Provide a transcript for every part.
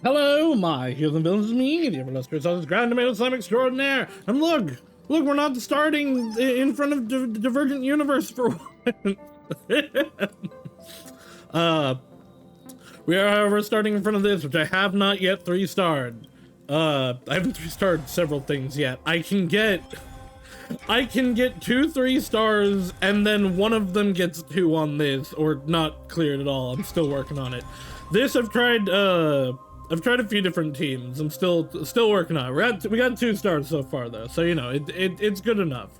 Hello, my heroes and villains, me, the illustrious Saus, grand tomato slime extraordinaire. And look, we're not starting in front of Divergent Universe for one. We are, however, starting in front of this, which I have not yet 3-starred. I haven't 3-starred several things yet. I can get 2 3-stars, and then one of them gets 2 on this, or not cleared at all. I'm still working on it. This I've tried a few different teams. I'm still working on it. We got 2 stars so far though, so you know it's good enough.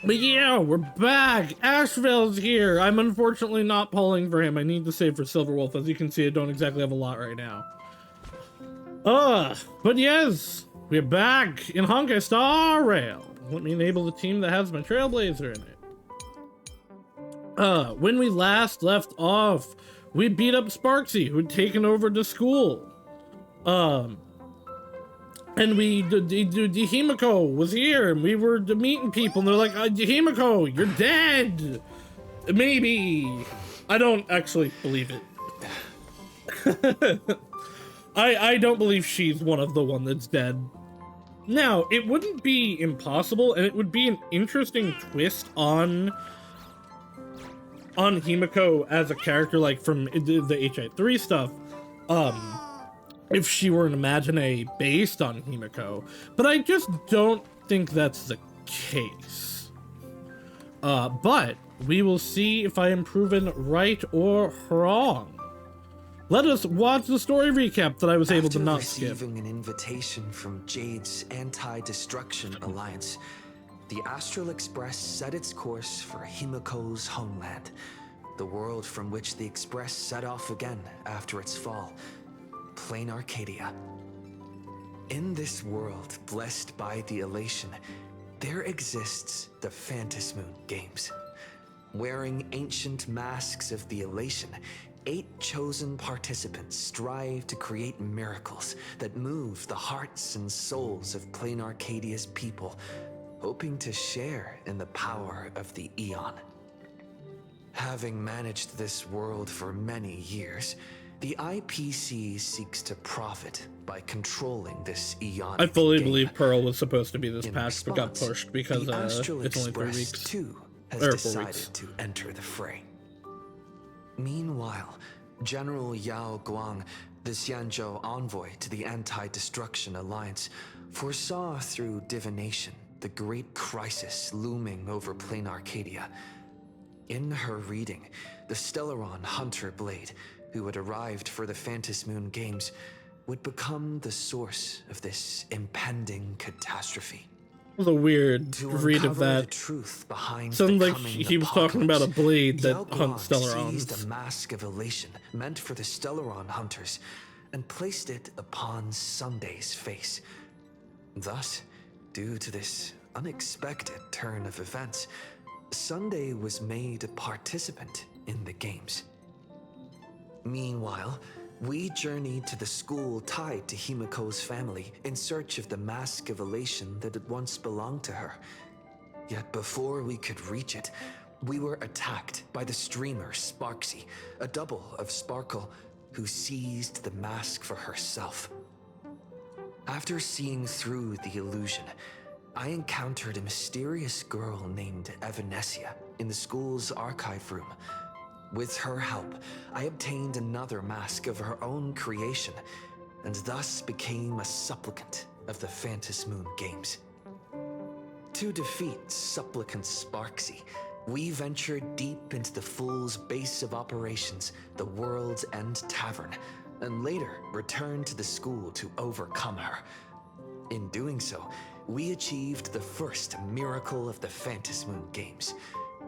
But yeah, we're back. Asheville's here. I'm unfortunately not pulling for him. I need to save for Silverwolf. As you can see, I don't exactly have a lot right now. But yes, we're back in Honkai Star Rail. Let me enable the team that has my Trailblazer in it. When we last left off, we beat up Sparksy, who had taken over the school. And Himiko was here, and we were meeting people, and they're like, Himiko, you're dead! Maybe. I don't actually believe it. I don't believe she's one of the one that's dead. Now, it wouldn't be impossible, and it would be an interesting twist on Himiko as a character, like from the HI3 stuff, if she were an Imagine based on Himiko, but I just don't think that's the case. But we will see if I am proven right or wrong. Let us watch the story recap that I was able to not skip. After receiving an invitation from Jade's Anti-Destruction Alliance, the Astral Express set its course for Himiko's homeland, the world from which the Express set off again after its fall, Plain Arcadia. In this world blessed by the elation, there exists the Phantasmoon Games. Wearing ancient masks of the elation, 8 chosen participants strive to create miracles that move the hearts and souls of Plain Arcadia's people, hoping to share in the power of the Eon. Having managed this world for many years, the IPC seeks to profit by controlling this Eon. I fully believe Pearl was supposed to be this patch, but got pushed because it's only 3 weeks. Too has or decided to enter the fray. Meanwhile, General Yao Guang, the Xianzhou envoy to the Anti-Destruction Alliance, foresaw through divination the great crisis looming over Plain Arcadia. In her reading, the Stellaron Hunter Blade, who had arrived for the Phantasmoon Games, would become the source of this impending catastrophe. It was a weird read of that. The truth behind sounded like he was talking about a blade that hunts Stellarons. Seized a mask of elation meant for the Stellaron hunters and placed it upon Sunday's face. Thus, due to this unexpected turn of events, Sunday was made a participant in the games. Meanwhile, we journeyed to the school tied to Himiko's family in search of the mask of elation that had once belonged to her. Yet before we could reach it, we were attacked by the streamer Sparksy, a double of Sparkle, who seized the mask for herself. After seeing through the illusion, I encountered a mysterious girl named Evanesia in the school's archive room. With her help, I obtained another mask of her own creation, and thus became a supplicant of the Phantasmoon Games. To defeat Supplicant Sparksy, we ventured deep into the Fool's base of operations, the World's End Tavern, and later returned to the school to overcome her. In doing so, we achieved the first miracle of the Phantasmoon Games.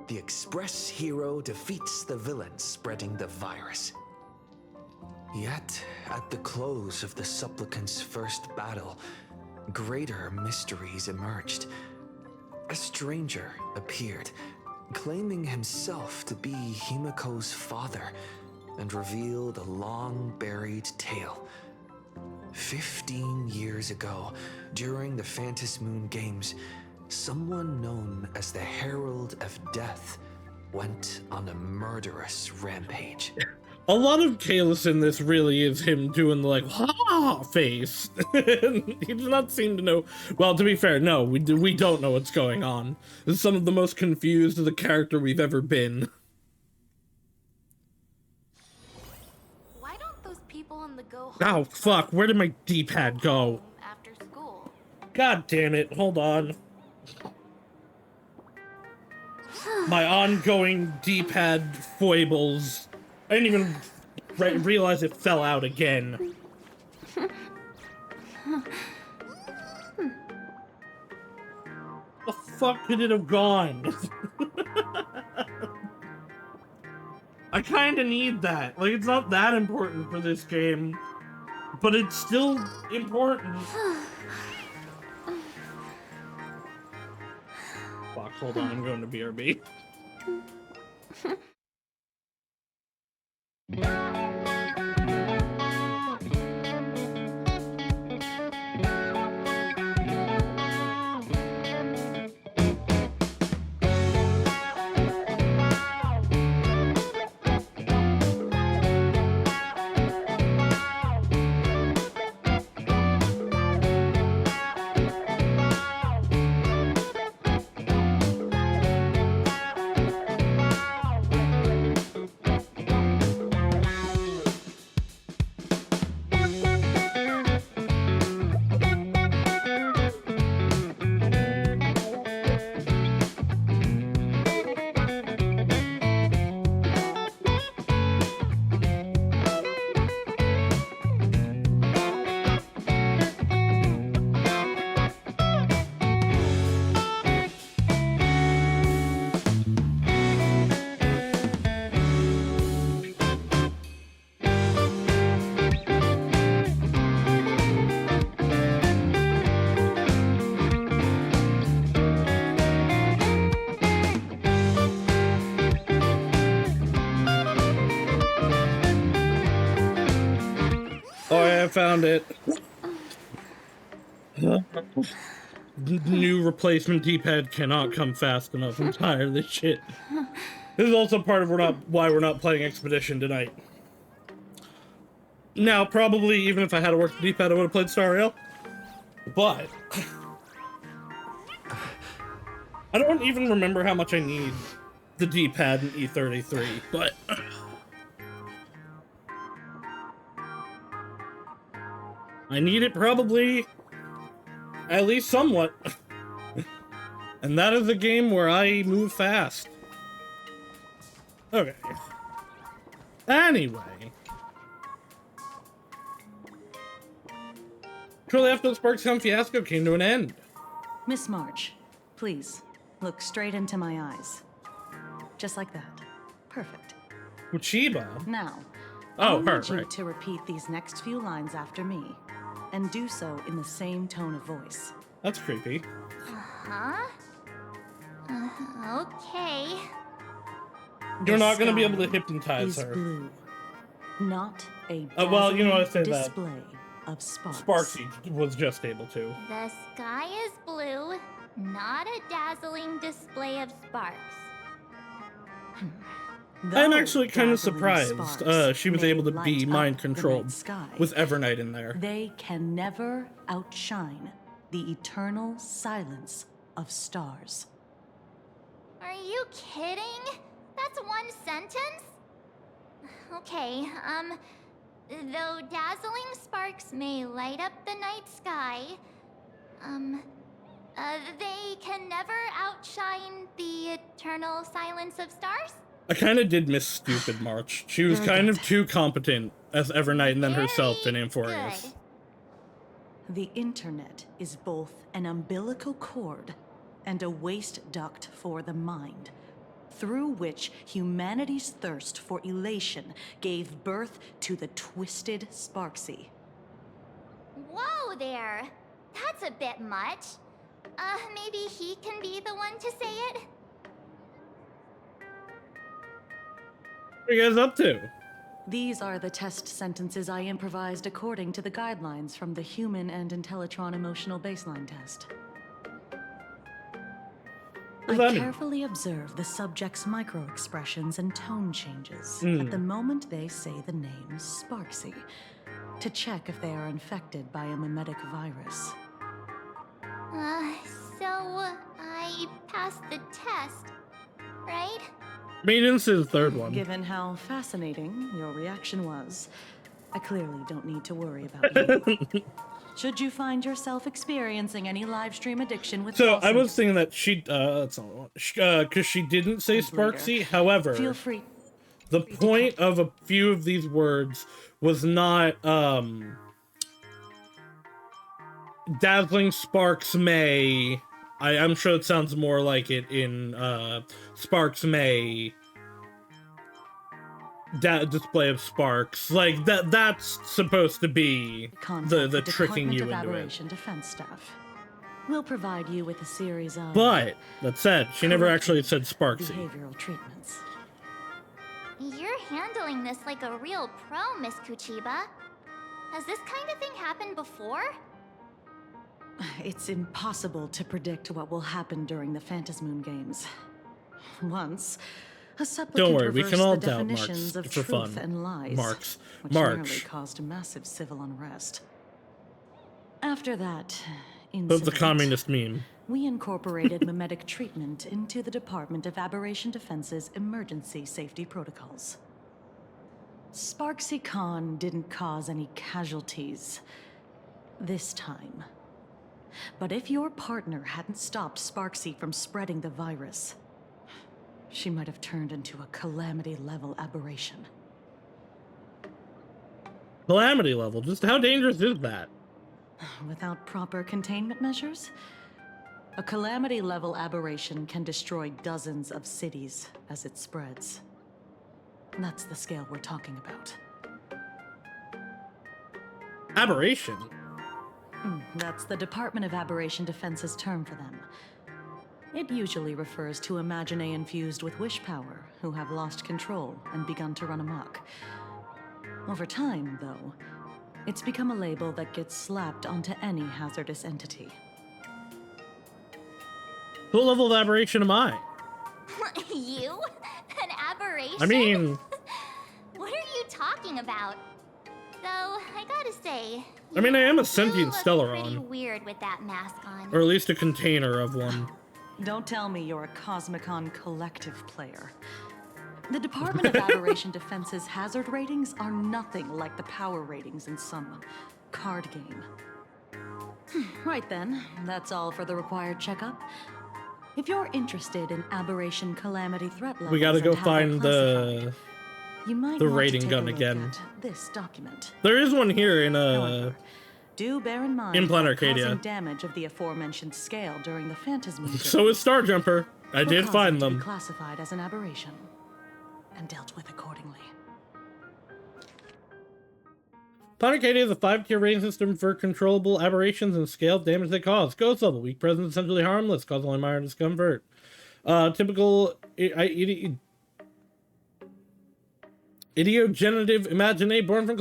The Express hero defeats the villain spreading the virus. Yet, at the close of the Supplicant's first battle, greater mysteries emerged. A stranger appeared, claiming himself to be Himiko's father, and revealed a long-buried tale. 15 years ago, during the Phantasmoon Games, someone known as the Herald of Death went on a murderous rampage. A lot of Kalis in this really is him doing the like ha face. He does not seem to know. Well, to be fair, no, we don't know what's going on. This is some of the most confused of the character we've ever been. Why don't those people in the go home Oh fuck! Where did my D-pad go? after school? God damn it! Hold on. My ongoing D-pad foibles. I didn't even realize it fell out again. The fuck could it have gone? I kinda need that. Like, it's not that important for this game, but it's still important. Fuck, hold on, I'm going to BRB. I found it. New replacement D-pad cannot come fast enough. I'm tired of this shit. This is also part of why we're not playing Expedition tonight. Now, probably even if I had to work the D-pad, I would have played Star Rail. But I don't even remember how much I need the D-pad in E33, but I need it probably at least somewhat. And that is a game where I move fast. Okay. Anyway. Shortly after the Sparkstown fiasco came to an end. Miss March, please, look straight into my eyes. Just like that. Perfect. Uchiba? Now, Oh, I her, need you right. to repeat these next few lines after me, and do so in the same tone of voice. That's creepy. Huh? Okay. You're The not gonna be sky able to hypnotize is her. blue, not a well, you know what I said that. display of sparks. Sparksy was just able to. The sky is blue, not a dazzling display of sparks. I'm Though actually kind of dazzling surprised sparks she was may able to light be up mind the controlled night sky, with Evernight in there. they can never outshine the eternal silence of stars. Are you kidding? That's one sentence? Okay, though dazzling sparks may light up the night sky, they can never outshine the eternal silence of stars? I kind of did miss Stupid March. She was kind of too competent as Evernight and then herself in Very Amphorius. good. The internet is both an umbilical cord and a waste duct for the mind, through which humanity's thirst for elation gave birth to the twisted Sparksy. Whoa there! That's a bit much. Maybe he can be the one to say it? What are you guys up to? These are the test sentences I improvised according to the guidelines from the Human and Intellitron Emotional Baseline Test. What does I that mean? carefully observe the subject's micro-expressions and tone changes at the moment they say the name Sparksy, to check if they are infected by a mimetic virus. So I passed the test, right? Maintenance is the third one. Given how fascinating your reaction was, I clearly don't need to worry about you. Should you find yourself experiencing any live stream addiction with So I was symptoms, thinking that she, that's not what I want, because she didn't say Sparksy. However, feel free. the point of a few of these words was not, dazzling sparks may. I'm sure it sounds more like it in, sparks may. Display of sparks, like that's supposed to be the tricking you into it. Aberration Defense staff. We'll provide you with a series of But that said, she never actually said Sparksy. behavioral treatments. You're handling this like a real pro, Miss Kuchiba. Has this kind of thing happened before? It's impossible to predict what will happen during the Phantasmoon games. Once, a supplicant Don't worry, we can all reversed the doubt definitions Marks of for truth fun. and lies, which March. nearly caused massive civil unrest. After that But incident, the communist meme. we incorporated mimetic treatment into the Department of Aberration Defense's emergency safety protocols. Sparksy Khan didn't cause any casualties this time. But if your partner hadn't stopped Sparksy from spreading the virus, she might have turned into a calamity-level aberration. Calamity level. Just how dangerous is that? Without proper containment measures, a calamity-level aberration can destroy dozens of cities as it spreads. That's the scale we're talking about. Aberration. That's the Department of Aberration Defense's term for them. It usually refers to Imaginae infused with wish power who have lost control and begun to run amok. Over time, though, it's become a label that gets slapped onto any hazardous entity. What level of aberration am I? You? An aberration? I mean, What are you talking about? Though, I gotta say... I mean, I am a you sentient look Stellaron. pretty weird with that mask on. Or at least a container of one. Don't tell me you're a Cosmicon collective player. The Department of Aberration Defense's hazard ratings are nothing like the power ratings in some card game. Right then, that's all for the required checkup. If you're interested in aberration calamity threat levels, We gotta go and how they're find classified, you might the want to rating take gun a look again. at this document. There is one here in However, do bear in mind in Planet that Arcadia. causing damage of the aforementioned scale during the Phantasmoon So is Star Jumper. I will did cause find it to be them. classified as an aberration and dealt with accordingly. Planet Arcadia is a 5-tier rating system for controllable aberrations and scale of damage they cause. Ghost level, weak presence, essentially harmless, cause only minor discomfort. Typical idiogenerative imaginae born from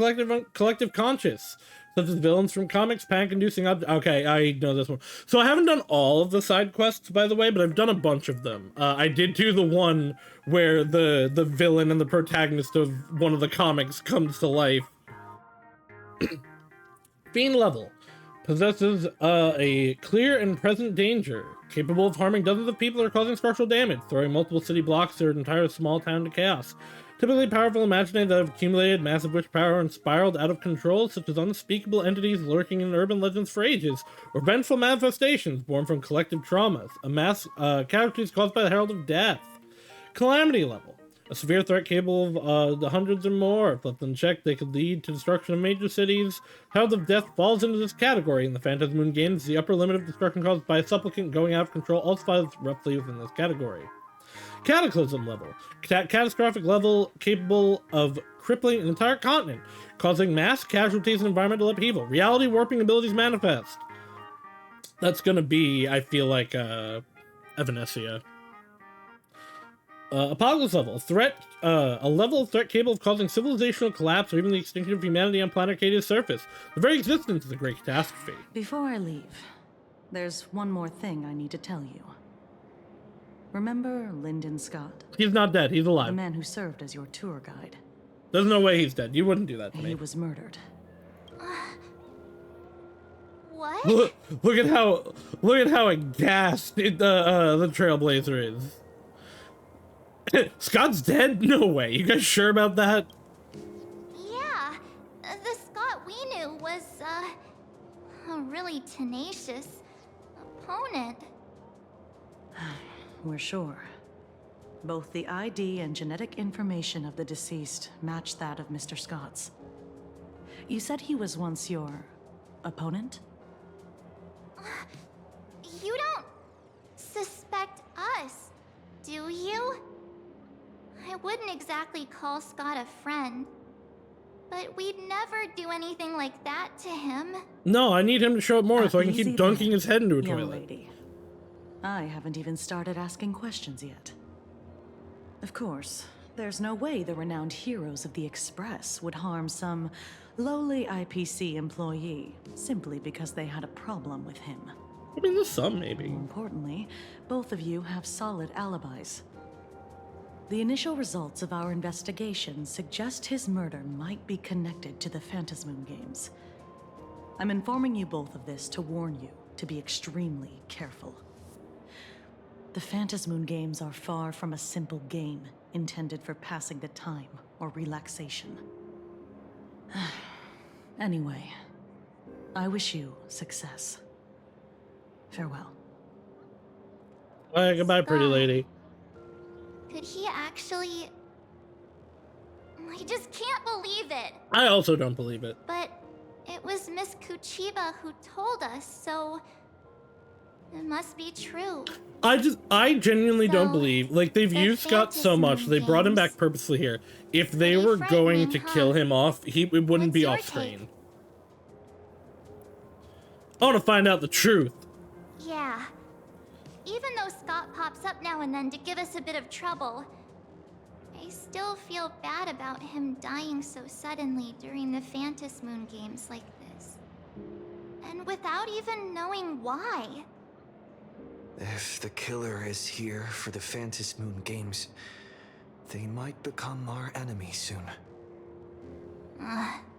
collective conscious, such as villains from comics, panic-inducing okay, I know this one. So I haven't done all of the side quests, by the way, but I've done a bunch of them. I did do the one where the villain and the protagonist of one of the comics comes to life. Fiend level. Possesses a clear and present danger, capable of harming dozens of people or causing structural damage, throwing multiple city blocks or an entire small town to chaos. Typically powerful imaginae that have accumulated massive wish power and spiraled out of control, such as unspeakable entities lurking in urban legends for ages, or vengeful manifestations born from collective traumas, a mass casualties caused by the Herald of Death. Calamity level. A severe threat capable of the hundreds or more. If left unchecked, they could lead to destruction of major cities. Herald of Death falls into this category. In the Phantasmoon games, the upper limit of destruction caused by a supplicant going out of control also falls roughly within this category. Cataclysm level. Catastrophic level capable of crippling an entire continent, causing mass casualties and environmental upheaval. Reality warping abilities manifest. That's gonna be, I feel like, Evanescia. Apocalypse level, a level of threat capable of causing civilizational collapse or even the extinction of humanity on planet Arcadia's surface. The very existence is a great catastrophe. Before I leave, there's one more thing I need to tell you. Remember Lyndon Scott? He's not dead. He's The alive. man who served as your tour guide. There's no way he's dead. You wouldn't do that to He me. was murdered. What? Look at how aghast the Trailblazer is. Scott's dead? No way. You guys sure about that? Yeah, the Scott we knew was, a really tenacious opponent. We're sure. Both the ID and genetic information of the deceased match that of Mr. Scott's. You said he was once your opponent? You don't suspect us, do you? I wouldn't exactly call Scott a friend, but we'd never do anything like that to him. No, I need him to show up more so I can Easy keep dunking there, his head into a young toilet. lady. I haven't even started asking questions yet. Of course, there's no way the renowned heroes of the Express would harm some lowly IPC employee simply because they had a problem with him. I mean, there's some, maybe. More importantly, both of you have solid alibis. The initial results of our investigation suggest his murder might be connected to the Phantasmoon Games. I'm informing you both of this to warn you to be extremely careful. The Phantasmoon Games are far from a simple game intended for passing the time or relaxation. Anyway, I wish you success. Farewell. Bye, goodbye, pretty lady. Could he actually... I just can't believe it. I also don't believe it. But it was Miss Kuchiba who told us, so it must be true. I genuinely don't So, believe, like, they've the used Scott so much, they brought him back Phantasmoon purposely here. If they Pretty were going to frightening, kill huh? him off, it wouldn't What's be your off take? screen. I want to find out the truth. Yeah. Even though Scott pops up now and then to give us a bit of trouble, I still feel bad about him dying so suddenly during the Phantasmoon Games like this. And without even knowing why. If the killer is here for the Phantasmoon Games, they might become our enemy soon.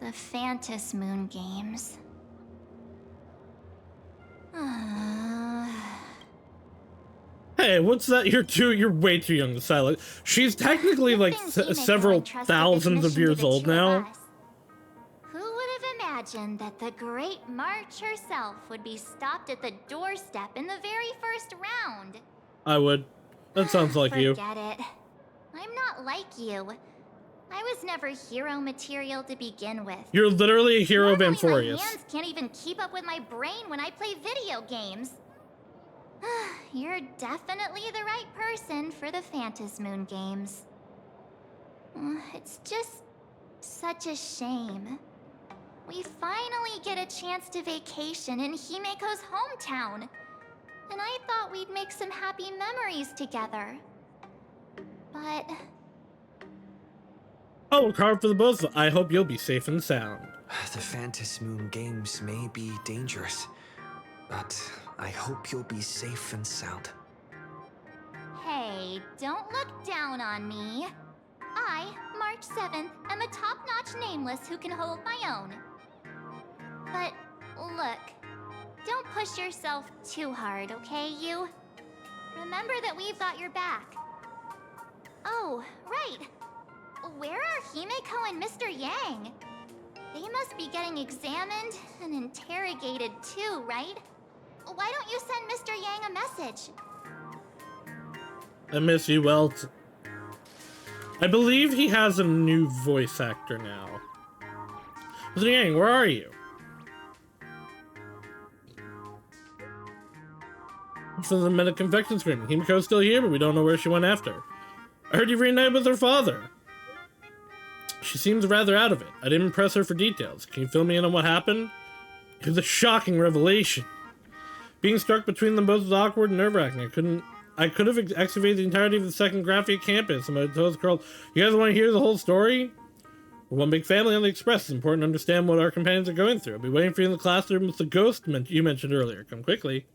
The Phantasmoon Games. Hey, what's that? You're way too young to silent. She's technically like Good thing Himeko several entrusted this thousands of mission to years the old two of now. us. Who would have imagined that the Great March herself would be stopped at the doorstep in the very first round? I would. That sounds like you. Forget it. I'm not like you. I was never hero material to begin with. You're literally a hero of Normally, my Amphorius. hands can't even keep up with my brain when I play video games. You're definitely the right person for the Phantasmoon Games. It's just such a shame. We finally get a chance to vacation in Himeko's hometown. And I thought we'd make some happy memories together. But... Oh, we'll carve for the both. I hope you'll be safe and sound. The Phantasmoon Games may be dangerous, but I hope you'll be safe and sound. Hey, don't look down on me. I, March 7th, am a top-notch nameless who can hold my own. But, look, don't push yourself too hard, okay, you? Remember that we've got your back. Oh, right. Where are Himeko and Mr. Yang? They must be getting examined and interrogated too, right? Why don't you send Mr. Yang a message? I miss you, Welt. I believe he has a new voice actor now. Mr. Yang, where are you? From the medic infection screen. Himiko's still here, but we don't know where she went after. I heard you reunited with her father. She seems rather out of it. I didn't press her for details. Can you fill me in on what happened? It was a shocking revelation. Being struck between them both was awkward and nerve-wracking. I could have excavated the entirety of the second Graphia campus. And I told the girl, you guys want to hear the whole story? We're one big family on the Express. It's important to understand what our companions are going through. I'll be waiting for you in the classroom with the ghost you mentioned earlier. Come quickly.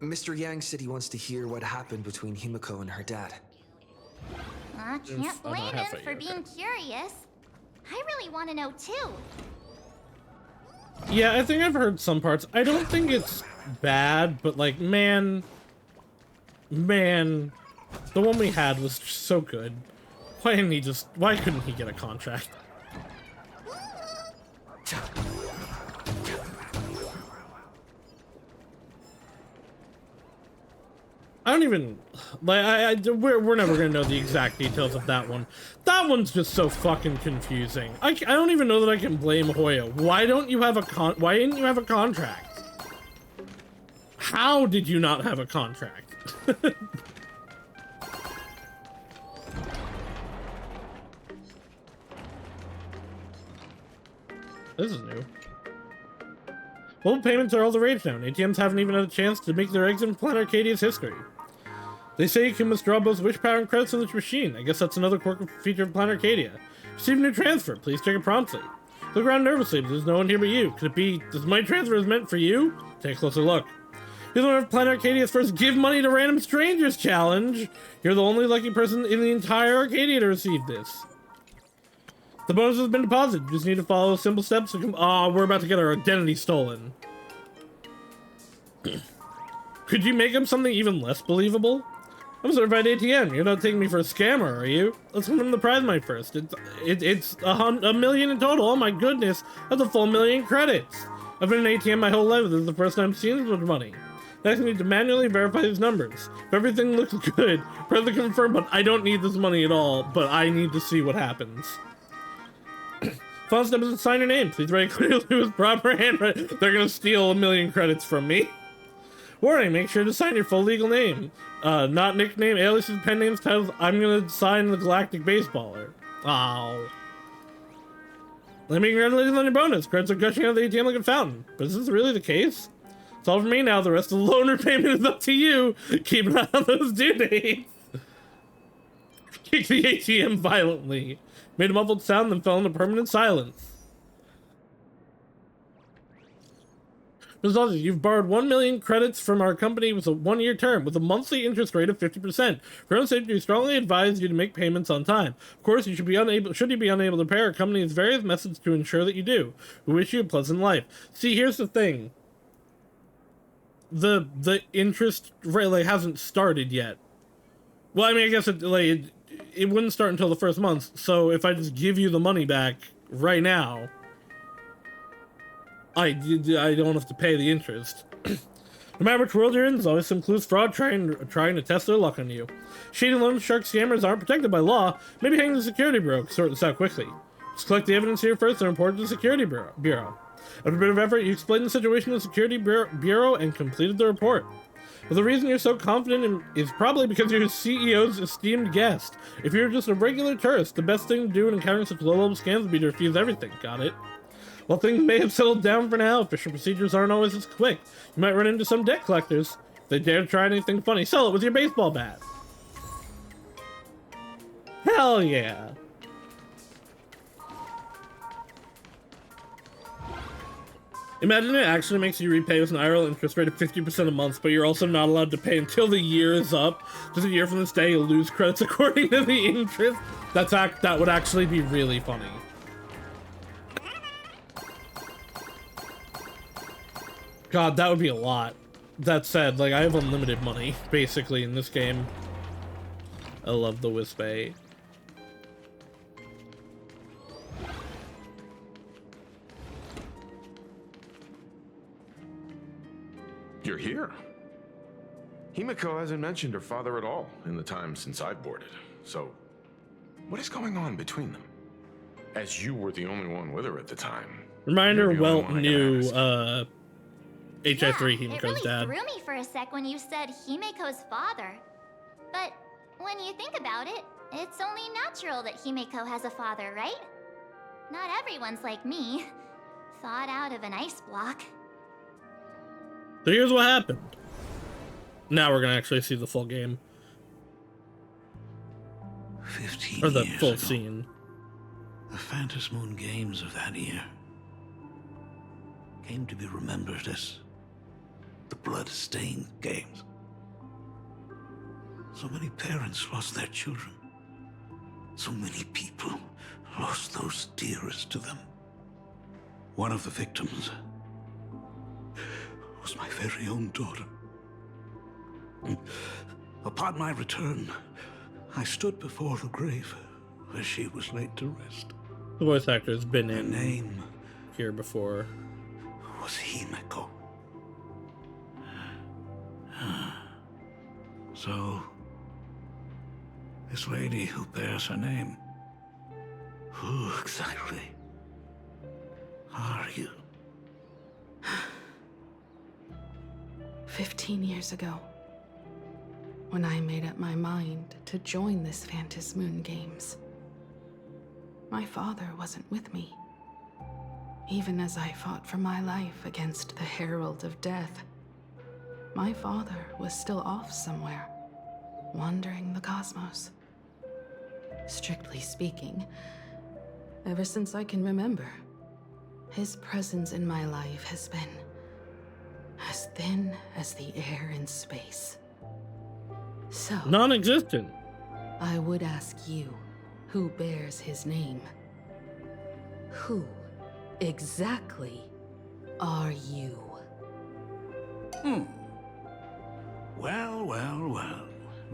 Mr. Yang said he wants to hear what happened between Himiko and her dad. I can't blame him for being curious. I really want to know too. Yeah, I think I've heard some parts. I don't think it's bad, but like, man, the one we had was so good. Why couldn't he get a contract? I don't even, like, we're never gonna know the exact details of that one. That one's just so fucking confusing. I don't even know that I can blame Hoya. Why didn't you have a contract? How did you not have a contract? This is new. Mobile payments are all the rage now, and ATMs haven't even had a chance to make their exit from Planet Arcadia's history. They say you can withdraw both wish power and credits on this machine. I guess that's another quirk feature of Planet Arcadia. Receive a new transfer. Please check it promptly. Look around nervously, but there's no one here but you. Could it be this money transfer is meant for you? Take a closer look. You're the one of Planet Arcadia's first Give Money to Random Strangers challenge. You're the only lucky person in the entire Arcadia to receive this. The bonus has been deposited. You just need to follow simple steps to come. Oh, we're about to get our identity stolen. Could you make up something even less believable? I'm a certified ATM. You're not taking me for a scammer, are you? Let's confirm the prize money first. It's a million in total. Oh my goodness, that's a full million credits. I've been an ATM my whole life. This is the first time I've seen this much money. Next, I need to manually verify these numbers. If everything looks good, press the confirm button. I don't need this money at all, but I need to see what happens. Final step is to sign your name. Please write clearly with proper handwriting. They're gonna steal a million credits from me. Warning, make sure to sign your full legal name. Not nickname, aliases, pen names, titles. I'm gonna sign the Galactic Baseballer. Oh. Let me congratulate you on your bonus. Credits are gushing out of the ATM like a fountain. But is this really the case? It's all for me now. The rest of the loan repayment is up to you. Keep an eye on those due dates. Kicked the ATM violently. Made a muffled sound, then fell into permanent silence. Result is you've borrowed 1 million credits from our company with a 1-year term with a monthly interest rate of 50%. For your own safety, we strongly advise you to make payments on time. Of course, should you be unable to pay, our company has various methods to ensure that you do. We wish you a pleasant life. See, here's the thing. The interest rate like hasn't started yet. Well, I mean, I guess it wouldn't start until the first month. So if I just give you the money back right now, I don't have to pay the interest. No matter which world you're in, there's always some clues fraud trying to test their luck on you. Shady loan shark scammers aren't protected by law. Maybe hang the security bureau to sort this out quickly. Just collect the evidence here first and report it to the security bureau. After a bit of effort, you explained the situation to the security bureau and completed the report. But the reason you're so confident is probably because you're CEO's esteemed guest. If you're just a regular tourist, the best thing to do in encountering such low-level scams would be to refuse everything. Got it? While things may have settled down for now, official procedures aren't always as quick. You might run into some debt collectors. If they dare to try anything funny, sell it with your baseball bat. Hell yeah. Imagine it actually makes you repay with an IRL interest rate of 50% a month, but you're also not allowed to pay until the year is up. Just a year from this day, you'll lose credits according to the interest. That would actually be really funny. God, that would be a lot. That said, like, I have unlimited money, basically, in this game. I love the Wisp-A. You're here. Himiko hasn't mentioned her father at all in the time since I've boarded. So, what is going on between them? As you were the only one with her at the time. Reminder, you're the only one I knew, can ask. HI3 Yeah, Himiko's it really dad. threw me for a sec when you said Himiko's father. But when you think about it, it's only natural that Himiko has a father, right? Not everyone's like me, thawed out of an ice block. So here's what happened. Now we're gonna actually see the full game. 15 Or the years full ago, scene. the Phantasmoon Games of that year came to be remembered as the blood-stained games. So many parents lost their children. So many people lost those dearest to them. One of the victims was my very own daughter. Upon my return, I stood before the grave where she was laid to rest. The voice actor's been Her in name here before. was Himeko. So, this lady who bears her name, who exactly are you? 15 years ago, when I made up my mind to join this Phantasmoon Games, my father wasn't with me. Even as I fought for my life against the Herald of Death, my father was still off somewhere, wandering the cosmos. Strictly speaking, ever since I can remember, his presence in my life has been as thin as the air in space. So, Non-existent. I would ask you, who bears his name? Who exactly are you? Well, well, well.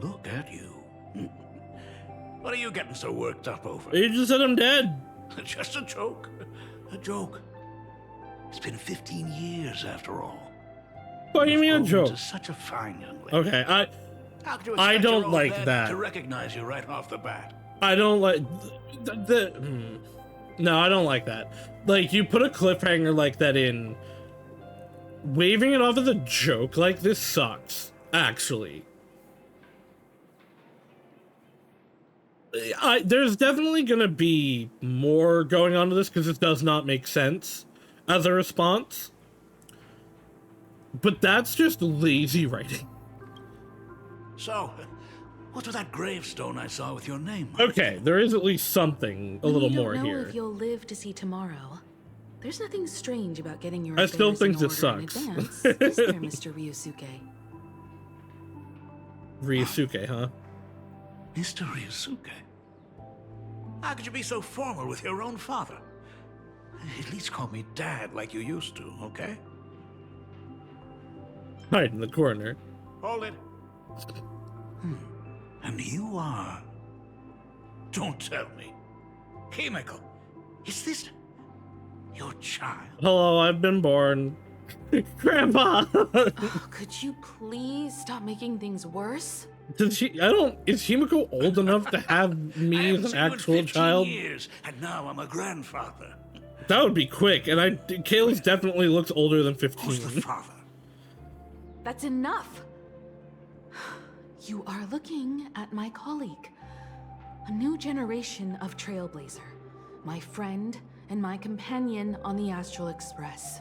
Look at you. What are you getting so worked up over? You just said I'm dead. Just a joke. A joke. It's been 15 years after all. What do you mean a You've grown joke? into such a fine young lady. Okay, How could you I expect don't your old like dad that. to recognize you right off the bat? I don't like No, I don't like that. Like, you put a cliffhanger like that in, waving it off as a joke like this sucks, actually. There's definitely gonna be more going on to this because it does not make sense as a response. But that's just lazy writing. So, what's with that gravestone I saw with your name on it? Okay, there is at least something a little more You don't know here. if you'll live to see tomorrow. There's nothing strange about getting your I still affairs think in this order in sucks. advance, is there, Mr. Ryusuke? Ryusuke, huh? Mr. Ryusuke? How could you be so formal with your own father? At least call me Dad like you used to, okay? Hide in the corner. Hold it. And you are... Don't tell me. Himeko, is this your child? Hello, I've been born. Grandpa! Oh, could you please stop making things worse? Is Himeko old enough to have I me haven't as an seen you in actual 15 child? years, and now I'm a grandfather. That would be quick, and Kaylee definitely looks older than Who's the 15. father? That's enough. You are looking at my colleague, a new generation of trailblazer, my friend and my companion on the Astral Express.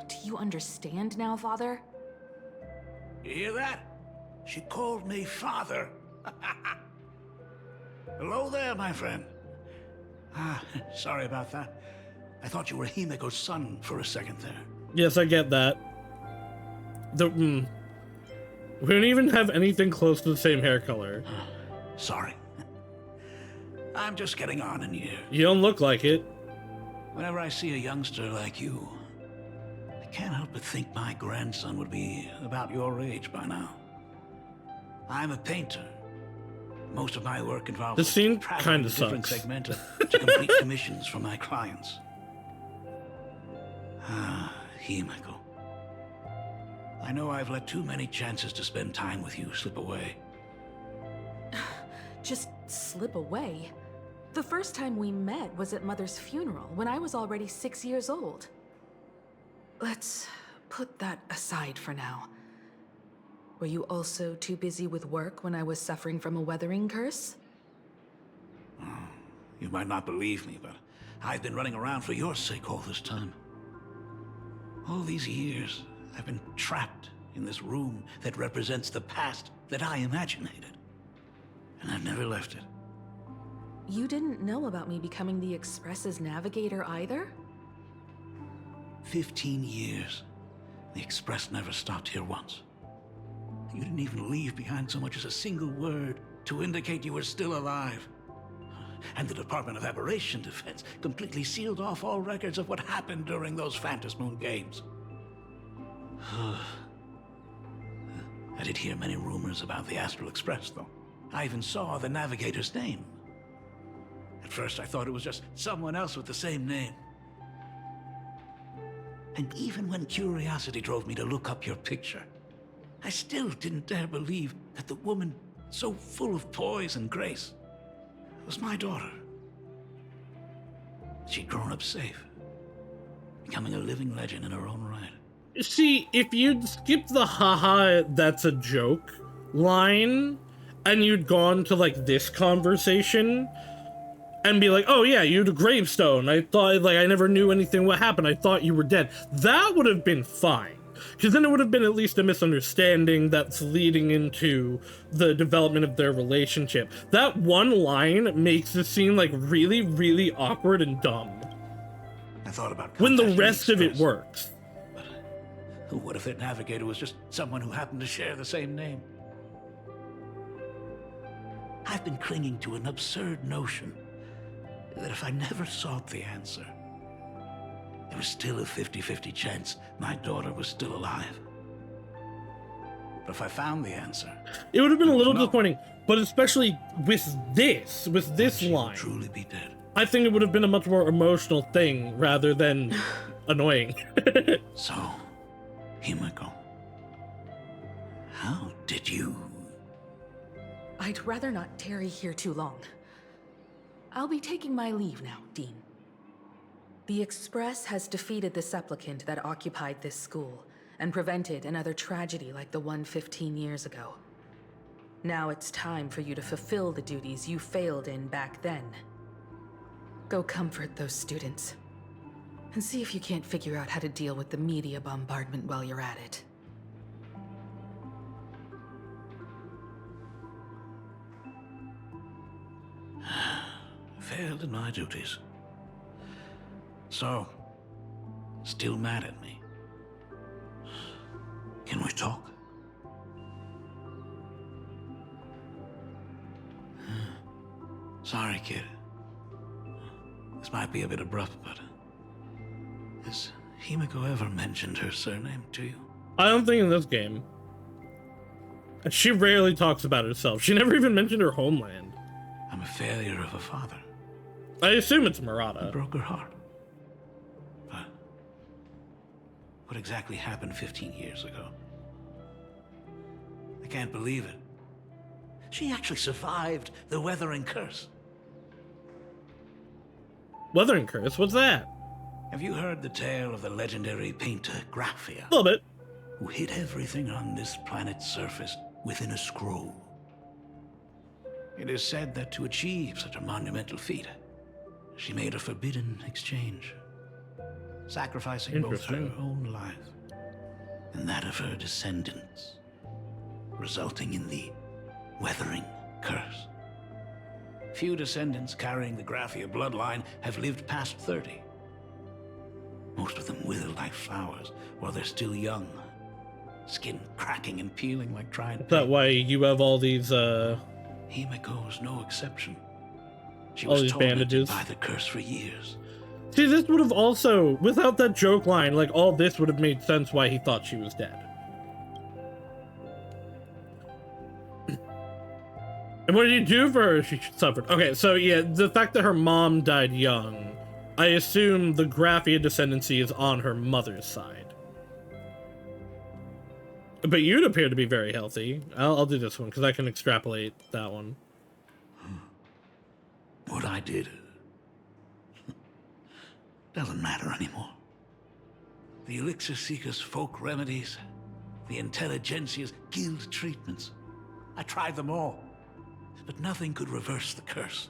Do you understand now, Father? You hear that? She called me father. Hello there, my friend. Sorry about that. I thought you were Himeko's son for a second there. Yes, I get that. We don't even have anything close to the same hair color. Sorry. I'm just getting on in years. You don't look like it. Whenever I see a youngster like you, I can't help but think my grandson would be about your age by now. I'm a painter. Most of my work involves This scene traveling kinda to different sucks. segmenta to complete commissions for my clients. Himeko. I know I've let too many chances to spend time with you slip away. Just slip away? The first time we met was at Mother's funeral, when I was already 6 years old. Let's put that aside for now. Were you also too busy with work when I was suffering from a weathering curse? You might not believe me, but I've been running around for your sake all this time. All these years, I've been trapped in this room that represents the past that I imaginated. And I've never left it. You didn't know about me becoming the Express's navigator either? 15 years. The Express never stopped here once. You didn't even leave behind so much as a single word to indicate you were still alive. And the Department of Aberration Defense completely sealed off all records of what happened during those Phantom Moon games. I did hear many rumors about the Astral Express, though. I even saw the navigator's name. At first, I thought it was just someone else with the same name. And even when curiosity drove me to look up your picture, I still didn't dare believe that the woman so full of poise and grace was my daughter. She'd grown up safe, becoming a living legend in her own right. See, if you'd skipped the haha, that's a joke line, and you'd gone to, like, this conversation, and be like, oh yeah, you had a gravestone. I thought, like, I never knew anything what happened. I thought you were dead. That would have been fine. Because then it would have been at least a misunderstanding that's leading into the development of their relationship. That one line makes the scene, like, really, really awkward and dumb. I thought about when the rest of it works. But what if that navigator was just someone who happened to share the same name? I've been clinging to an absurd notion that if I never sought the answer, there was still a 50-50 chance my daughter was still alive. But if I found the answer, it would have been a little disappointing, but especially with this line, truly be dead. I think it would have been a much more emotional thing rather than annoying. So, Himiko, how did you... I'd rather not tarry here too long. I'll be taking my leave now, Dean. The Express has defeated the supplicant that occupied this school and prevented another tragedy like the one 15 years ago. Now it's time for you to fulfill the duties you failed in back then. Go comfort those students, and see if you can't figure out how to deal with the media bombardment while you're at it. Failed in my duties. So, still mad at me? Can we talk? Sorry, kid. This might be a bit abrupt, but... has Himiko ever mentioned her surname to you? I don't think in this game. She rarely talks about herself. She never even mentioned her homeland. I'm a failure of a father. I assume it's Murata. It broke her heart. But what exactly happened 15 years ago? I can't believe it. She actually survived the Weathering Curse. Weathering Curse? What's that? Have you heard the tale of the legendary painter Graphia? A little bit. Who hid everything on this planet's surface within a scroll. It is said that to achieve such a monumental feat, she made a forbidden exchange, sacrificing both her own life and that of her descendants, resulting in the Weathering Curse. Few descendants carrying the Graphia bloodline have lived past 30. Most of them wither like flowers while they're still young, skin cracking and peeling like dried Is that why you have all these, Himiko's no exception. She all was these tormented bandages by the curse for years. See, this would have also, without that joke line, like, all this would have made sense why he thought she was dead. And what did you do for her? She suffered. Okay, so yeah, the fact that her mom died young, I assume the Graphia descendancy is on her mother's side. But you'd appear to be very healthy. I'll do this one, because I can extrapolate that one. What I did doesn't matter anymore. The Elixir Seekers' folk remedies, the Intelligentsia's guild treatments. I tried them all, but nothing could reverse the curse.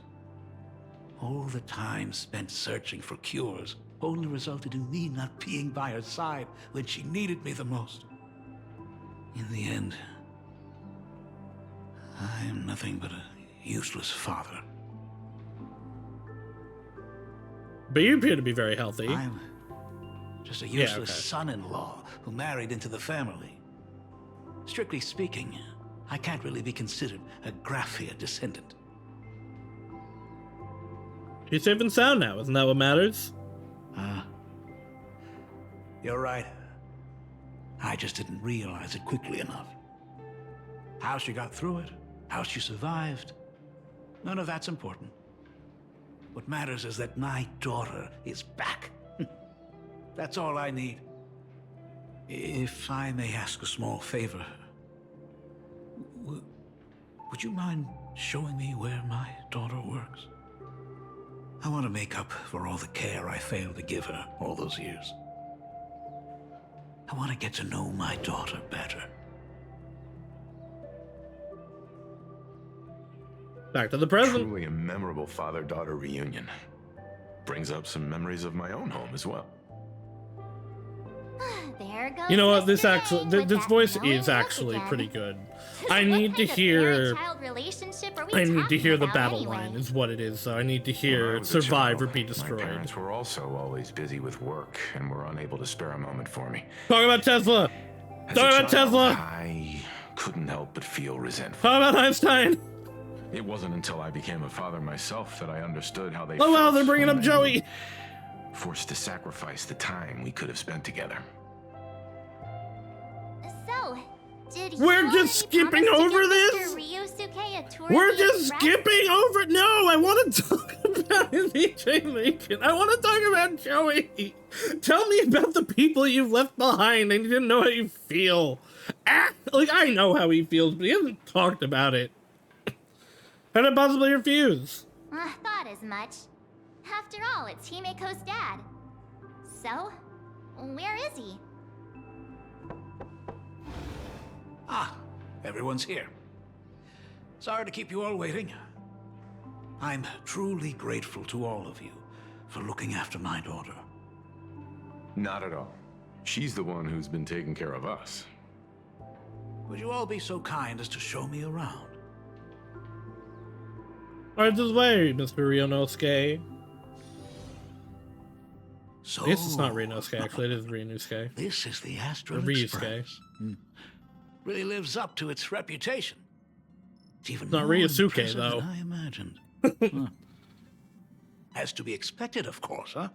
All the time spent searching for cures only resulted in me not being by her side when she needed me the most. In the end, I am nothing but a useless father. But you appear to be very healthy. I'm Just a useless okay. son-in-law who married into the family. Strictly speaking, I can't really be considered a Graphia descendant. She's safe and sound now, isn't that what matters? You're right. I just didn't realize it quickly enough. How she got through it, how she survived, none of that's important. What matters is that my daughter is back. That's all I need. If I may ask a small favor, would you mind showing me where my daughter works? I want to make up for all the care I failed to give her all those years. I want to get to know my daughter better. Back to the present. Truly a memorable father-daughter reunion. Brings up some memories of my own home as well. There goes You know what? Mr. This actually, Yang with this that voice knowing is look actually again. pretty good. Just I what need to kind of hear. parent-child relationship are we I need to talking hear the about battle anyway? line, is what it is. So I need to When I hear was a survive or child, be My destroyed. parents were also always busy with work and were unable to spare a moment for me. Talk about Tesla. As Talk a about child, Tesla. I couldn't help but feel resentful. Talk about Einstein. It wasn't until I became a father myself that I understood how they Oh wow, felt they're bringing when up they were Joey. forced to sacrifice the time we could have spent together. So, did We're you just already skipping promise to over give this? Mr. Ryusuke a tour We're of the just Express? skipping over. No, I want to talk about AJ Lincoln. I want to talk about Joey. Tell me about the people you've left behind. I need to know how you feel. Like, I know how he feels, but he hasn't talked about it. How did I possibly refuse? Thought as much. After all, it's Himeko's dad. So, where is he? Ah, everyone's here. Sorry to keep you all waiting. I'm truly grateful to all of you for looking after my daughter. Not at all. She's the one who's been taking care of us. Would you all be so kind as to show me around? Right this way, Mr. Ryunosuke. So, I guess it's not Ryunosuke, actually. It is Ryunosuke. this is the Astral Ryusuke. Express. Really lives up to its reputation. It's even Not more Ryusuke, impressive though. than I imagined. Huh. As to be expected, of course, huh?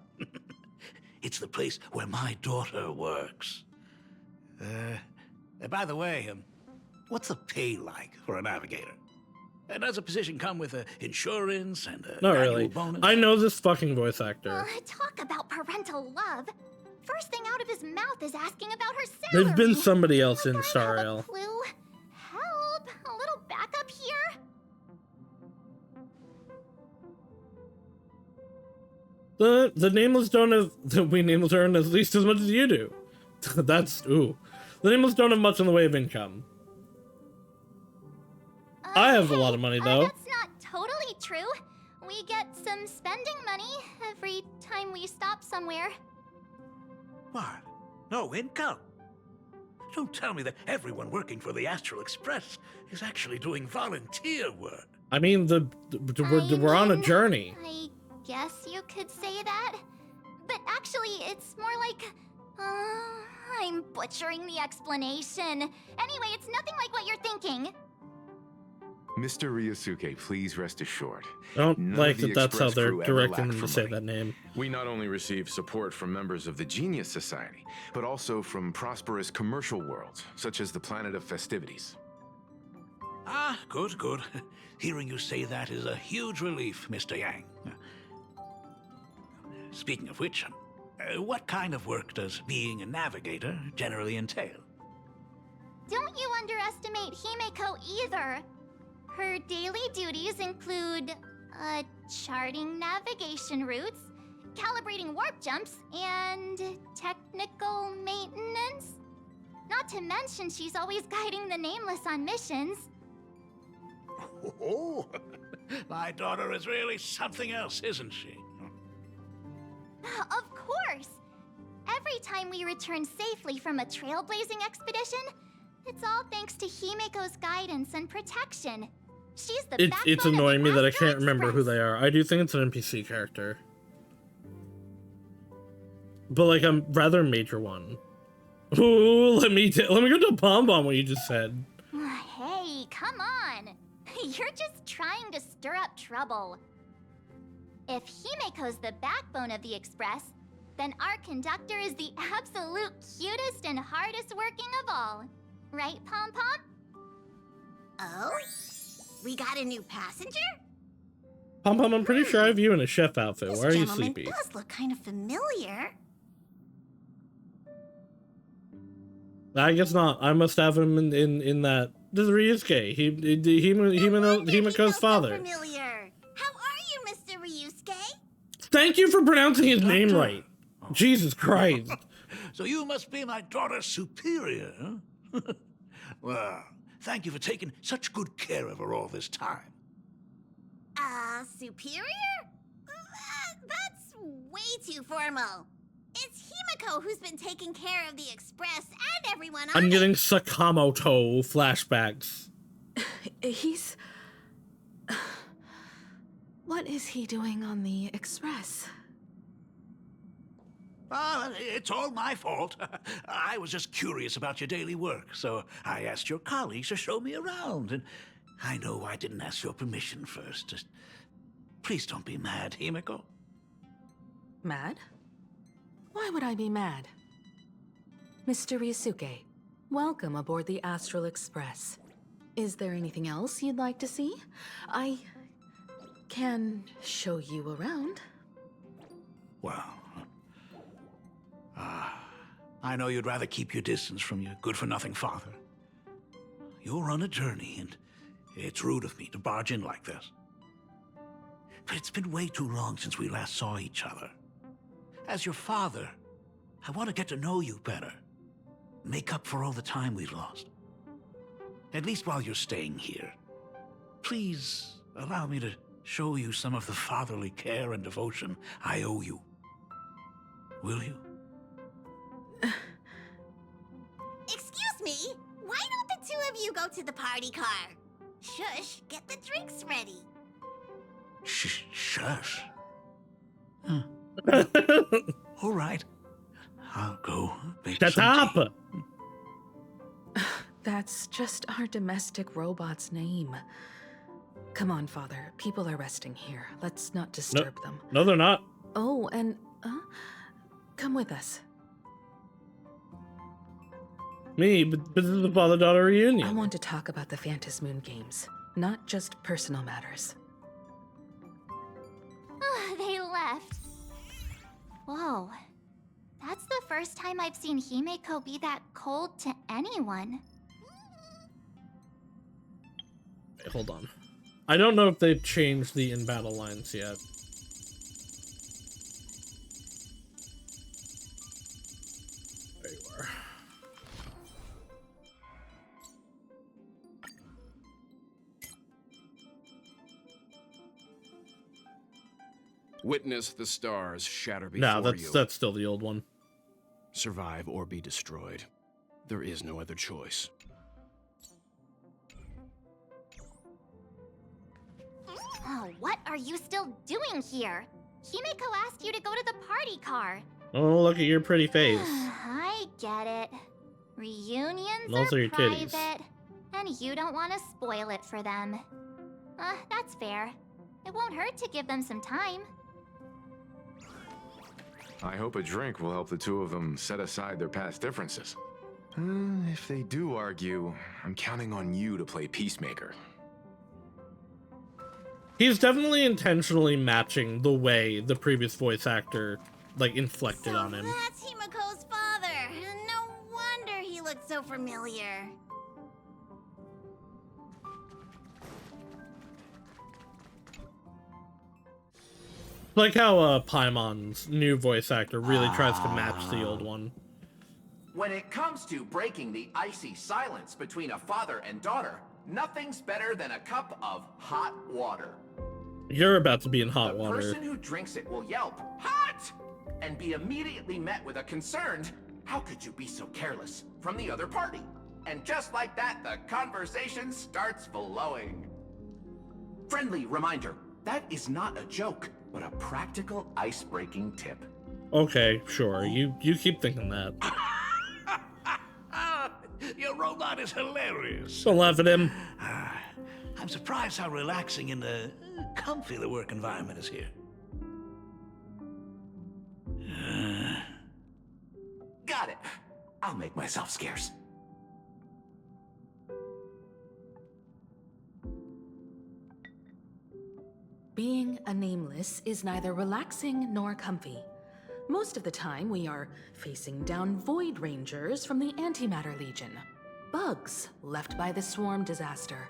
It's the place where my daughter works. By the way, what's the pay like for a navigator? Does a position come with insurance and Not annual really. bonus? I know this fucking voice actor. Talk about parental love. First thing out of his mouth is asking about her salary. There's been somebody else in Like I Star have a Rail. clue. Help! A little backup here. The nameless don't have we nameless earn at least as much as you do. That's ooh. The nameless don't have much in the way of income. I have a lot of money though. That's not totally true. We get some spending money every time we stop somewhere. What? No income? Don't tell me that everyone working for the Astral Express is actually doing volunteer work. I mean, we're on a journey. I guess you could say that. But actually, it's more like... I'm butchering the explanation. Anyway, it's nothing like what you're thinking. Mr. Ryusuke, please rest assured. I don't none like of the that that's how Express they're crew ever directing lacked them to for say money. that name. We not only receive support from members of the Genius Society, but also from prosperous commercial worlds, such as the Planet of Festivities. Ah, good, good. Hearing you say that is a huge relief, Mr. Yang. Speaking of which, what kind of work does being a navigator generally entail? Don't you underestimate Himeko either. Her daily duties include, charting navigation routes, calibrating warp jumps, and technical maintenance. Not to mention she's always guiding the Nameless on missions. Oh, my daughter is really something else, isn't she? Of course! Every time we return safely from a trailblazing expedition, it's all thanks to Himeko's guidance and protection. She's the It's backbone of the annoying me that I Astral can't remember who Express. they are. I do think it's an NPC character. but like a rather major one. Ooh, let me go to Pom Pom what you just said. Hey, come on. You're just trying to stir up trouble. If Himeko's the backbone of the Express, then our conductor is the absolute cutest and hardest working of all. Right, Pom Pom? Oh? We got a new passenger? Pom Pom, I'm pretty sure I have you in a chef outfit. Why are you sleepy? This does look kind of familiar. I guess not. I must have him in that. This is Ryusuke. Himeko's father. So familiar. How are you, Mr. Ryusuke? Thank you for pronouncing his name right. Jesus Christ. So you must be my daughter's superior, huh? Well, thank you for taking such good care of her all this time. Superior? That's way too formal. It's Himeko who's been taking care of the Express and everyone on I'm it. getting Sakamoto flashbacks. He's... What is he doing on the Express? It's all my fault. I was just curious about your daily work, so I asked your colleagues to show me around. And I know I didn't ask your permission first. Just please don't be mad, Himeko. Mad? Why would I be mad? Mr. Ryusuke, welcome aboard the Astral Express. Is there anything else you'd like to see? I can show you around. Well, I know you'd rather keep your distance from your good-for-nothing father. You're on a journey, and it's rude of me to barge in like this. But it's been way too long since we last saw each other. As your father, I want to get to know you better. Make up for all the time we've lost. At least while you're staying here. Please allow me to show you some of the fatherly care and devotion I owe you. Will you? Excuse me? Why don't the two of you go to the party car? Shush, get the drinks ready. Shush. All right. I'll go make Shut some up! tea. That's just our domestic robot's name. Come on, Father. People are resting here. Let's not disturb them. No, they're not. Oh, and come with us. Me, but this is the father-daughter reunion. I want to talk about the Phantom Moon games, not just personal matters. They left. Whoa. That's the first time I've seen Himeko be that cold to anyone. Wait, hold on. I don't know if they've changed the in-battle lines yet. There you are. Witness the stars shatter before No, you. that's still the old one. Survive or be destroyed. There is no other choice. Oh, what are you still doing here? Himeko asked you to go to the party car. Oh, look at your pretty face. I get it. Reunions Those are your titties. private, and you don't want to spoil it for them. That's fair. It won't hurt to give them some time. I hope a drink will help the two of them set aside their past differences. If they do argue, I'm counting on you to play peacemaker. He's definitely intentionally matching the way the previous voice actor, like, inflected on him. That's Himeko's father. No wonder he looked so familiar. Like how Paimon's new voice actor really tries to match the old one. When it comes to breaking the icy silence between a father and daughter, nothing's better than a cup of hot water. You're about to be in hot The water. person who drinks it will yelp, "Hot!" and be immediately met with a concerned, "How could you be so careless?" from the other party. And just like that, the conversation starts flowing. Friendly reminder, that is not a joke, but a practical ice-breaking tip. Okay, sure. You keep thinking that. Your robot is hilarious. Don't laugh at him. I'm surprised how relaxing and comfy the work environment is here. Got it. I'll make myself scarce. Being a nameless is neither relaxing nor comfy. Most of the time, we are facing down Void Rangers from the Antimatter Legion, bugs left by the Swarm disaster,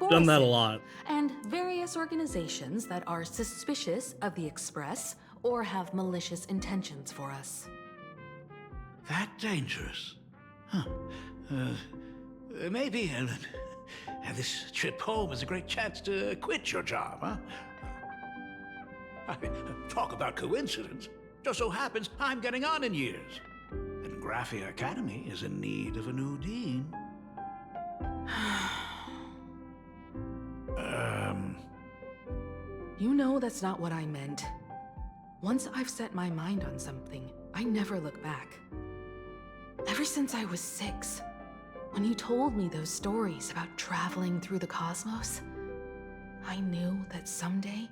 Done that a Borison, lot. and various organizations that are suspicious of the Express or have malicious intentions for us. That dangerous? Huh. Maybe this trip home is a great chance to quit your job, huh? Talk about coincidence. Just so happens I'm getting on in years. And Graphia Academy is in need of a new dean. You know that's not what I meant. Once I've set my mind on something, I never look back. Ever since I was 6, when you told me those stories about traveling through the cosmos, I knew that someday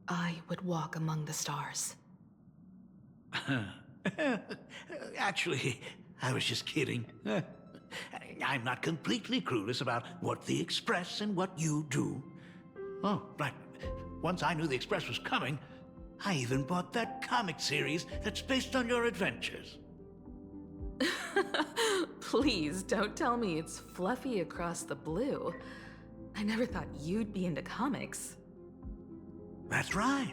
I would walk among the stars. Actually, I was just kidding. I'm not completely clueless about what the Express and what you do. Oh, right. Once I knew the Express was coming, I even bought that comic series that's based on your adventures. Please don't tell me it's fluffy across the blue. I never thought you'd be into comics. That's right.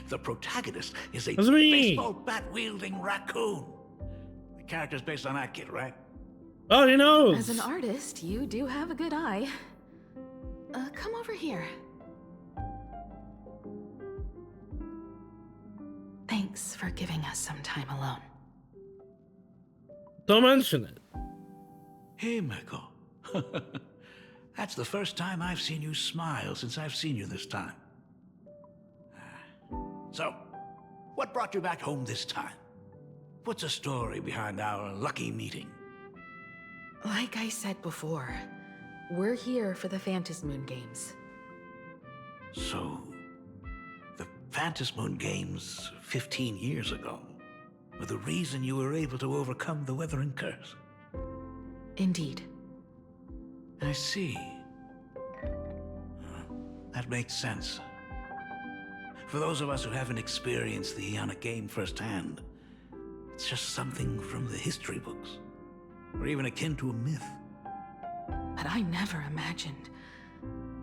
The protagonist is a That's me. baseball bat-wielding raccoon. The character's based on that kid, right? Oh, he knows. As an artist, you do have a good eye. Come over here. Thanks for giving us some time alone. Don't mention it. Hey, Miko. That's the first time I've seen you smile since I've seen you this time. So, what brought you back home this time? What's the story behind our lucky meeting? Like I said before, we're here for the Phantasmoon Games. So, the Phantasmoon Games 15 years ago were the reason you were able to overcome the Weathering Curse? Indeed. I see. That makes sense. For those of us who haven't experienced the Ionic game firsthand, it's just something from the history books, or even akin to a myth. But I never imagined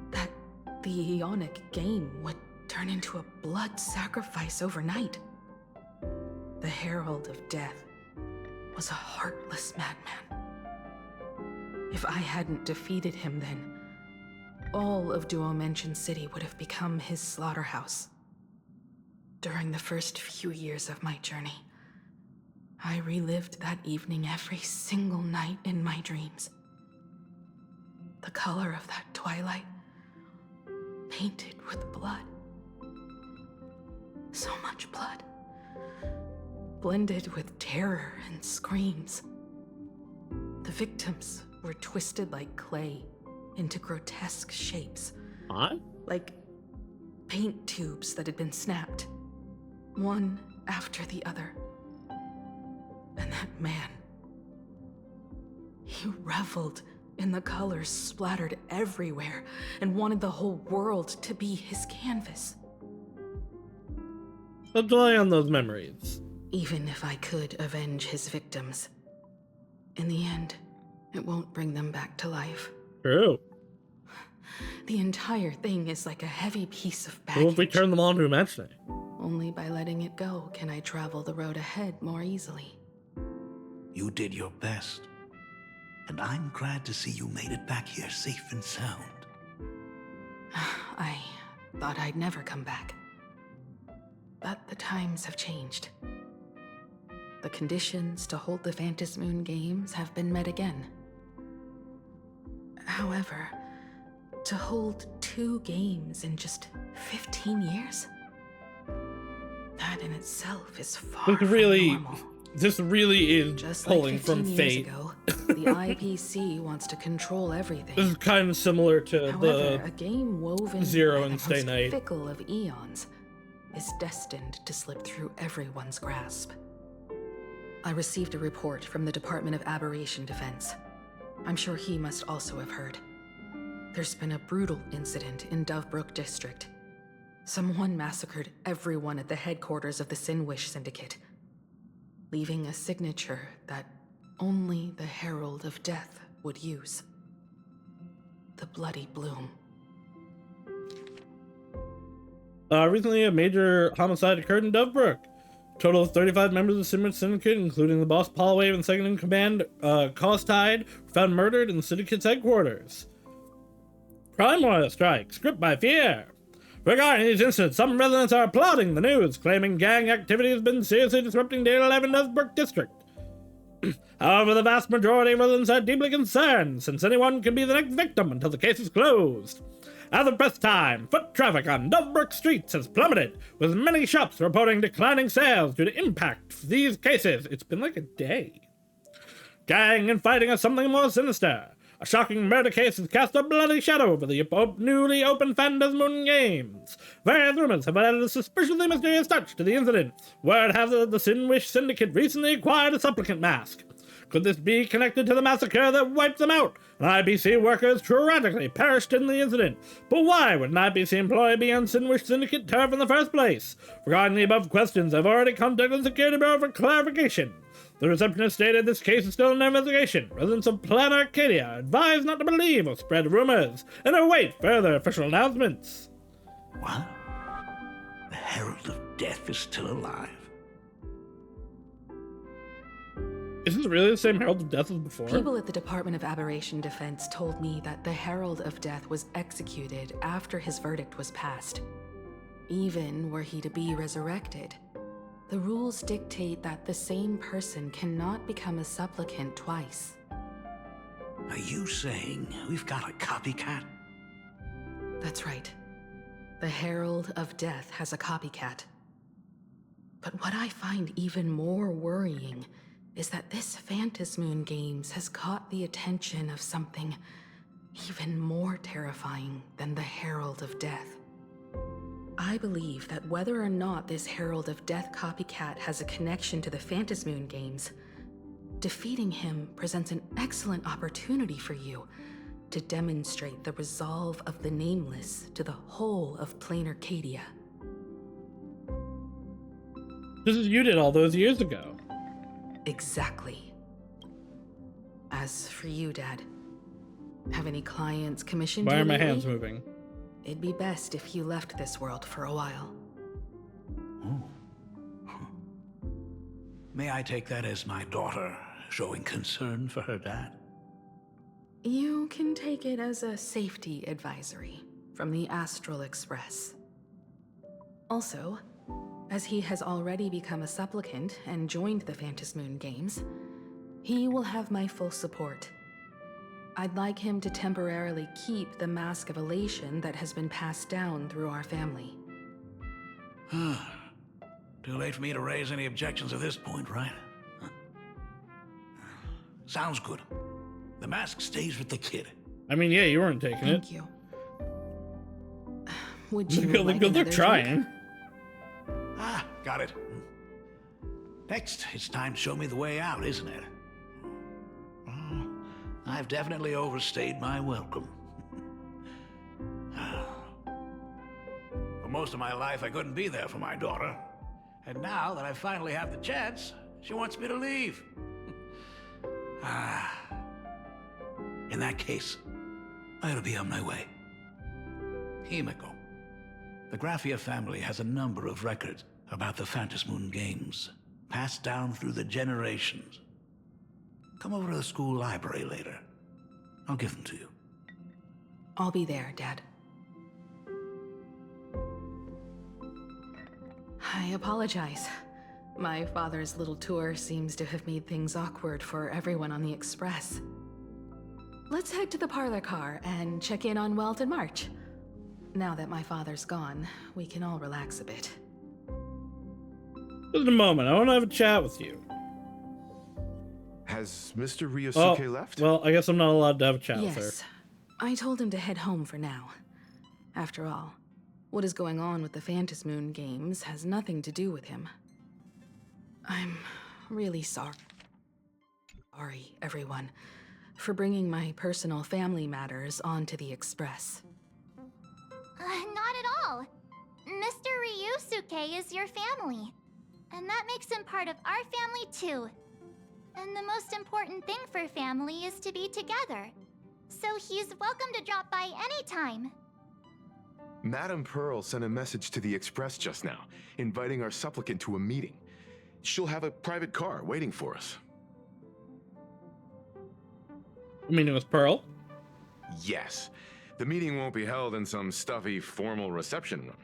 that the Ionic game would turn into a blood sacrifice overnight. The Herald of Death was a heartless madman. If I hadn't defeated him then, all of Duomension City would have become his slaughterhouse. During the first few years of my journey, I relived that evening every single night in my dreams. The color of that twilight, painted with blood. So much blood, blended with terror and screams. The victims were twisted like clay into grotesque shapes. What? Like paint tubes that had been snapped, one after the other. And that man, he reveled in the colors splattered everywhere and wanted the whole world to be his canvas. Don't dwell on those memories. Even if I could avenge his victims, in the end, it won't bring them back to life. True. The entire thing is like a heavy piece of What if we baggage. turn them on to imaginary? Only by letting it go can I travel the road ahead more easily. You did your best, and I'm glad to see you made it back here safe and sound. I thought I'd never come back. But the times have changed. The conditions to hold the Phantasmoon Games have been met again. However, to hold 2 games in just 15 years? That That in itself is far This really, from normal. this really is Just like pulling 15 from years fate. ago, the IPC wants to control everything. This is kind of similar to However, a game woven Zero by and the Stay most Night. fickle of eons is destined to slip through everyone's grasp. I received a report from the Department of Aberration Defense. I'm sure he must also have heard. There's been a brutal incident in Dovebrook District. Someone massacred everyone at the headquarters of the Sinwish Syndicate, leaving a signature that only the Herald of Death would use. The Bloody Bloom. Recently, a major homicide occurred in Dovebrook. Total of 35 members of the Sinwish Syndicate, including the boss Paulwave and second in command, Costide, were found murdered in the Syndicate's headquarters. Crime Warrior strike, script by Fear. Regarding these incidents, some residents are applauding the news, claiming gang activity has been seriously disrupting daily life in Dovebrook District. However, the vast majority of residents are deeply concerned, since anyone can be the next victim until the case is closed. As of press time, foot traffic on Dovebrook streets has plummeted, with many shops reporting declining sales due to impact of these cases. It's been like a day. Gang and fighting are something more sinister. A shocking murder case has cast a bloody shadow over the newly opened Phantasmoon Games. Various rumors have added a suspiciously mysterious touch to the incident. Word has it that the Sinwish Syndicate recently acquired a supplicant mask. Could this be connected to the massacre that wiped them out? An IBC worker tragically perished in the incident. But why would an IBC employee be on Sinwish Syndicate turf in the first place? Regarding the above questions, I've already contacted the Security Bureau for clarification. The receptionist stated this case is still under investigation. Residents of Plan Arcadia are advised not to believe or spread rumors and await further official announcements. What? The Herald of Death is still alive? Is this really the same Herald of Death as before? People at the Department of Aberration Defense told me that the Herald of Death was executed after his verdict was passed. Even were he to be resurrected, the rules dictate that the same person cannot become a supplicant twice. Are you saying we've got a copycat? That's right. The Herald of Death has a copycat. But what I find even more worrying is that this Phantasmoon Games has caught the attention of something even more terrifying than the Herald of Death. I believe that whether or not this Herald of Death copycat has a connection to the Phantasmoon Games, defeating him presents an excellent opportunity for you to demonstrate the resolve of the Nameless to the whole of Plain Arcadia. This is you did all those years ago. Exactly. As for you, Dad, have any clients commissioned you Why are my lately? hands moving? It'd be best if you left this world for a while. Oh. May I take that as my daughter showing concern for her dad? You can take it as a safety advisory from the Astral Express. Also, as he has already become a supplicant and joined the Phantasmoon Games, he will have my full support. I'd like him to temporarily keep the Mask of Elation that has been passed down through our family. Too late for me to raise any objections at this point, right? Sounds good. The mask stays with the kid. I mean, yeah, you weren't taking it. Thank you. Would you Look, like they're another trying. Ah, got it. Next, it's time to show me the way out, isn't it? I've definitely overstayed my welcome. For most of my life, I couldn't be there for my daughter. And now that I finally have the chance, she wants me to leave. In that case, I ought to be on my way. Himiko. The Graphia family has a number of records about the Phantasmoon Games, passed down through the generations. Come over to the school library later. I'll give them to you. I'll be there, Dad. I apologize. My father's little tour seems to have made things awkward for everyone on the Express. Let's head to the parlor car and check in on Welt and March. Now that my father's gone, we can all relax a bit. Just a moment. I want to have a chat with you. Has Mr. Ryosuke left? Well, I guess I'm not allowed to have a chat with her. Yes. I told him to head home for now. After all, what is going on with the Phantasmoon games has nothing to do with him. I'm really sorry, everyone, for bringing my personal family matters onto the Express. Not at all. Mr. Ryusuke is your family. And that makes him part of our family too. And the most important thing for family is to be together. So he's welcome to drop by anytime. Madame Pearl sent a message to the Express just now, inviting our supplicant to a meeting. She'll have a private car waiting for us. The meeting with Pearl? Yes. The meeting won't be held in some stuffy, formal reception room.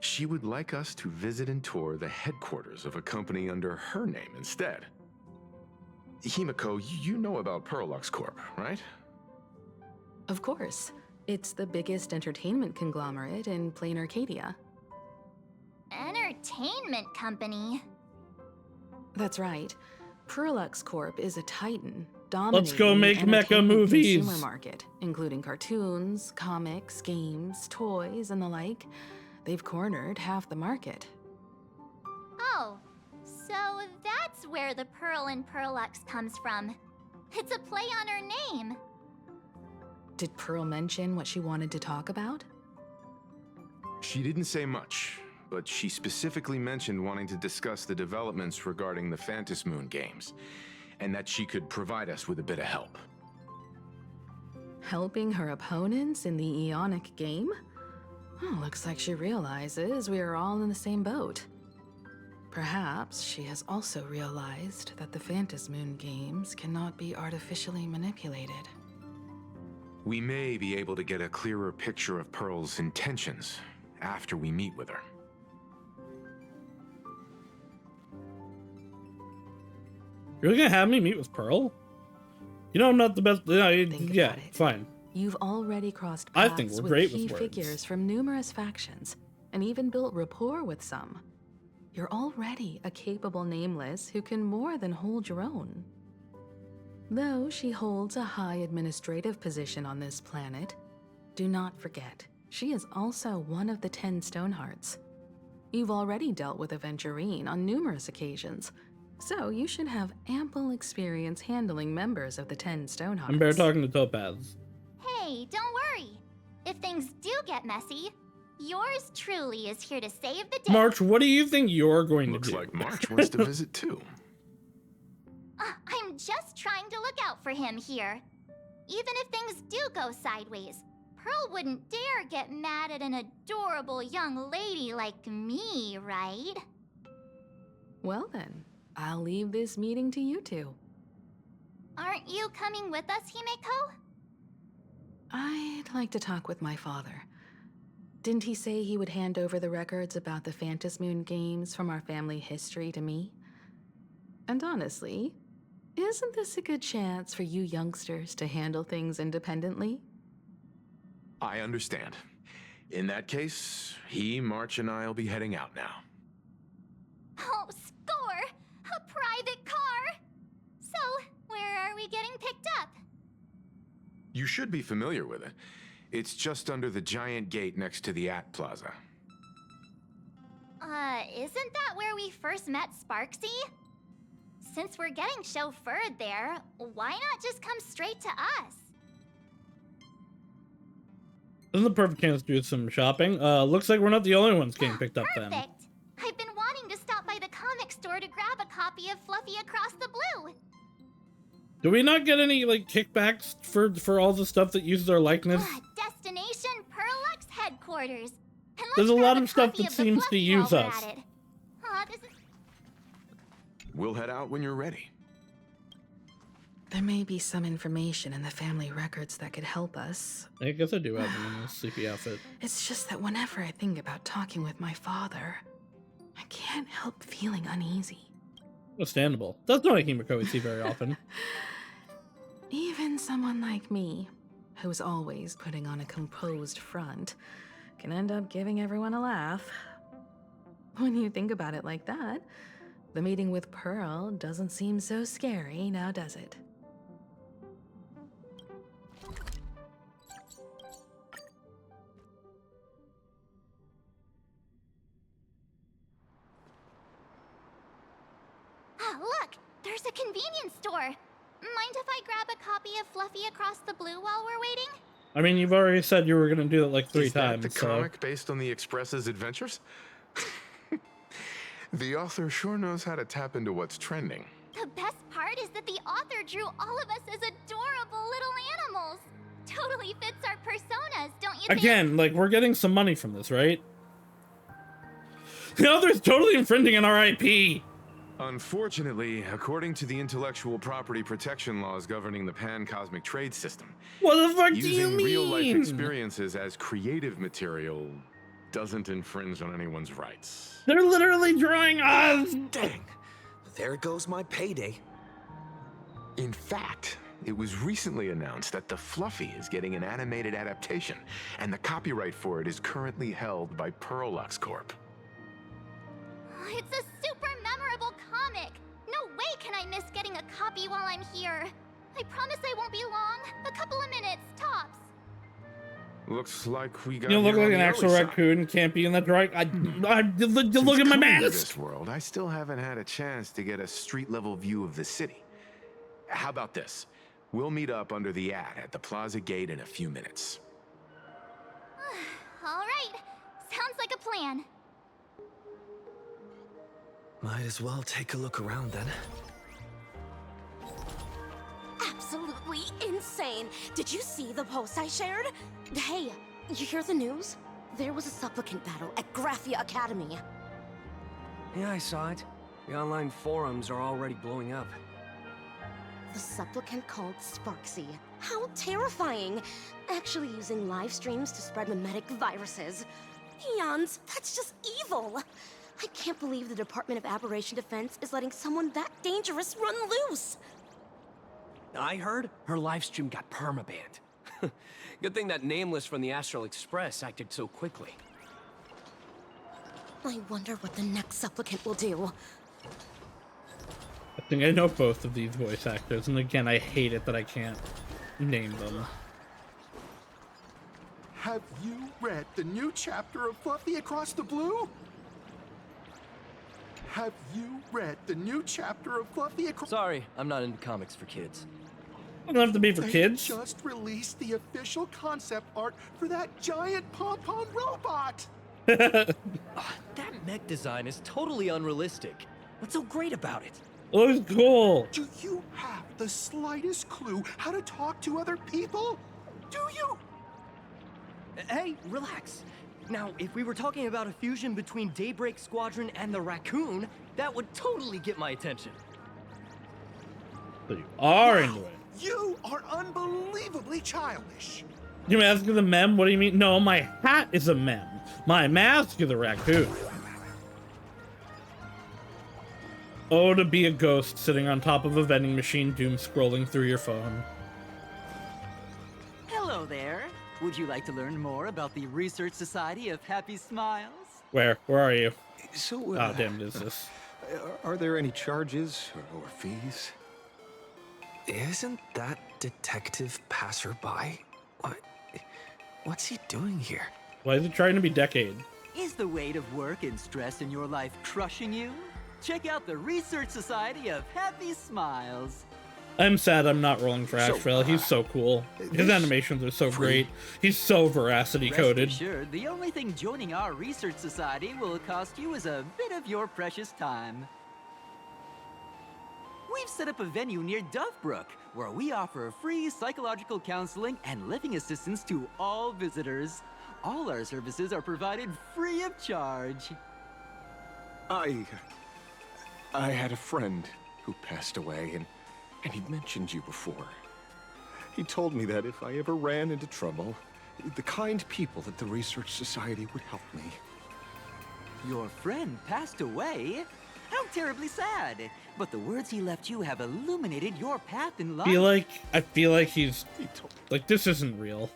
She would like us to visit and tour the headquarters of a company under her name instead. Himiko, you know about Pearlux Corp, right? Of course. It's the biggest entertainment conglomerate in plain Arcadia. Entertainment company? That's right. Pearlux Corp is a titan, dominating Let's go make the mecha entertainment movies. consumer market, including cartoons, comics, games, toys, and the like. They've cornered half the market. Oh, so that's where the Pearl in Pearlux comes from. It's a play on her name. Did Pearl mention what she wanted to talk about? She didn't say much, but she specifically mentioned wanting to discuss the developments regarding the Phantasmoon games, and that she could provide us with a bit of help. Helping her opponents in the Eonic game? Oh, looks like she realizes we are all in the same boat. Perhaps she has also realized that the Phantasmoon games cannot be artificially manipulated. We may be able to get a clearer picture of Pearl's intentions after we meet with her. You're gonna have me meet with Pearl? You know I'm not the best. Yeah, fine. You've already crossed I paths think we're with great key with words. figures from numerous factions, and even built rapport with some. You're already a capable Nameless who can more than hold your own. Though she holds a high administrative position on this planet, do not forget, she is also one of the 10 Stonehearts. You've already dealt with Aventurine on numerous occasions, so you should have ample experience handling members of the 10 Stonehearts. I'm better talking to Topaz. Hey, don't worry. If things do get messy, yours truly is here to save the day. March, what do you think you're going Looks to do? like March wants to visit too. I'm just trying to look out for him here. Even if things do go sideways, Pearl wouldn't dare get mad at an adorable young lady like me, right? Well then, I'll leave this meeting to you two. Aren't you coming with us, Himeko? I'd like to talk with my father. Didn't he say he would hand over the records about the Phantasmoon games from our family history to me? And honestly, isn't this a good chance for you youngsters to handle things independently? I understand. In that case, March, and I'll be heading out now. Oh, score! A private car! So, where are we getting picked up? You should be familiar with it. It's just under the giant gate next to the At Plaza. Isn't that where we first met Sparksy? Since we're getting chauffeured there, why not just come straight to us? This is the perfect chance to do some shopping. Looks like we're not the only ones getting picked up then. Perfect! I've been wanting to stop by the comic store to grab a copy of Fluffy Across the Blue. Do we not get any, like, kickbacks for all the stuff that uses our likeness? Destination Pearlux headquarters. And let's There's a lot grab of stuff copy that of the seems to Fluffy use while we're us. at it. Aw, this is... We'll head out when you're ready. There may be some information in the family records that could help us. I guess I do have them in this sleepy outfit. It's just that whenever I think about talking with my father, I can't help feeling uneasy. Understandable. That's not a Himiko we see very often. Even someone like me, who's always putting on a composed front, can end up giving everyone a laugh. When you think about it like that, The meeting with Pearl doesn't seem so scary now, does it? Ah, look! There's a convenience store! Mind if I grab a copy of Fluffy Across the Blue while we're waiting? I mean, you've already said you were gonna do it like 3 Is that times. the so. comic based on the Express's adventures? The author sure knows how to tap into what's trending. The best part is that the author drew all of us as adorable little animals. Totally fits our personas, don't you think? Again, like, we're getting some money from this, right? The author's totally infringing on our IP. Unfortunately, according to the intellectual property protection laws governing the pan-cosmic trade system, What the fuck do you using mean? real-life experiences as creative material doesn't infringe on anyone's rights. They're literally drawing us. Dang. There goes my payday. In fact, it was recently announced that the Fluffy is getting an animated adaptation, and the copyright for it is currently held by Pearlux Corp. It's a super memorable comic. No way can I miss getting a copy while I'm here. I promise I won't be long. A couple of minutes, tops. Looks like we got. You look here like on an the actual early side. raccoon. Can't be in that drawing. Look Since at my coming to mask. this world, I still haven't had a chance to get a street-level view of the city. How about this? We'll meet up under the ad at the Plaza Gate in a few minutes. All right. Sounds like a plan. Might as well take a look around then. Absolutely insane. Did you see the post I shared? Hey, you hear the news? There was a supplicant battle at Graphia Academy. Yeah, I saw it. The online forums are already blowing up. The supplicant called Sparksy. How terrifying! Actually using live streams to spread mimetic viruses. Eons, that's just evil! I can't believe the Department of Aberration Defense is letting someone that dangerous run loose! I heard her livestream got permabanned. Good thing that Nameless from the Astral Express acted so quickly. I wonder what the next supplicant will do. I think I know both of these voice actors, and again, I hate it that I can't name them. Have you read the new chapter of Fluffy Across the Blue? Have you read the new chapter of Fluffy Across... Sorry, I'm not into comics for kids. It doesn't have to be for kids. They just released the official concept art for that giant pom-pom robot! That mech design is totally unrealistic. What's so great about it? Oh, it's cool. Do you have the slightest clue how to talk to other people? Do you? Hey, relax. Now, if we were talking about a fusion between Daybreak Squadron and the Raccoon, that would totally get my attention. So you are into it. You are unbelievably childish. You mask is a mem? What do you mean? No, my hat is a mem. My mask is a raccoon. Oh, to be a ghost sitting on top of a vending machine, doom scrolling through your phone. Hello there. Would you like to learn more about the Research Society of Happy Smiles? Where are you? So, Oh, damn, it is this. Are there any charges or fees? Isn't that Detective Passerby? What's he doing here? Why is it trying to be Decade? Is the weight of work and stress in your life crushing you? Check out the Research Society of Happy Smiles. I'm sad I'm not rolling for So, Asheville. He's so cool. His animations are so great. He's so veracity coded. Rest assured, the only thing joining our Research Society will cost you is a bit of your precious time. We've set up a venue near Dovebrook, where we offer free psychological counseling and living assistance to all visitors. All our services are provided free of charge. I had a friend who passed away, and he'd mentioned you before. He told me that if I ever ran into trouble, the kind people at the Research Society would help me. Your friend passed away? How terribly sad! But the words he left you have illuminated your path in life. I feel like he's like, this isn't real.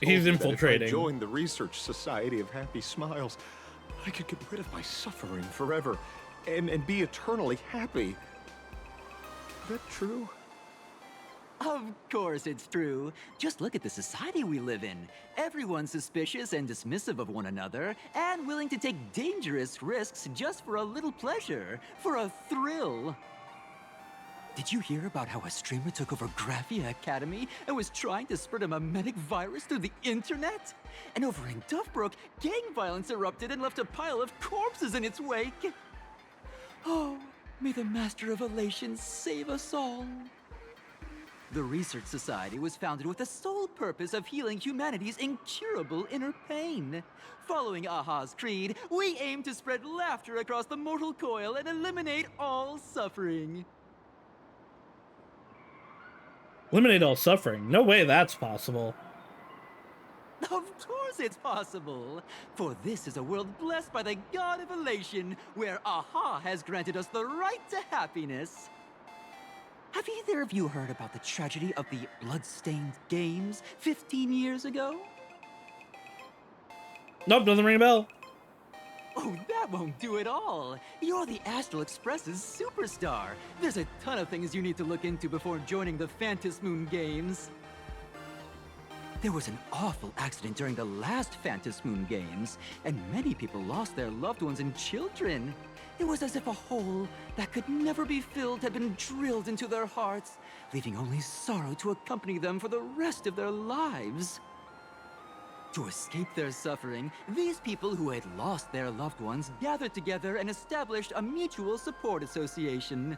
He's infiltrating. If I joined the Research Society of Happy Smiles, I could get rid of my suffering forever and be eternally happy. Is that true? Of course it's true. Just look at the society we live in. Everyone's suspicious and dismissive of one another, and willing to take dangerous risks just for a little pleasure, for a thrill. Did you hear about how a streamer took over Graphia Academy and was trying to spread a memetic virus through the internet? And over in Duffbrook, gang violence erupted and left a pile of corpses in its wake. Oh, may the Master of Elation save us all. The Research Society was founded with the sole purpose of healing humanity's incurable inner pain. Following Aha's creed, we aim to spread laughter across the mortal coil and eliminate all suffering. Eliminate all suffering? No way that's possible. Of course it's possible! For this is a world blessed by the god of elation, where Aha has granted us the right to happiness. Have either of you heard about the tragedy of the Bloodstained Games 15 years ago? Nope, doesn't ring a bell. Oh, that won't do it all. You're the Astral Express's superstar. There's a ton of things you need to look into before joining the Phantom Moon Games. There was an awful accident during the last Phantom Moon Games, and many people lost their loved ones and children. It was as if a hole that could never be filled had been drilled into their hearts, leaving only sorrow to accompany them for the rest of their lives. To escape their suffering, these people who had lost their loved ones gathered together and established a mutual support association.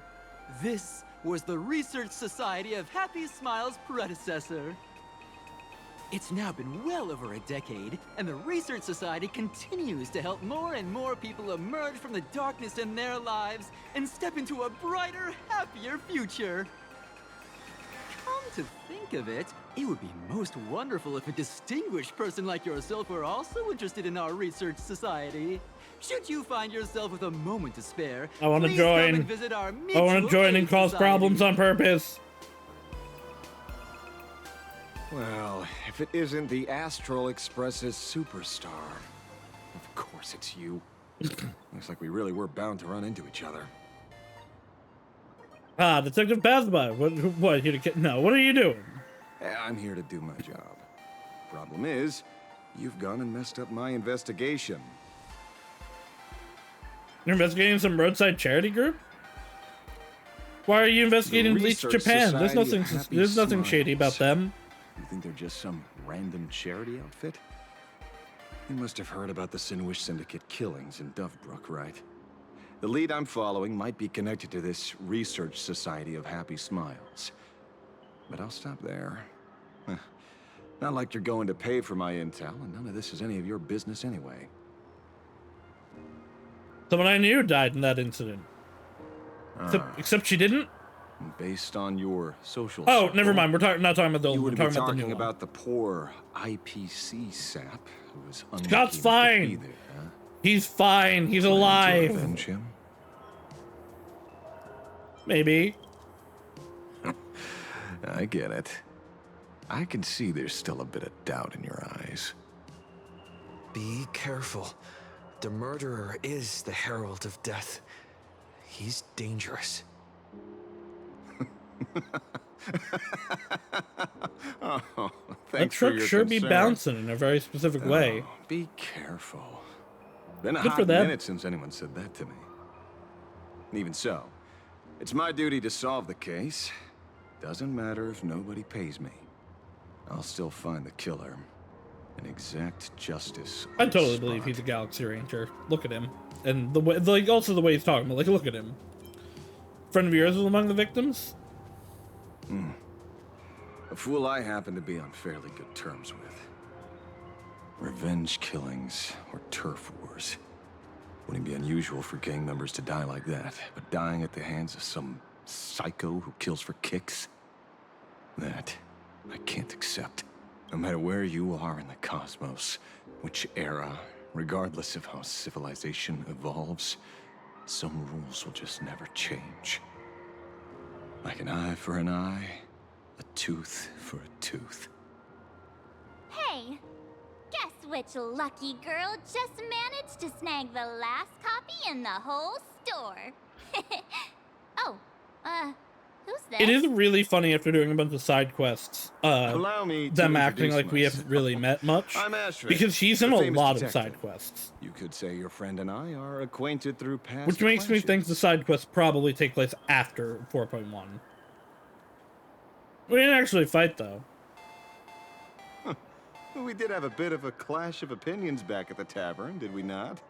This was the Research Society of Happy Smiles' predecessor. It's now been well over a decade, and the Research Society continues to help more and more people emerge from the darkness in their lives and step into a brighter, happier future. Come to think of it, it would be most wonderful if a distinguished person like yourself were also interested in our Research Society. Should you find yourself with a moment to spare, I want to please come join. and visit our I want to join and cause society. problems on purpose. Well, if it isn't the Astral Express's superstar, of course it's you. Looks like we really were bound to run into each other. Ah, Detective Pasby. What? Here to no? What are you doing? I'm here to do my job. Problem is, you've gone and messed up my investigation. You're investigating some roadside charity group? Why are you investigating Bleach Japan? There's nothing shady about them. You think they're just some random charity outfit? You must have heard about the Sinwish Syndicate killings in Dovebrook, right? The lead I'm following might be connected to this Research Society of Happy Smiles. But I'll stop there. Not like you're going to pay for my intel, and none of this is any of your business anyway. Someone I knew died in that incident. Except she didn't? Based on your social Oh, circle, never mind. We're not talking about the old you one. would We're be talking about the talking new one. about the poor IPC sap who was unlucky Scott's to fine. be there, huh? He's fine. He's Plan to alive. avenge him? Maybe. I get it. I can see there's still a bit of doubt in your eyes. Be careful. The murderer is the herald of death. He's dangerous. Oh, That thanks for truck your sure be concern. bouncing in a very specific way. Oh, be careful. Been a Good hot for them. minute since anyone said that to me. Even so, it's my duty to solve the case. Doesn't matter if nobody pays me. I'll still find the killer and exact justice. I totally believe he's a Galaxy Ranger. Look at him. And the way, also the way he's talking, like, look at him. Friend of yours was among the victims? A fool I happen to be on fairly good terms with. Revenge killings or turf wars. Wouldn't be unusual for gang members to die like that, but dying at the hands of some psycho who kills for kicks? That I can't accept. No matter where you are in the cosmos, which era, regardless of how civilization evolves, some rules will just never change. Like an eye for an eye, a tooth for a tooth. Hey, guess which lucky girl just managed to snag the last copy in the whole store. Oh, who's this? It is really funny after doing a bunch of side quests. Allow me to them acting introduce like we haven't really met much. I'm Ashford, because he's in the a famous lot of detective. side quests. You could say your friend and I are acquainted through past Which makes me clashes. think the side quests probably take place after 4.1. We didn't actually fight, though. We did have a bit of a clash of opinions back at the tavern, did we not?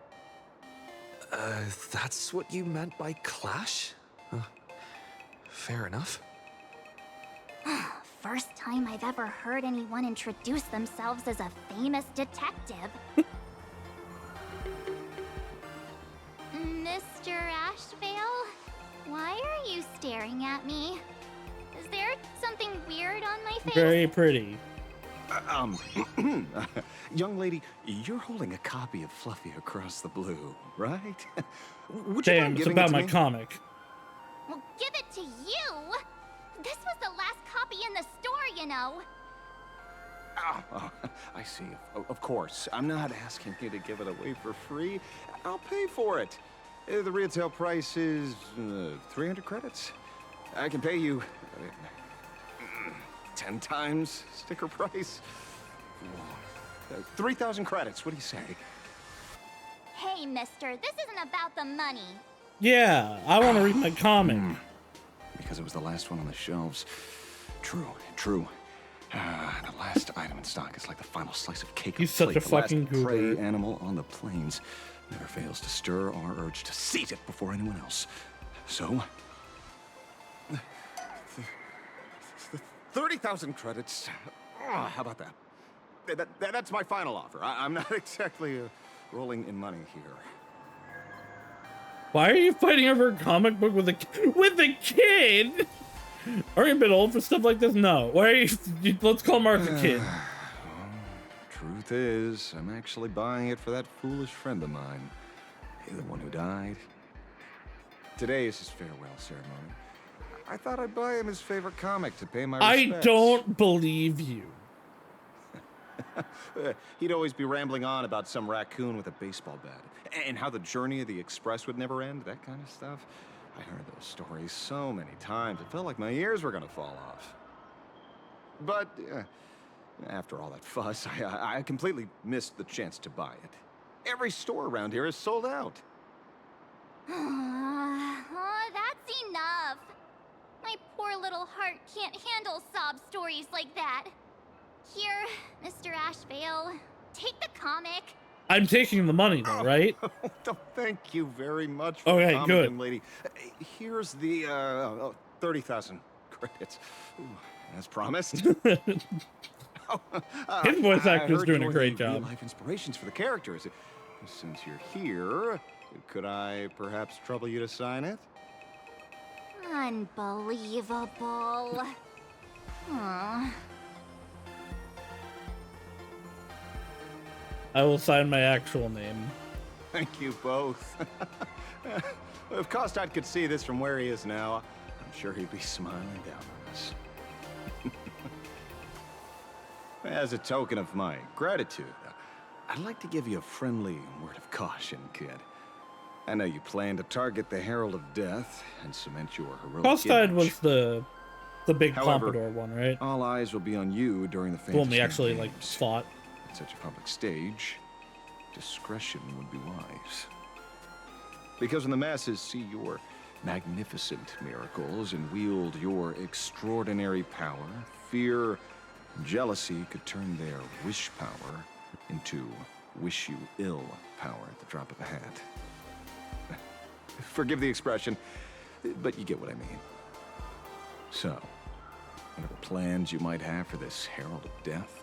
That's what you meant by clash? Fair enough. First time I've ever heard anyone introduce themselves as a famous detective. Mr. Ashvale, why are you staring at me? Is there something weird on my face? Very pretty. Young lady, you're holding a copy of Fluffy Across the Blue, right? Would you Damn, mind it's giving about it to my me? comic. Well, give it to you! This was the last copy in the store, you know. Oh, I see. Of course. I'm not asking you to give it away for free. I'll pay for it. The retail price is 300 credits. I can pay you 10 times sticker price. 3,000 credits. What do you say? Hey, mister, this isn't about the money. Yeah, I want to read my comic. Because it was the last one on the shelves. True. The last item in stock is like the final slice of cake. He's or such plate. a The fucking last prey goober. animal on the plains never fails to stir our urge to seize it before anyone else. So, 30,000 credits. How about that? That's my final offer. I'm not exactly rolling in money here. Why are you fighting over a comic book with a kid? Are you a bit old for stuff like this? No. Why are you? Let's call Mark a kid. Truth is, I'm actually buying it for that foolish friend of mine. The one who died. Today is his farewell ceremony. I thought I'd buy him his favorite comic to pay my respects. I don't believe you. He'd always be rambling on about some raccoon with a baseball bat, and how the journey of the Express would never end, that kind of stuff. I heard those stories so many times, it felt like my ears were gonna fall off. But after all that fuss, I completely missed the chance to buy it. Every store around here is sold out. Oh, that's enough. My poor little heart can't handle sob stories like that. Here, Mr. Ashvale, take the comic. I'm taking the money though, right? Thank you very much for Okay, the comment, good. young lady. Here's the 30,000 credits. Ooh, as promised. His voice actor's doing a great job. Real-life inspirations for the characters. Since you're here, could I perhaps trouble you to sign it? Unbelievable. Aw. I will sign my actual name. Thank you both. If Kostad could see this from where he is now, I'm sure he'd be smiling down on us. As a token of my gratitude, I'd like to give you a friendly word of caution, kid. I know you plan to target the Herald of Death and cement your heroic Kostad image. was the big However, Pompadour one, right? All eyes will be on you during the The one we Fantasy actually Games. like fought. At such a public stage, discretion would be wise. Because when the masses see your magnificent miracles and wield your extraordinary power, fear and jealousy could turn their wish power into wish you ill power at the drop of a hat. Forgive the expression, but you get what I mean. So, whatever plans you might have for this Herald of Death,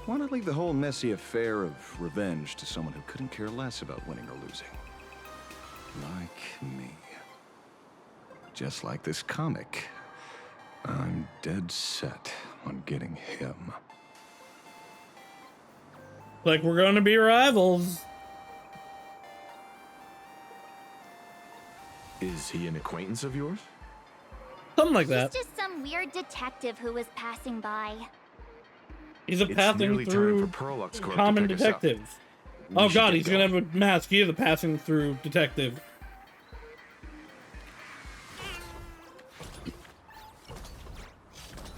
why not leave the whole messy affair of revenge to someone who couldn't care less about winning or losing? Like me. Just like this comic. I'm dead set on getting him. Like we're gonna be rivals. Is he an acquaintance of yours? Something like that. He's just some weird detective who was passing by. He's a It's passing nearly time through for Perlux Corp to common pick us up. detective. We Oh should god, get he's gonna going. have a mask. He is a passing through detective.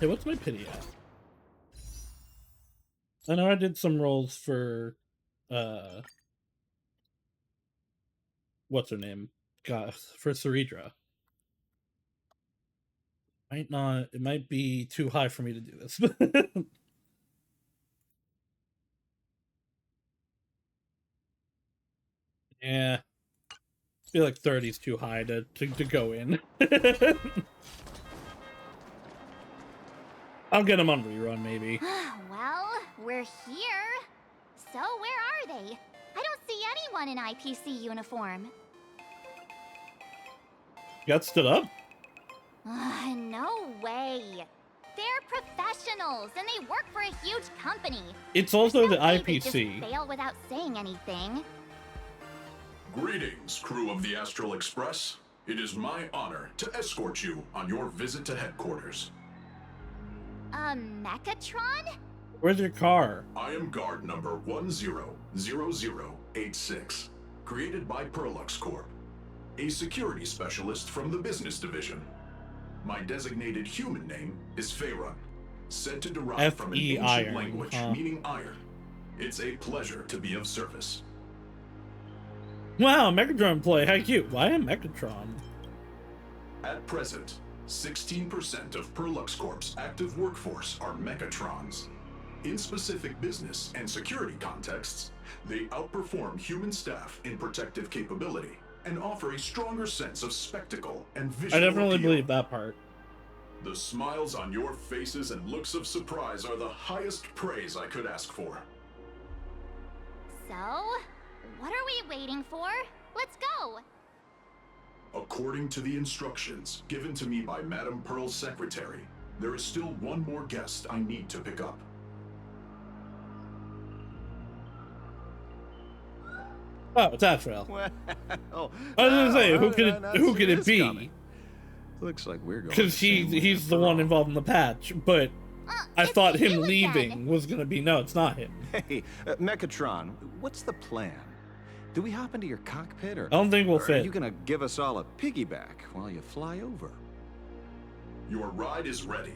Hey, what's my pity at? I know I did some rolls for, what's her name? God, for Ceridra. It might be too high for me to do this. Yeah. I feel like 30 is too high to go in. I'll get him on rerun, maybe. Well, we're here. So where are they? I don't see anyone in IPC uniform. You got stood up? No way. They're professionals, and they work for a huge company. It's also the They IPC. just fail without saying anything. Greetings, crew of the Astral Express. It is my honor to escort you on your visit to headquarters. Mechatron? Where's your car? I am guard number 100086, created by Perlux Corp, a security specialist from the business division. My designated human name is Faerun, said to derive from an ancient F-E-iron, language huh? meaning iron. It's a pleasure to be of service. Wow, Mechatron play. How cute. Why am Mechatron? At present, 16% of Perlux Corp's active workforce are Mechatrons. In specific business and security contexts, they outperform human staff in protective capability and offer a stronger sense of spectacle and visual I definitely appeal. believe that part. The smiles on your faces and looks of surprise are the highest praise I could ask for. So, what are we waiting for? Let's go! According to the instructions given to me by Madame Pearl's secretary, there is still one more guest I need to pick up. Oh, it's Ashrael. Well, I was gonna say, well, who could it is be? coming. Looks like we're going. Because he's the one involved in the patch, but I thought him leaving was gonna be no, it's not him. Hey, Mechatron, what's the plan? Do we hop into your cockpit, or I don't think we'll or Are fit. you gonna give us all a piggyback while you fly over? Your ride is ready.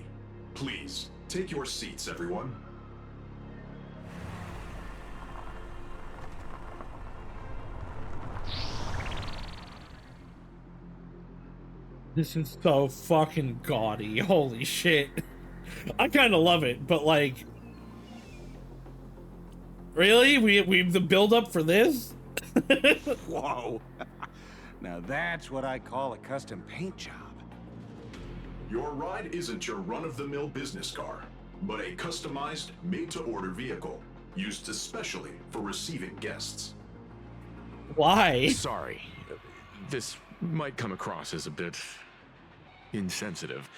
Please, take your seats, everyone. This is so fucking gaudy. Holy shit. I kind of love it, but like, really? We the build up for this? Whoa. Now that's what I call a custom paint job. Your ride isn't your run-of-the-mill business car, but a customized, made-to-order vehicle, used especially for receiving guests. Why? Sorry. This might come across as a bit insensitive,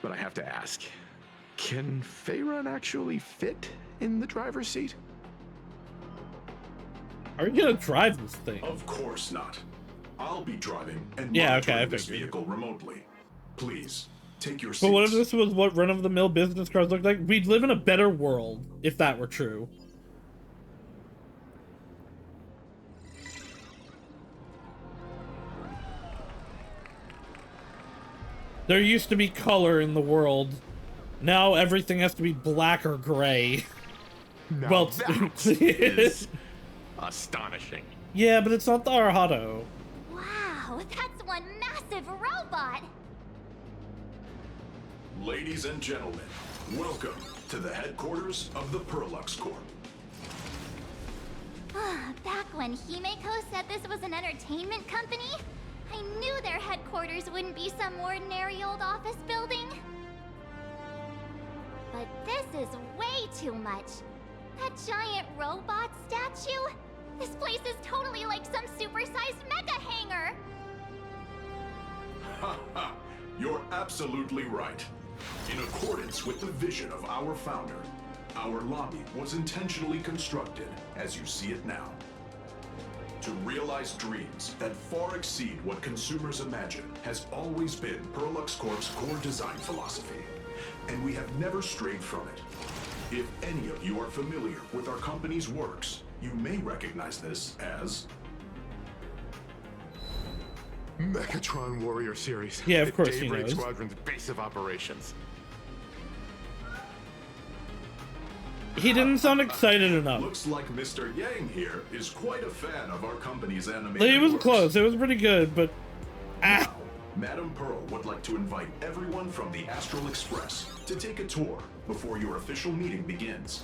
but I have to ask. Can Faerun actually fit in the driver's seat? Are you gonna drive this thing? Of course not. I'll be driving and Yeah, okay, monitoring I this figured. vehicle remotely. Please, take your seats. But what if this was what run-of-the-mill business cars look like? We'd live in a better world if that were true. There used to be color in the world. Now everything has to be black or gray. Now Well, that is astonishing. yeah, but it's not the Arhado. Wow, that's one massive robot! Ladies and gentlemen, welcome to the headquarters of the Perlux Corp. Back when Himeko said this was an entertainment company, I knew their headquarters wouldn't be some ordinary old office building. But this is way too much. That giant robot statue? This place is totally like some supersized mecha hangar! Ha ha! You're absolutely right. In accordance with the vision of our founder, our lobby was intentionally constructed as you see it now. To realize dreams that far exceed what consumers imagine has always been Perlux Corp's core design philosophy, and we have never strayed from it. If any of you are familiar with our company's works, you may recognize this as Mechatron Warrior Series. Yeah, of course he Daybreak knows. Squadron's base of operations. He didn't sound excited enough. Looks like Mr. Yang here is quite a fan of our company's animated Like, it was works. close. It was pretty good, but Now, Madam Pearl would like to invite everyone from the Astral Express to take a tour before your official meeting begins.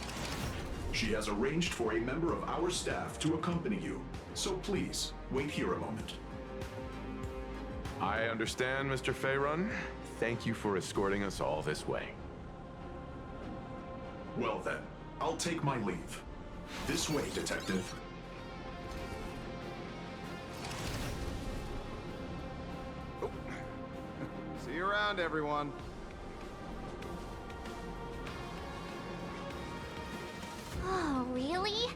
She has arranged for a member of our staff to accompany you, so please wait here a moment. I understand, Mr. Faerun. Thank you for escorting us all this way. Well then, I'll take my leave. This way, Detective. See you around, everyone. Oh, really?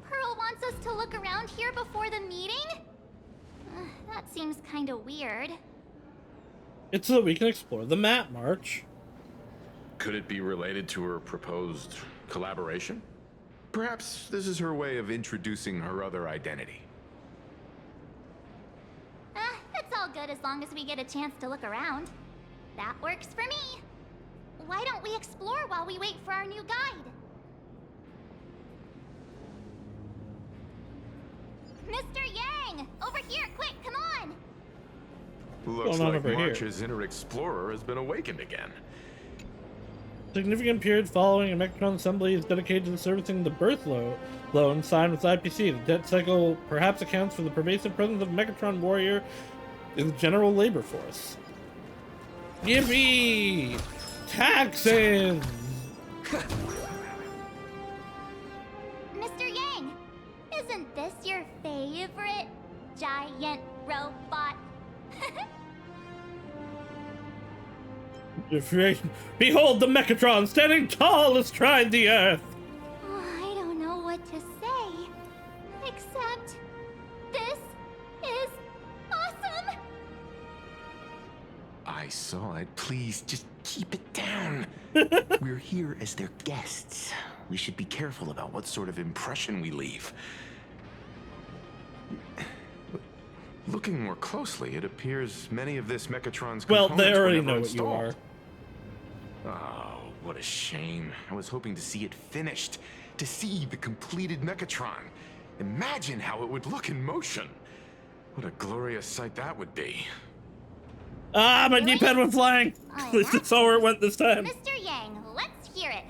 Pearl wants us to look around here before the meeting? That seems kinda weird. it's so that we can explore the map march. Could it be related to her proposed collaboration? Perhaps this is her way of introducing her other identity. It's all good as long as we get a chance to look around. That works for me. Why don't we explore while we wait for our new guide? Mr. Yang! Over here, quick, come on! Looks going on like over here? March's inner explorer has been awakened again. Significant period following a Mechatron assembly is dedicated to servicing the birth loan signed with IPC. The debt cycle perhaps accounts for the pervasive presence of Mechatron Warrior in the general labor force. Yippee! Taxes! Mr. Yang, isn't this your favorite giant robot? Behold the Mechatron standing tall astride the earth! I don't know what to say, except this is awesome! I saw it. Please, just keep it down. We're here as their guests. We should be careful about what sort of impression we leave. Looking more closely, it appears many of this Mechatron's Well, components they already were never know what you installed. are. Oh, what a shame. I was hoping to see it finished, to see the completed Mechatron. Imagine how it would look in motion. What a glorious sight that would be. Ah, my D-pad went flying! At least I saw where it went this time. Mr. Yang, let's hear it.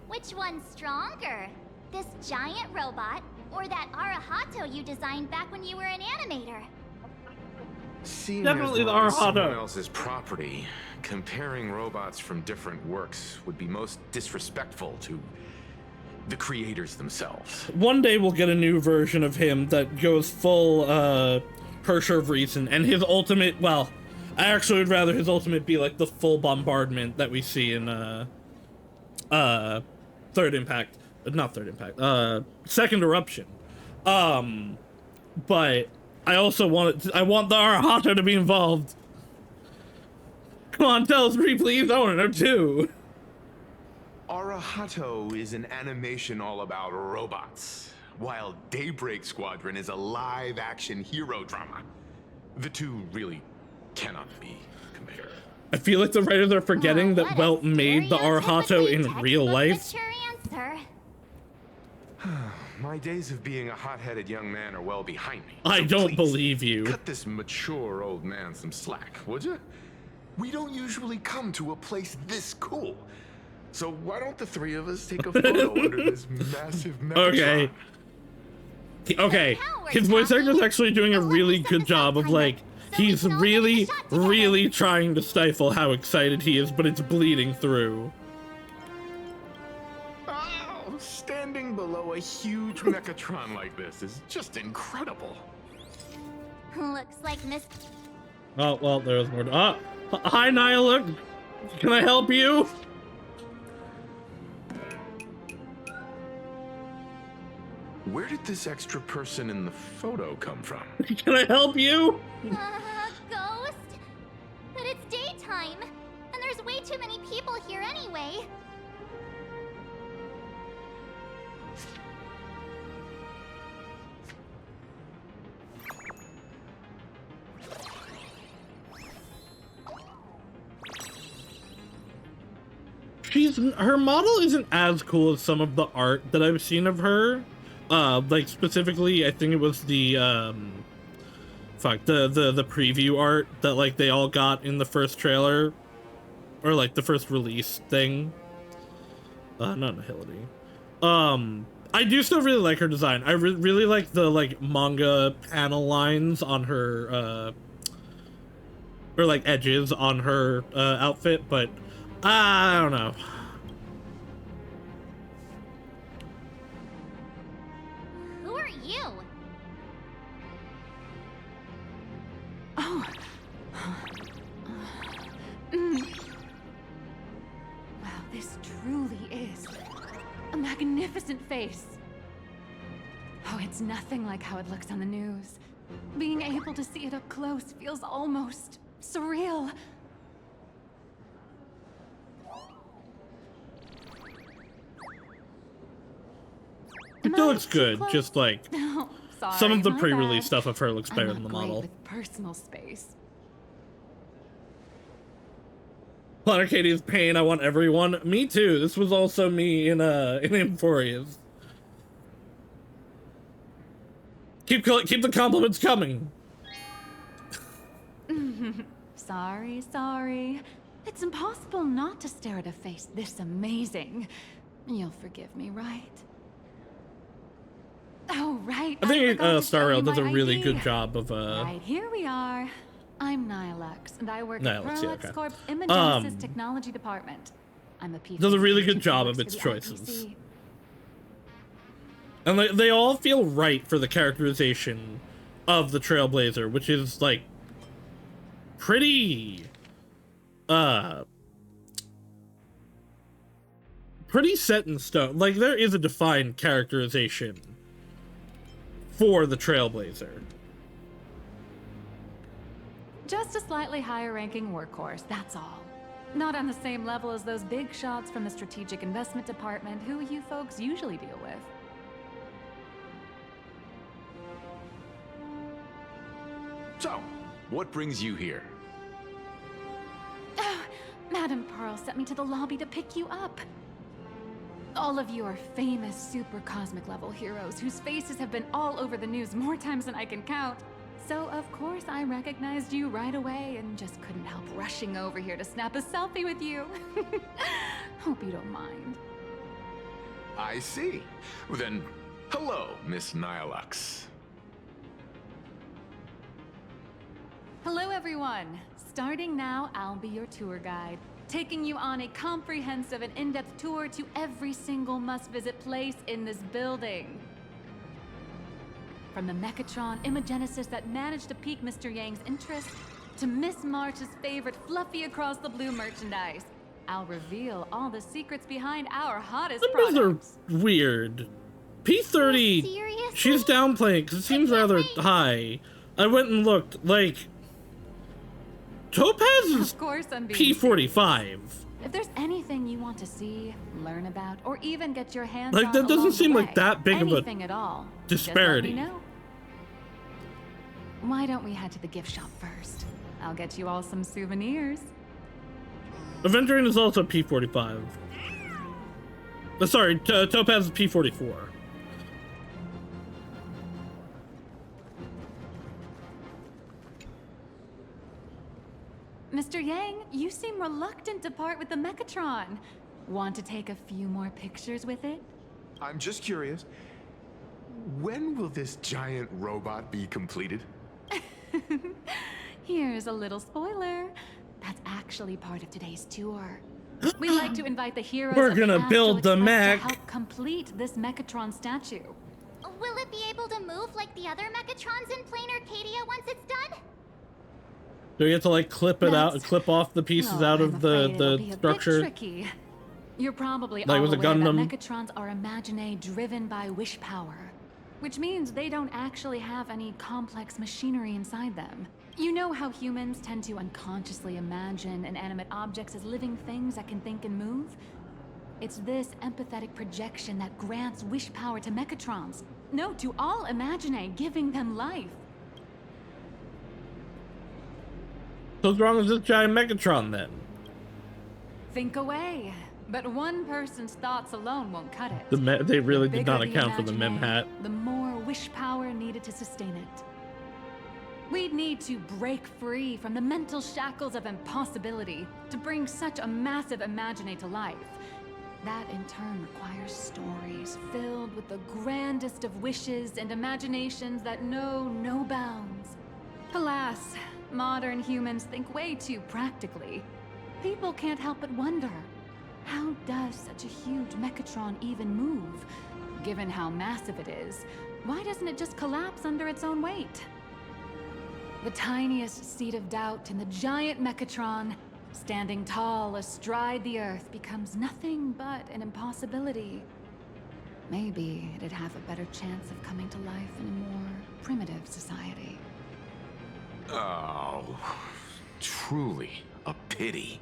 Which one's stronger? This giant robot, or that Arahato you designed back when you were an animator? Seeing Definitely as the we're on Arahato. someone else's property, comparing robots from different works would be most disrespectful to the creators themselves. One day we'll get a new version of him that goes full, Hersher of Reason, and his ultimate, well, I actually would rather his ultimate be like the full bombardment that we see in, Second Eruption. But I also want I want the Arahato to be involved. Come on, tell us, please, I want to know too. Arahato is an animation all about robots, while Daybreak Squadron is a live-action hero drama. The two really cannot be compared. I feel like the writers are forgetting that Welt made the Arahato in real life. Answer. My days of being a hot-headed young man are well behind me. I So don't please, believe you. Cut this mature old man some slack, would you? We don't usually come to a place this cool. So why don't the three of us take a photo under this massive Mechatron? Okay, his voice actor is actually doing a really good job of like, he's really trying to stifle how excited he is, but it's bleeding through. Oh, standing below a huge Mechatron like this is just incredible. Looks like Miss... Oh, well, there's more. Hi, Nyla. Can I help you? Where did this extra person in the photo come from? Can I help you? Ghost? But it's daytime, and there's way too many people here anyway. her model isn't as cool as some of the art that I've seen of her. Like specifically, I think it was the the preview art that like they all got in the first trailer, or like the first release thing. Not Nihility. I do still really like her design. I really like the like manga panel lines on her or like edges on her outfit, but I don't know. Who are you? Oh. Wow, this truly is a magnificent face. Oh, it's nothing like how it looks on the news. Being able to see it up close feels almost surreal. It still looks good, just like Sorry, some of the my pre-release bad. stuff of her looks better I'm than the not great model. with personal space. Planet Katie's pain, I want everyone. Me too. This was also me in Emphoria's. Keep the compliments coming. Sorry. It's impossible not to stare at a face this amazing. You'll forgive me, right? Oh, right. I think forgot to Star show Rail you does a my really ID. good job of Right, here we are. I'm Nihilux, and I work at Nihilux, yeah, Prolux okay. Corp's Imagenesis Technology Department. I'm a P. does a really good job of its choices. And they all feel right for the characterization of the Trailblazer, which is like pretty set in stone. Like there is a defined characterization for the Trailblazer. Just a slightly higher ranking workhorse, that's all. Not on the same level as those big shots from the Strategic Investment Department who you folks usually deal with. So, what brings you here? Oh, Madam Pearl sent me to the lobby to pick you up. All of you are famous super cosmic level heroes whose faces have been all over the news more times than I can count. So of course I recognized you right away and just couldn't help rushing over here to snap a selfie with you. Hope you don't mind. I see. Well, then, hello, Miss Nihilux. Hello everyone. Starting now, I'll be your tour guide, taking you on a comprehensive and in-depth tour to every single must-visit place in this building. From the Mechatron Imagenesis that managed to pique Mr. Yang's interest, to Miss March's favorite fluffy across the blue merchandise, I'll reveal all the secrets behind our hottest Numbers products. are weird. P30, she's downplaying because it seems rather high. I went and looked, like, Topaz is Of course I'm being P45. If there's anything you want to see, learn about, or even get your hands Like, on that doesn't along the seem like way, that big of a anything at all, disparity. Just let me know. Why don't we head to the gift shop first? I'll get you all some souvenirs. Aventurine is also P45. Sorry, Topaz is P44. Mr. Yang, you seem reluctant to part with the Mechatron. Want to take a few more pictures with it? I'm just curious. When will this giant robot be completed? Here's a little spoiler. That's actually part of today's tour. We like to invite the heroes We're of the gonna Astral build the Express mech. to help complete this Mechatron statue. Will it be able to move like the other Mechatrons in Plain Arcadia once it's done? Do we have to like clip it out, clip off the pieces out of the structure? Tricky. You're probably Like all with a aware Gundam? that Mechatrons are imaginae driven by wish power, which means they don't actually have any complex machinery inside them. You know how humans tend to unconsciously imagine inanimate objects as living things that can think and move? It's this empathetic projection that grants wish power to Mechatrons. No, to all imaginae, giving them life. So what's wrong with this giant Megatron then? Think away. But one person's thoughts alone won't cut it. They really The did not bigger the account for the mem hat. imaginary, the more wish power needed to sustain it. We'd need to break free from the mental shackles of impossibility to bring such a massive imaginary to life. That in turn requires stories filled with the grandest of wishes and imaginations that know no bounds. Alas, modern humans think way too practically. People can't help but wonder, how does such a huge Mechatron even move? Given how massive it is, why doesn't it just collapse under its own weight? The tiniest seed of doubt in the giant Mechatron, standing tall astride the Earth, becomes nothing but an impossibility. Maybe it'd have a better chance of coming to life in a more primitive society. Oh, truly a pity.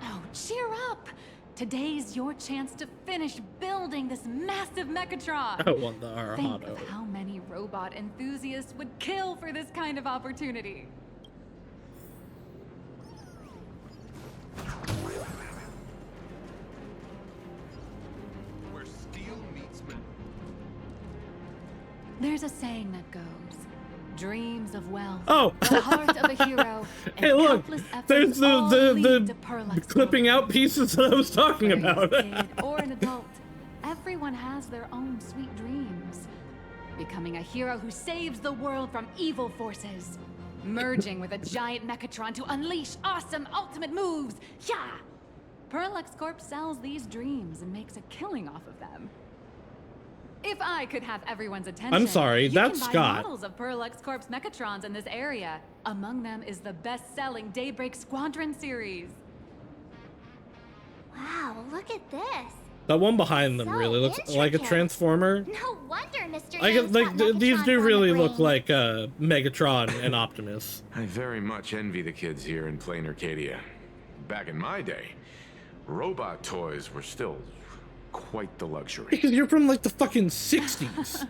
Oh, cheer up! Today's your chance to finish building this massive Mechatron! I want the Think Arahado. of how many robot enthusiasts would kill for this kind of opportunity. Where steel meets metal. There's a saying that goes, dreams of wealth, Oh! the heart of a hero, and Hey, look! countless efforts There's all lead to the Perlux. clipping out pieces that I was talking about. Kid or an adult, everyone has their own sweet dreams. Becoming a hero who saves the world from evil forces. Merging with a giant Mechatron to unleash awesome ultimate moves. Yeah! Perlux Corp sells these dreams and makes a killing off of them. If I could have everyone's attention, I'm sorry, you that's can buy Scott. models of Perlux Corp's Mechatrons in this area. Among them is the best-selling Daybreak Squadron series. Wow, look at this. That one behind them So really looks like a intricate. transformer. No wonder Mr. I Young's get like got these Mechatrons do on the really brain. look like Megatron and Optimus. I very much envy the kids here in Plain Arcadia. Back in my day, robot toys were still quite the luxury. Because you're from like the fucking 60s.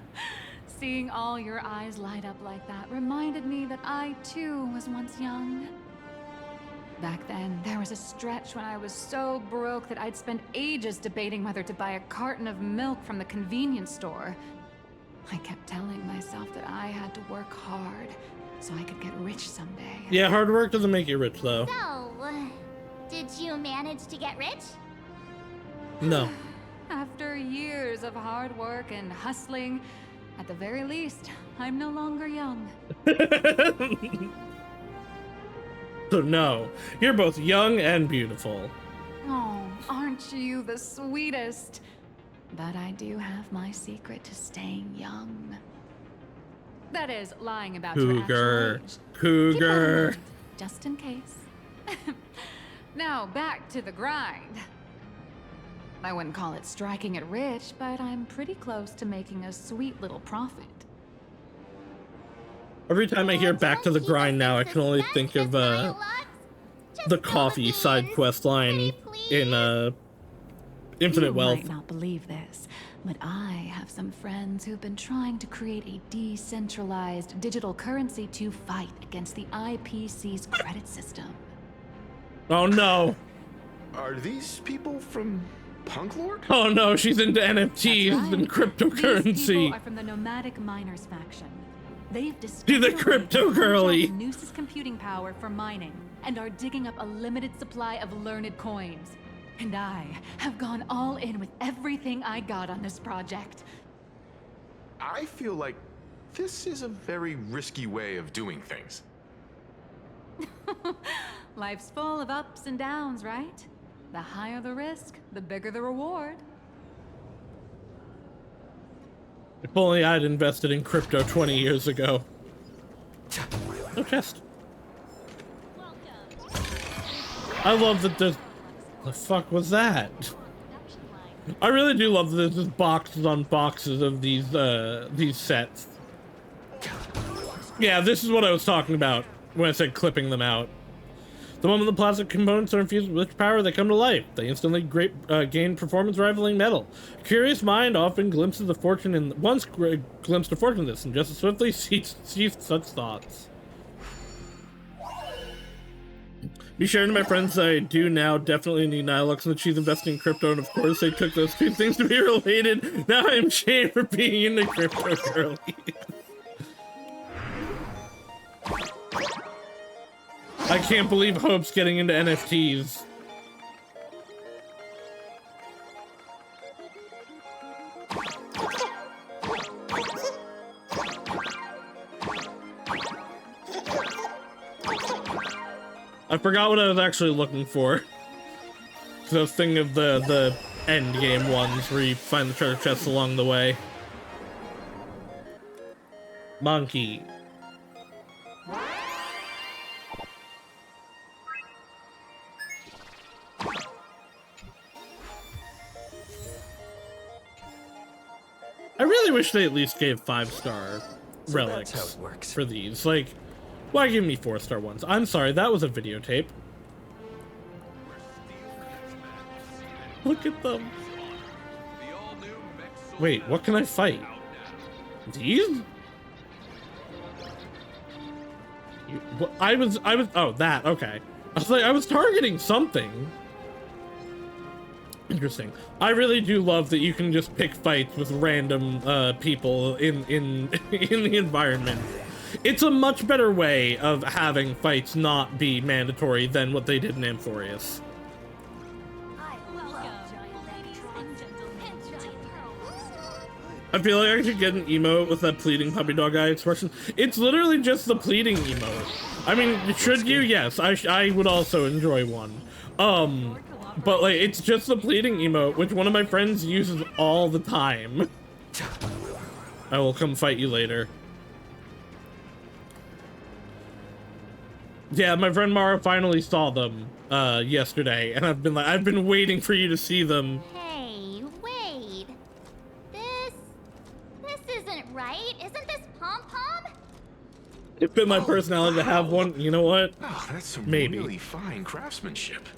Seeing all your eyes light up like that reminded me that I too was once young. Back then, there was a stretch when I was so broke that I'd spend ages debating whether to buy a carton of milk from the convenience store. I kept telling myself that I had to work hard so I could get rich someday. Yeah, hard work doesn't make you rich though. So, did you manage to get rich? No. After years of hard work and hustling, at the very least, I'm no longer young. So no, you're both young and beautiful. Oh, aren't you the sweetest? But I do have my secret to staying young. That is, lying about your actual Cougar. age. Keep that in Cougar. mind, just in case. Now, back to the grind. I wouldn't call it striking it rich, but I'm pretty close to making a sweet little profit. Every time I hear back to the grind now, I can only think of the coffee side quest line in Infinite Wealth. You might not believe this, but I have some friends who've been trying to create a decentralized digital currency to fight against the IPC's credit system. Oh no. Are these people from Punk Lord? Oh no, she's into NFTs and These cryptocurrency. people are from the Nomadic Miners faction. They've She's discovered a a way crypto to girly. hijack Noose's computing power for mining and are digging up a limited supply of learned coins. And I have gone all in with everything I got on this project. I feel like this is a very risky way of doing things. Life's full of ups and downs, right? The higher the risk, the bigger the reward. If only I'd invested in crypto 20 years ago. No chest. I love that there's... The fuck was that? I really do love that there's just boxes on boxes of these sets. Yeah, this is what I was talking about when I said clipping them out. The moment the plastic components are infused with power, they come to life. They instantly gain performance rivaling metal. A curious mind often glimpses of fortune in once glimpsed of fortune in this, and just as swiftly sees such thoughts. Be sharing to my friends that I do now definitely need Nihilux and that she's investing in crypto, and of course they took those two things to be related. Now I'm ashamed for being into crypto girly. I can't believe Hope's getting into NFTs. I forgot what I was actually looking for. The thing of the end game ones where you find the treasure chests along the way. Monkey. I really wish they at least gave 5-star relics that's how it works. for these. Like, why give me 4-star ones? I'm sorry, that was a videotape. Look at them. Wait, what can I fight? These? I was, oh, that, okay. I was like, I was targeting something. Interesting. I really do love that you can just pick fights with random people in the environment. It's a much better way of having fights not be mandatory than what they did in Amphorius. I feel like I should get an emote with that pleading puppy dog eye expression. It's literally just the pleading emote. I mean, should you? Yes, I would also enjoy one. But like, it's just the pleading emote, which one of my friends uses all the time. I will come fight you later. Yeah, my friend Mara finally saw them yesterday, and I've been waiting for you to see them. Hey, wait. This isn't right. Isn't this Pom-Pom? It fit my personality to have one. You know what? Oh, that's some Maybe. really fine craftsmanship.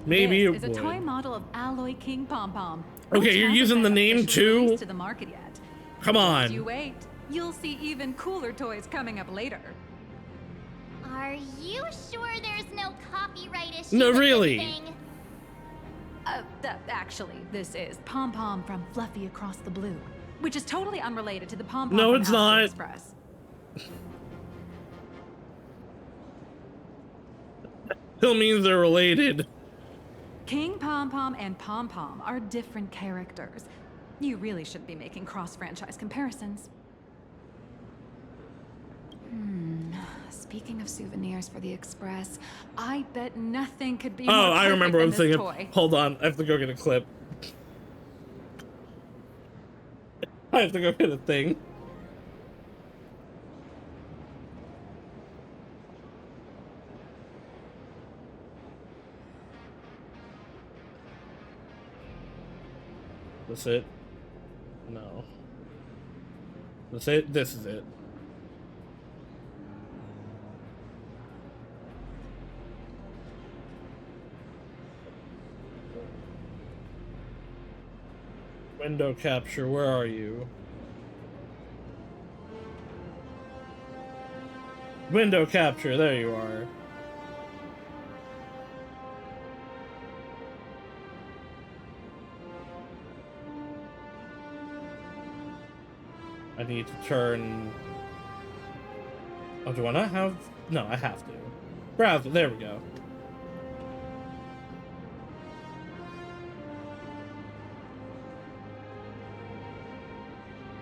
Maybe This it is a would. toy model of Alloy King Pom-Pom. Okay, you're using the name too? To the market yet. Come on. Just you wait. You'll see even cooler toys coming up later. Are you sure there's no copyright issue? No, with this really. thing? Actually, this is Pom-Pom from Fluffy Across the Blue, which is totally unrelated to the Pom-Pom No, from it's Astro not. Express. Still means they're related. King Pom-Pom and Pom-Pom are different characters. You really shouldn't be making cross-franchise comparisons. Speaking of souvenirs for the Express, I bet nothing could be more Oh, I remember what I'm perfect than thinking. this toy. Hold on, I have to go get a clip. I have to go get a thing. That's it? No. That's it? This is it. Window capture, where are you? Window capture, there you are. I need to turn... Oh, do I not have... No, I have to. Browser, there we go.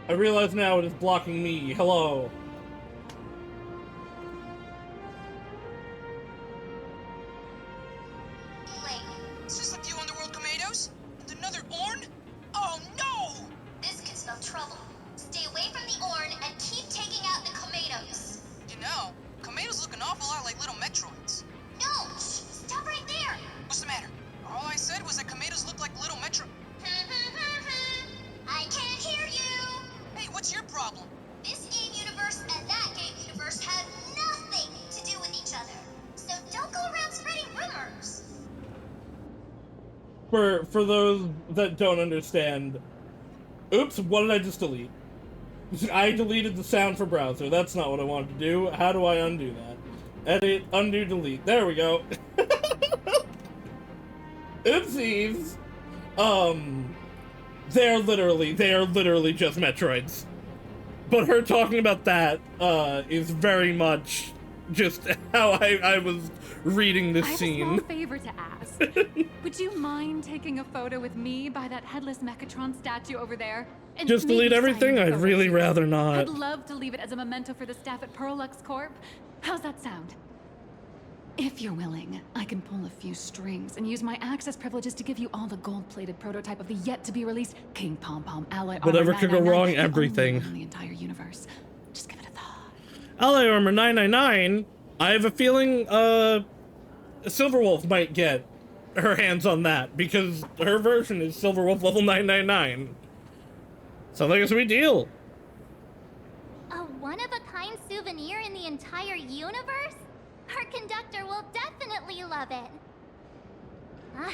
I realize now it is blocking me. Hello. Wait, is this the few underworld tomatoes? And another Orn? Oh no! This could spell trouble. Stay away from the Orn and keep taking out the tomatoes. You know, tomatoes look an awful lot like little Metroids. No! Shh, stop right there! What's the matter? All I said was that tomatoes look like little Metro... I can't hear you! Hey, what's your problem? This game universe and that game universe have nothing to do with each other. So don't go around spreading rumors. For those that don't understand... Oops, what did I just delete? I deleted the sound for browser. That's not what I wanted to do. How do I undo that? Edit, undo, delete. There we go. Oopsies. They are literally just Metroids. But her talking about that is very much just how I was reading this scene. I have a small favor to ask. Would you mind taking a photo with me by that headless Mechatron statue over there? And just maybe delete everything? sign the I'd photo really too. rather not. I'd love to leave it as a memento for the staff at Perlux Corp. How's that sound? If you're willing, I can pull a few strings and use my access privileges to give you all the gold-plated prototype of the yet-to-be-released King Pom-Pom Alloy Armor Whatever could go 999, wrong, the everything. only one in the entire universe. Just give it a thought. Alloy Armor 999? I have a feeling, Silverwolf might get her hands on that, because her version is Silverwolf level 999. Sounds like a sweet deal. A one-of-a-kind souvenir in the entire universe? Our conductor will definitely love it.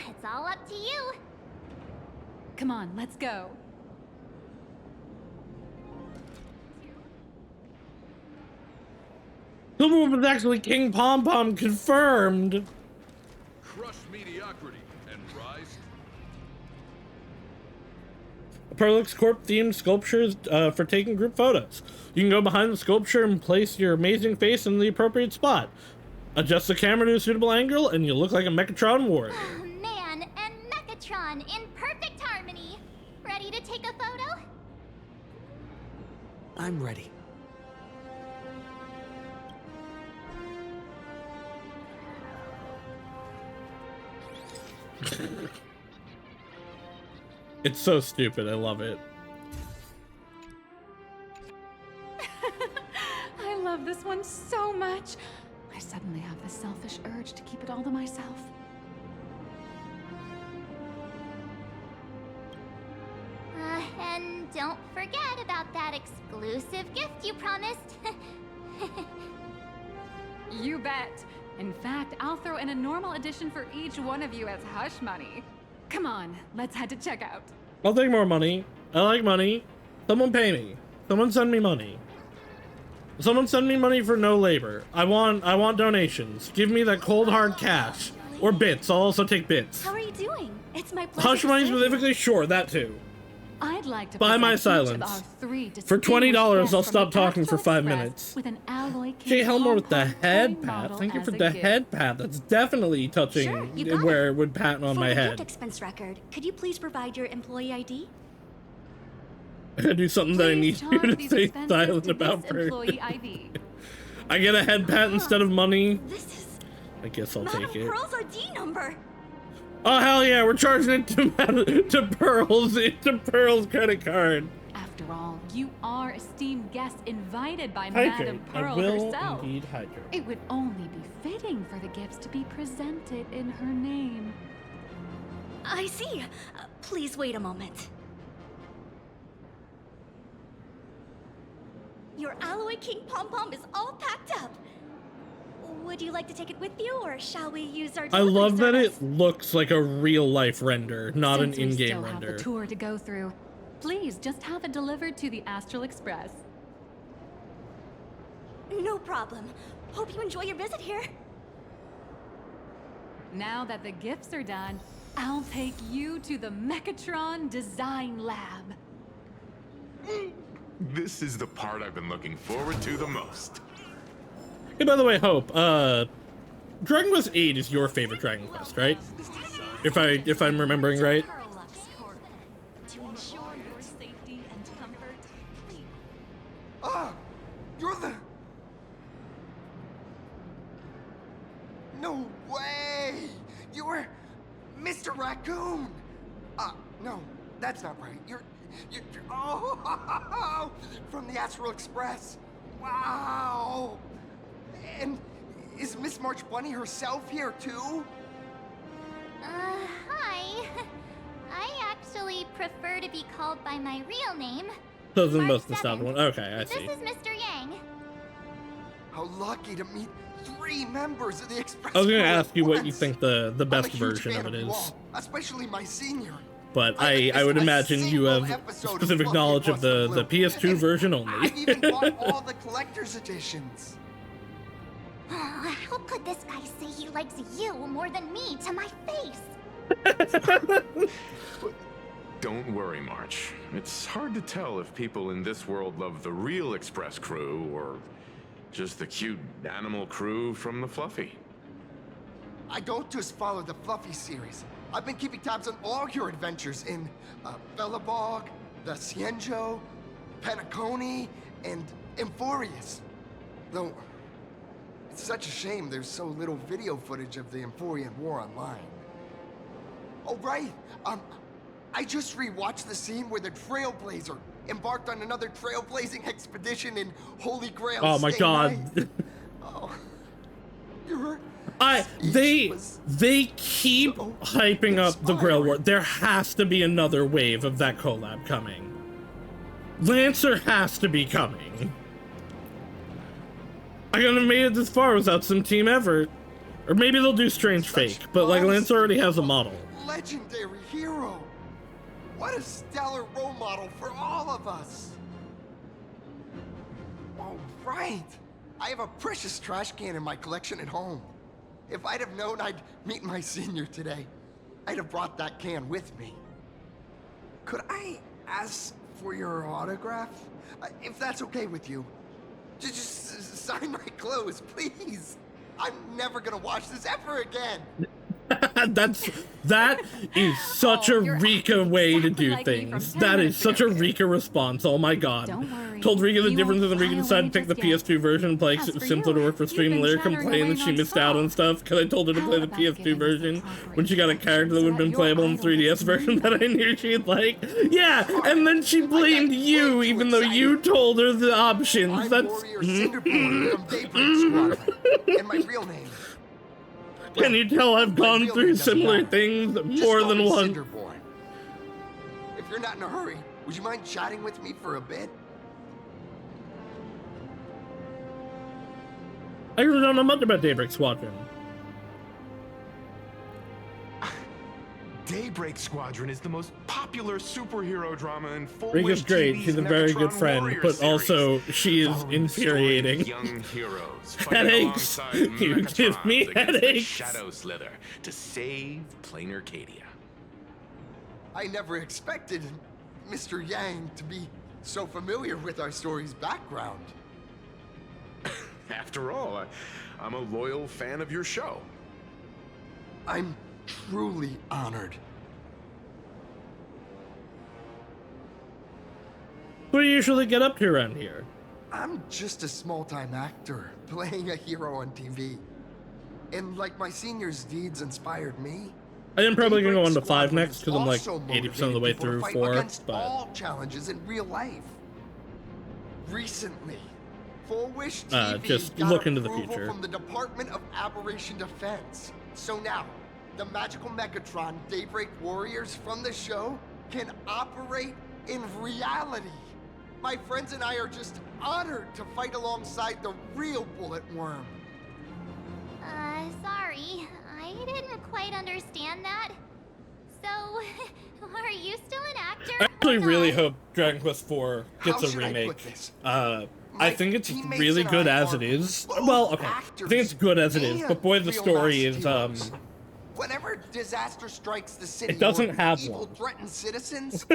It's all up to you. Come on, let's go. Silverwolf is actually King Pom-Pom confirmed. Crush mediocrity and rise. Perlux Corp themed sculptures for taking group photos. You can go behind the sculpture and place your amazing face in the appropriate spot. Adjust the camera to a suitable angle and you look like a Mechatron warrior. Oh, man, and Mechatron in perfect harmony. Ready to take a photo? I'm ready. It's so stupid, I love it. I love this one so much. I suddenly have this selfish urge to keep it all to myself. And don't forget about that exclusive gift you promised. You bet. In fact, I'll throw in a normal edition for each one of you as hush money. Come on, let's head to checkout. I'll take more money. I like money. Someone pay me. Someone send me money. Someone send me money for no labor. I want donations. Give me that cold hard cash. Or bits. I'll also take bits. How are you doing? It's my pleasure. Hush to money serve you. specifically? Sure, that too. I'd like to Buy my present each of silence. our 3 For $20, distinguished I'll guests stop from the talking for Astral 5 Express minutes. With an alloy Jay Helmore with the Pom-Pom head toy pat. model Thank you as for a the gift. head pat. That's definitely touching Sure, you got where it. it would pat on For my the head. gift expense record, could you please provide your employee ID? I gotta do something that I need Please you charge to these stay expenses silent to about this first. employee ID. I get a head pat instead of money. This is I guess I'll Madam take it. Pearl's ID number. Oh hell yeah, we're charging it to Pearl's credit card. After all, you are esteemed guests invited by Hydrate. Madame I Pearl will herself. indeed hydrate. It would only be fitting for the gifts to be presented in her name. I see. Please wait a moment. Your Alloy King Pom-Pom is all packed up. Would you like to take it with you, or shall we use our I delivery love that service? it looks like a real life render, not Since an we in-game still have render. the tour to go through, please just have it delivered to the Astral Express. No problem. Hope you enjoy your visit here. Now that the gifts are done, I'll take you to the Mechatron Design Lab. This is the part I've been looking forward to the most. Hey, by the way, Hope, Dragon Quest VIII is your favorite Dragon Quest, right? If I'm remembering right. To ensure your safety and comfort, Ah! You're the... No way! You were Mr. Raccoon! No, that's not right. You're oh! From the Astral Express! Wow! And is Miss March Bunny herself here, too? Hi. I actually prefer to be called by my real name. Those are March most nostalgic 7th. one. Okay, I see. This is Mr. Yang. How lucky to meet 3 members of the Express. I was gonna crew at ask you what you once. think the I'm a best huge version fan of it you is, all, especially my senior. but I I would missed a imagine you single have episode of specific Fluffy knowledge of Across the the PS2 Blue. version I've only. even bought all the collector's editions. could this guy say he likes you more than me to my face? Don't worry, March. It's hard to tell if people in this world love the real Express crew or just the cute animal crew from the Fluffy. I don't just follow the Fluffy series. I've been keeping tabs on all your adventures in Bellabog, the Cienjo, Penacony, and Emphorius. Though, it's such a shame there's so little video footage of the Emphorian War online. Oh, right. I just rewatched the scene where the Trailblazer embarked on another trailblazing expedition in Holy Grail. Oh my god. Oh, you're... They keep hyping up the Grail War. There has to be another wave of that collab coming. Lancer has to be coming. I couldn't have made it this far without some team effort. Or maybe they'll do Strange Fake, but like Lancer already has a model. Legendary hero. What a stellar role model for all of us. Oh, right. I have a precious trash can in my collection at home. If I'd have known I'd meet my senior today, I'd have brought that can with me. Could I ask for your autograph? If that's okay with you. Just sign my clothes, please. I'm never gonna watch this ever again. That is such a Rika way to do things. That is such a Rika response. Oh my god. Told Rika the difference and Rika decided to pick the PS2 version and play because it was simpler to work for stream. Later complained that she missed out on stuff because I told her to play the PS2 version when she got a character that would have been playable in the 3DS version that I knew she'd like. Yeah, and then she blamed you even though you told her the options. That's... Warrior Cinderborn from Daybreak Squadron. And my real name. Can you tell I've gone through similar things more than once? If you're not in a hurry, would you mind chatting with me for a bit? I really don't know much about Daybreak Squadron. Daybreak Squadron is the most popular superhero drama in full. Rika's great. She's a very good friend, but also she is infuriating. Young heroes Headaches. You give me headaches. Shadow Slither to save plain Arcadia. I never expected Mr. Yang to be so familiar with our story's background. After all, I'm a loyal fan of your show. I'm truly honored. What do you usually get up to around here? I'm just a small-time actor playing a hero on TV. And like my senior's deeds inspired me. I am probably gonna go on to 5 next because I'm like 80% of the way through 4. Against but all challenges in real life. Recently, Full Wish TV just got look into the approval future. from the Department of Aberration Defense. So now, the magical Mechatron Daybreak Warriors from the show can operate in reality. My friends and I are just honored to fight alongside the real Bullet Worm. Sorry. I didn't quite understand that. So, are you still an actor? I actually really hope Dragon Quest IV gets a remake. I think it's really good as it is. Well, okay. I think it's good as it is, but boy, the story is, Whenever disaster strikes the city, it doesn't have evil one. threatened citizens,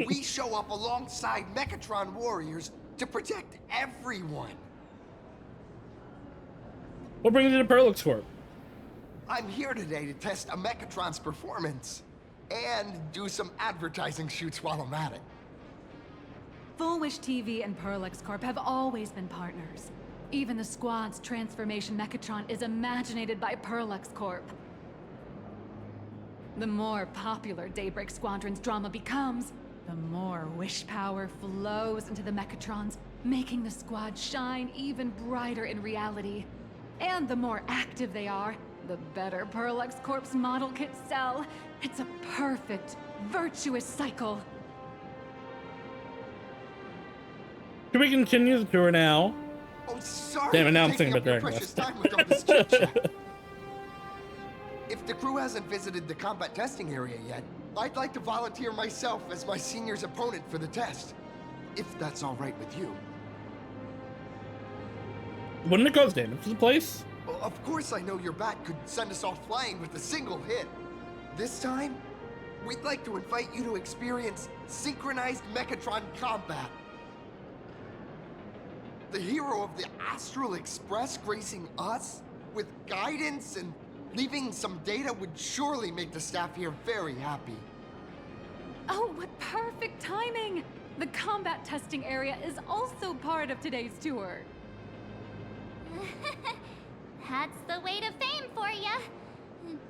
we show up alongside Mechatron warriors to protect everyone. What brings you to Perlix Corp? I'm here today to test a Mechatron's performance and do some advertising shoots while I'm at it. Full Wish TV and Perlix Corp have always been partners. Even the squad's transformation Mechatron is imaginated by Perlix Corp. The more popular Daybreak Squadron's drama becomes, the more wish power flows into the Mechatrons, making the squad shine even brighter in reality. And the more active they are, the better Perlix Corp's model kits sell. It's a perfect, virtuous cycle. Can we continue the tour now? Oh, sorry. Damn it, now I'm taking thinking up about your Dragon precious Quest. time with all this chit-chat. If the crew hasn't visited the combat testing area yet, I'd like to volunteer myself as my senior's opponent for the test. If that's all right with you. Wouldn't it cause damage to the place? Of course I know your bat could send us all flying with a single hit. This time, we'd like to invite you to experience synchronized Mechatron combat. The hero of the Astral Express gracing us with guidance and leaving some data would surely make the staff here very happy. Oh, what perfect timing! The combat testing area is also part of today's tour. That's the way to fame for ya.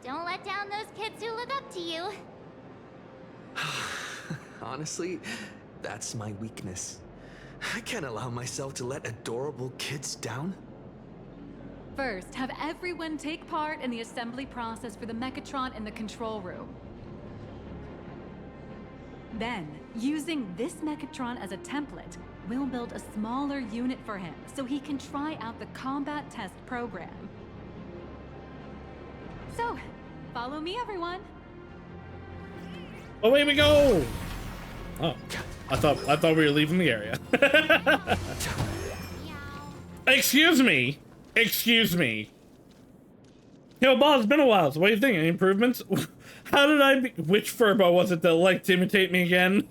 Don't let down those kids who look up to you. Honestly, that's my weakness. I can't allow myself to let adorable kids down. First, have everyone take part in the assembly process for the Mechatron in the control room. Then, using this Mechatron as a template, we'll build a smaller unit for him so he can try out the combat test program. So, follow me, everyone. Away we go! Oh, I thought we were leaving the area. Excuse me. Excuse me. Yo, boss, it's been a while. So what do you think? Any improvements? How did I be? Which Furbo was it that liked to imitate me again?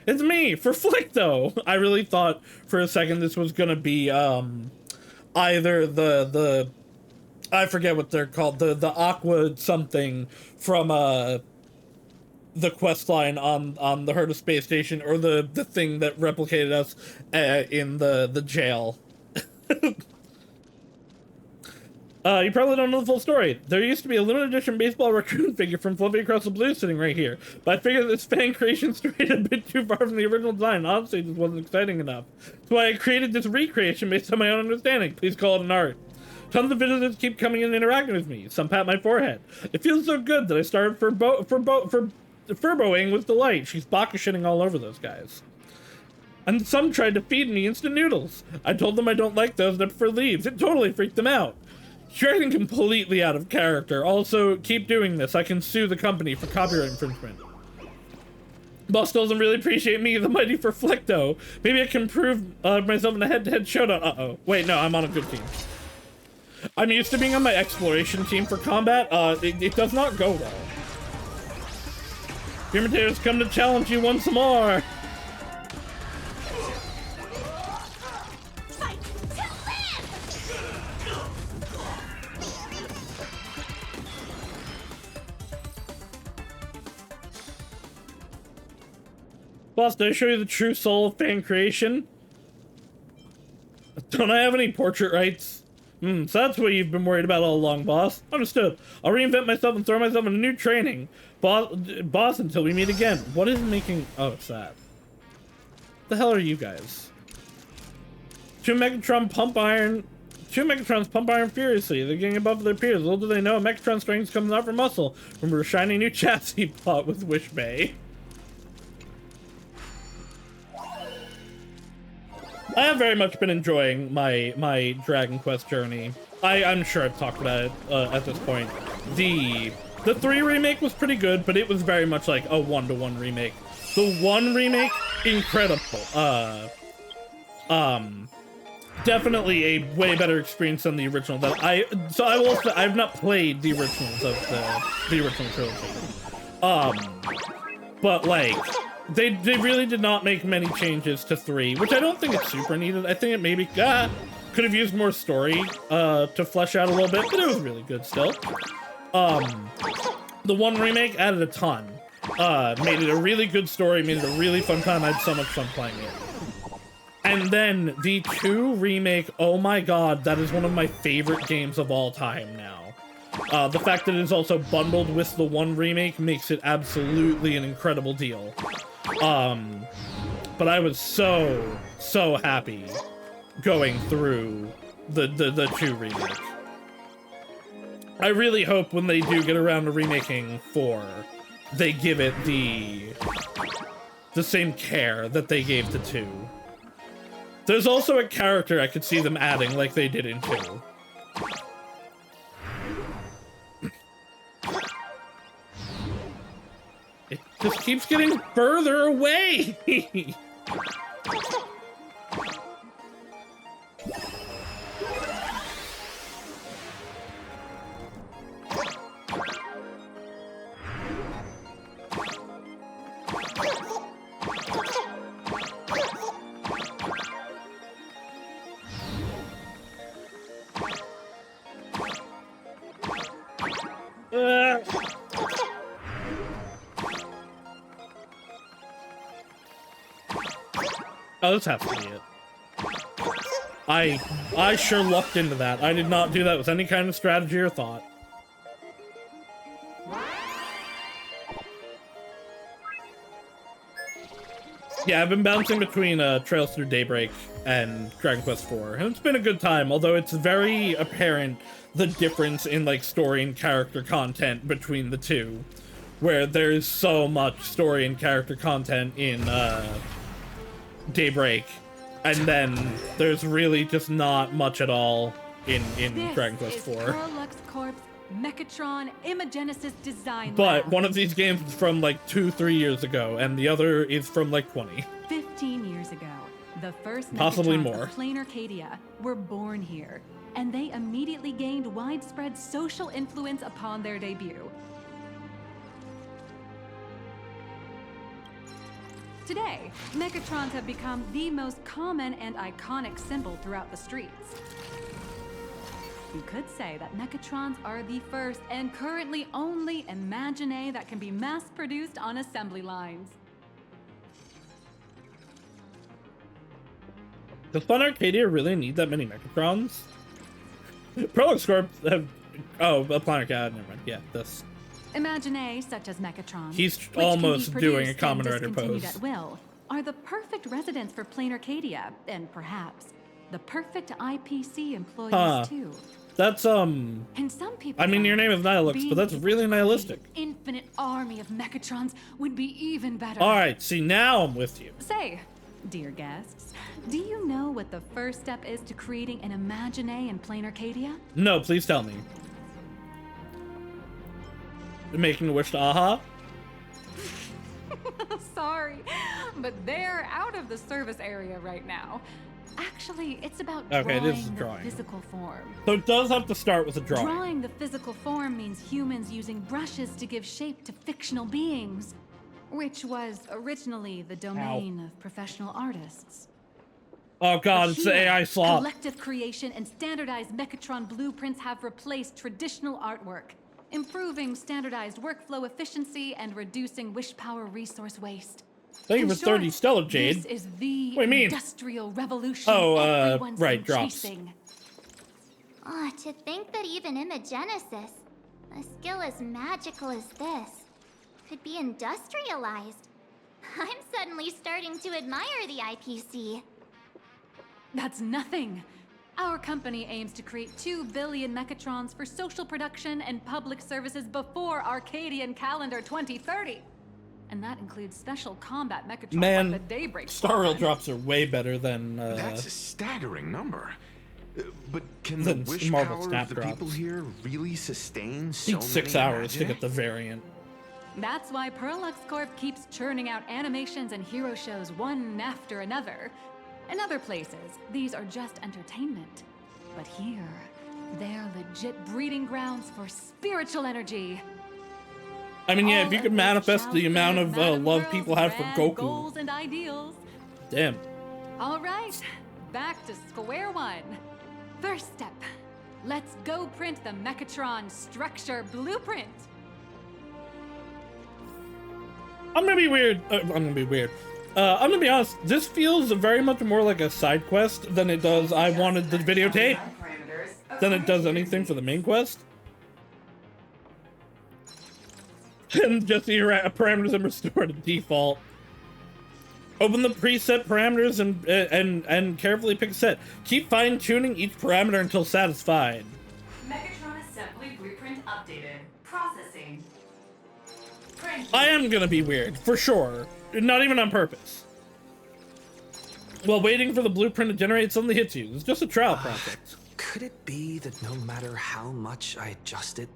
It's me, for Flicto. I really thought for a second this was gonna be either the I forget what they're called, the Aqua something from the quest line on the Herta space station, or the thing that replicated us in the jail. You probably don't know the full story. There used to be a limited edition baseball raccoon figure from Fluffy Across the Blue sitting right here, but I figured this fan creation strayed a bit too far from the original design. Honestly, this wasn't exciting enough. That's why I created this recreation based on my own understanding. Please call it an art. Tons of visitors keep coming in and interacting with me. Some pat my forehead. It feels so good that I started furboing with delight. She's baka-shitting all over those guys. And some tried to feed me instant noodles. I told them I don't like those and I prefer leaves. It totally freaked them out. You're acting completely out of character. Also, keep doing this. I can sue the company for copyright infringement. Boss doesn't really appreciate me, the mighty Flicto. Maybe I can prove myself in a head-to-head showdown. Uh-oh. Wait, no, I'm on a good team. I'm used to being on my exploration team for combat. It does not go well. Your materials come to challenge you once more. Boss, did I show you the true soul of fan creation? Don't I have any portrait rights? So that's what you've been worried about all along, boss. Understood. I'll reinvent myself and throw myself into new training. Boss, until we meet again. What is making... Oh, it's that. The hell are you guys? Two Mechatrons pump iron furiously. They're getting above their peers. Little do they know, Mechatron strength comes out from muscle. Remember a shiny new chassis plot with Wish Bay. I have very much been enjoying my Dragon Quest journey. I'm sure I've talked about it at this point. The 3 remake was pretty good, but it was very much like a 1-to-1 remake. The 1 remake, incredible. Definitely a way better experience than the original. I will say I've not played the originals of the original trilogy. But like. They really did not make many changes to 3, which I don't think it's super needed. I think it maybe could have used more story to flesh out a little bit, but it was really good still. The 1 remake added a ton. Made it a really good story, made it a really fun time. I had so much fun playing it. And then the 2 remake, oh my god, that is one of my favorite games of all time now. The fact that it is also bundled with the 1 remake makes it absolutely an incredible deal. But I was so happy going through the 2 remake. I really hope when they do get around to remaking 4, they give it the same care that they gave to 2. There's also a character I could see them adding like they did in 2. It just keeps getting further away! Oh, this has to be it. I sure lucked into that. I did not do that with any kind of strategy or thought. Yeah, I've been bouncing between Trails Through Daybreak and Dragon Quest IV, and it's been a good time, although it's very apparent the difference in, like, story and character content between the two, where there's so much story and character content in Daybreak, and then there's really just not much at all in Dragon Quest IV. Parallax Corp's Mechatron Imagenesis design But lab. one of these games is from like 2-3 years ago, and the other is from like 20. 15 years ago, the first Possibly Mechatrons more. of Plain Arcadia were born here, and they immediately gained widespread social influence upon their debut. Today, Mechatrons have become the most common and iconic symbol throughout the streets. You could say that Mechatrons are the first and currently only Imagine that can be mass-produced on assembly lines. Does Plain Arcadia really need that many Mechatrons? Prolix Corp have... Oh, Plain Arcadia, never mind. Yeah, this... Imagine such as Mechatrons, He's which can almost be doing a produced Kamen and Rider discontinued pose. at will, are the perfect residents for Plain Arcadia, and perhaps the perfect IPC employees too. That's, And some people I mean, your name is Nihilux, being but that's really nihilistic. infinite army of Mechatrons would be even better. Alright, see, now I'm with you. Say, dear guests, do you know what the first step is to creating an Imagine in Plain Arcadia? No, please tell me. Making a wish to Aha? Sorry, but they're out of the service area right now. Actually, it's about Okay, this is drawing the drawing. physical form. So it does have to start with a drawing. Drawing the physical form means humans using brushes to give shape to fictional beings, which was originally the domain of professional artists. Oh god, But it's the here, AI slop. Collective creation and standardized Mechatron blueprints have replaced traditional artwork, improving standardized workflow efficiency and reducing wish power resource waste. Thank you In for 30 short, Stellar Jade. This is the What do you mean? industrial revolution Oh, everyone's right, been drops. chasing. Oh, to think that even Imagenesis, a skill as magical as this, could be industrialized. I'm suddenly starting to admire the IPC. That's nothing. Our company aims to create 2 billion Mechatrons for social production and public services before Arcadian calendar 2030. And that includes special combat Mechatrons Man, like the Daybreak Star Rail Squadron. drops are way better than, That's a staggering number. But can the than wish Marvel power Snap of the drops. people here really sustain so Needs 6 many hours to Imagine? get the variant. That's why Parallax Corp keeps churning out animations and hero shows one after another. In other places, these are just entertainment. But here, they're legit breeding grounds for spiritual energy. I mean, yeah, if you All could of manifest which the shall amount serve of Madame love Girl's people have for grand Goku. goals and ideals. Damn. All right, back to square one. First step, let's go print the Mechatron structure blueprint. I'm gonna be weird. I'm gonna be honest. This feels very much more like a side quest than it does. I wanted the videotape. Than it does anything for the main quest. And just the parameters and restore to default. Open the preset parameters and carefully pick a set. Keep fine tuning each parameter until satisfied. Mechatron assembly blueprint updated. Processing. I am gonna be weird, for sure. Not even on purpose. While waiting for the blueprint to generate, it suddenly hits you. It's just a trial project. Could it be that no matter how much I adjust it,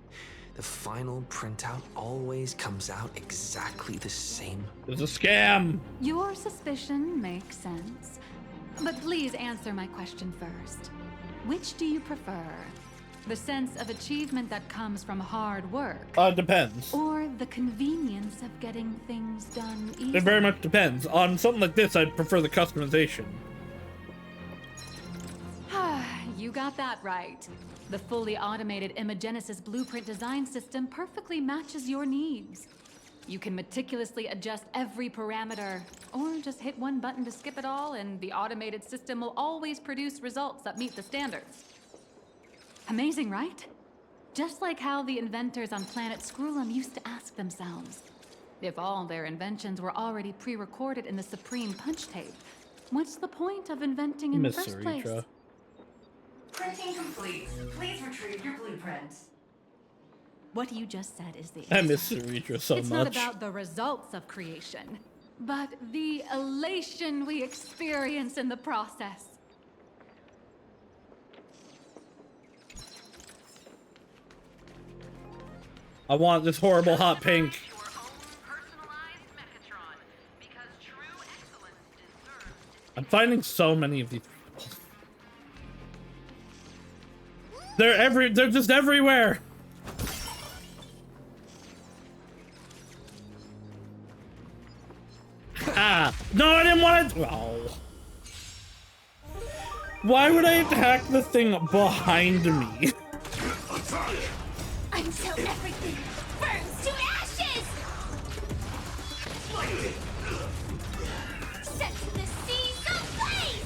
the final printout always comes out exactly the same? It's a scam. Your suspicion makes sense. But please answer my question first. Which do you prefer? The sense of achievement that comes from hard work? Depends. Or the convenience of getting things done easily? It very much depends. On something like this, I'd prefer the customization. You got that right. The fully automated Imagenesis blueprint design system perfectly matches your needs. You can meticulously adjust every parameter, or just hit one button to skip it all, and the automated system will always produce results that meet the standards. Amazing, right? Just like how the inventors on planet Skrullum used to ask themselves, if all their inventions were already pre-recorded in the Supreme Punch Tape, what's the point of inventing in the first place? Printing complete. Please retrieve your blueprint. What you just said is the I miss Saritra so It's much. not about the results of creation, but the elation we experience in the process. I want this horrible hot pink. I'm finding so many of these. They're just everywhere. Ah, no, I didn't want to. Oh. Why would I attack the thing behind me? Until everything burns to ashes! Set the seas ablaze!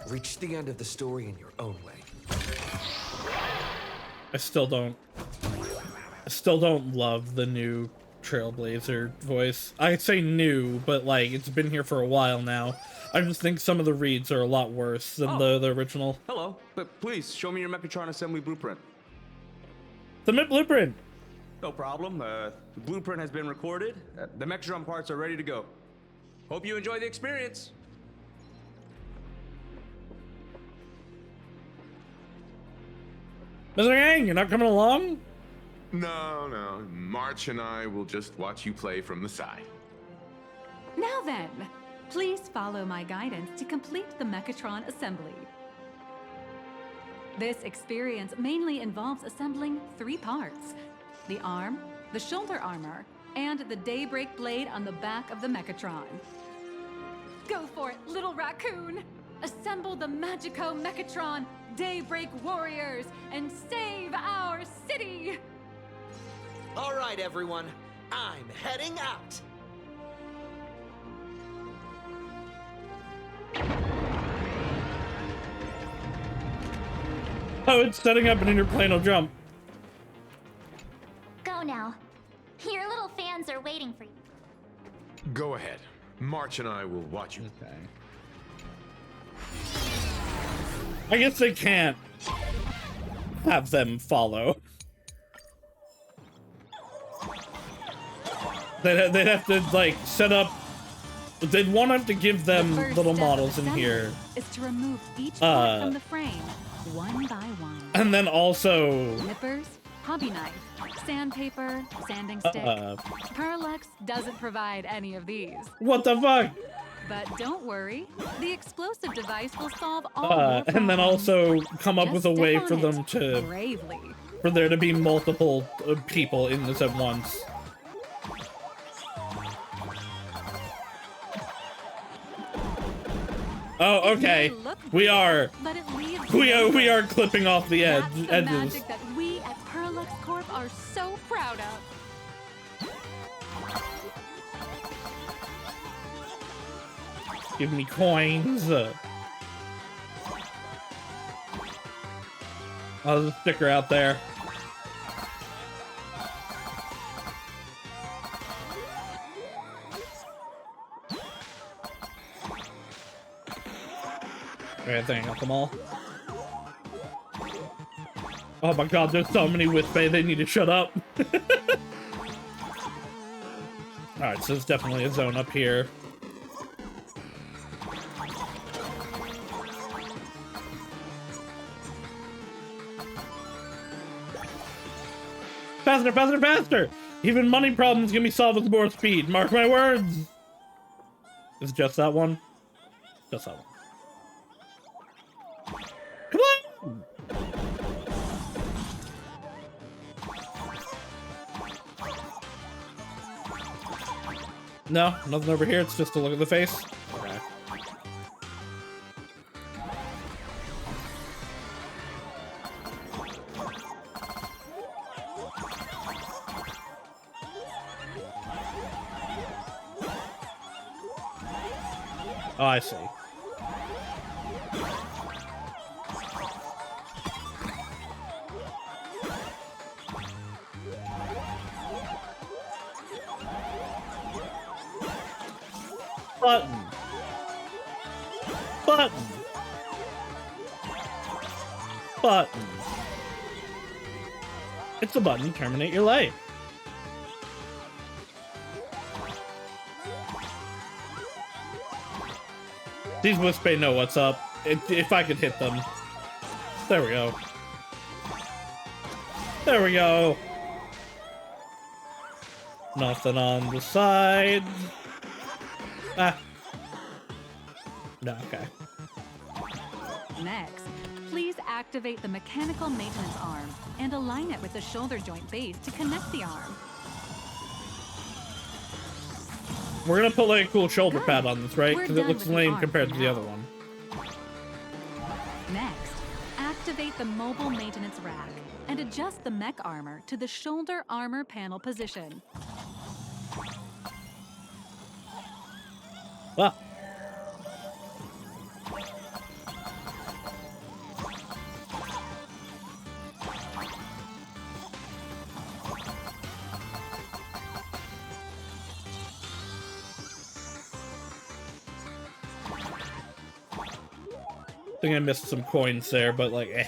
Reach the end of the story in your own way. I still don't love the new Trailblazer voice. I say new, but like it's been here for a while now. I just think some of the reads are a lot worse than the original. Hello, but please show me your Mechatron assembly blueprint. Submit blueprint. No problem. The blueprint has been recorded. The Mechatron parts are ready to go. Hope you enjoy the experience. Mr. Gang, you're not coming along? No. March and I will just watch you play from the side. Now then, please follow my guidance to complete the Mechatron assembly. This experience mainly involves assembling 3 parts: the arm, the shoulder armor, and the Daybreak blade on the back of the Mechatron. Go for it, little raccoon! Assemble the Magico Mechatron Daybreak Warriors and save our city! All right, everyone. I'm heading out. Oh, it's setting up an interplanar jump. Go now. Your little fans are waiting for you. Go ahead. March and I will watch you. Okay. I guess they can't have them follow. They'd have to, like, set up... They'd want to give them little models in here. Is to remove each part from the frame, one by one. And then also... Nippers, hobby knife, sandpaper, sanding stick. Parallax doesn't provide any of these. What the fuck? But don't worry, the explosive device will solve all your problems. And then also come up with a way for them to... Bravely. For there to be multiple people in this at once. Oh, okay. We are clipping off the edges. That's the magic that we at Parallax Corp are so proud of. Give me coins. Oh, there's a sticker out there. Okay, I think I got them all. Oh my god, there's so many with Bay, they need to shut up. Alright, so there's definitely a zone up here. Faster, faster, faster! Even money problems can be solved with more speed. Mark my words! Is it just that one? Just that one. Come on! No, nothing over here. It's just a look at the face. Okay. Oh, I see. Button. Button. Button. It's a button. Terminate your life. These Wispay know what's up. If I could hit them. There we go. There we go. Nothing on the side. Ah. No, okay. Next, please activate the mechanical maintenance arm and align it with the shoulder joint base to connect the arm. We're gonna put like a cool shoulder Good. pad on this, right? We're Because it done looks with the lame arm compared for to the now. other one. Next, activate the mobile maintenance rack and adjust the mech armor to the shoulder armor panel position. Ah. I think I missed some coins there, but like, eh.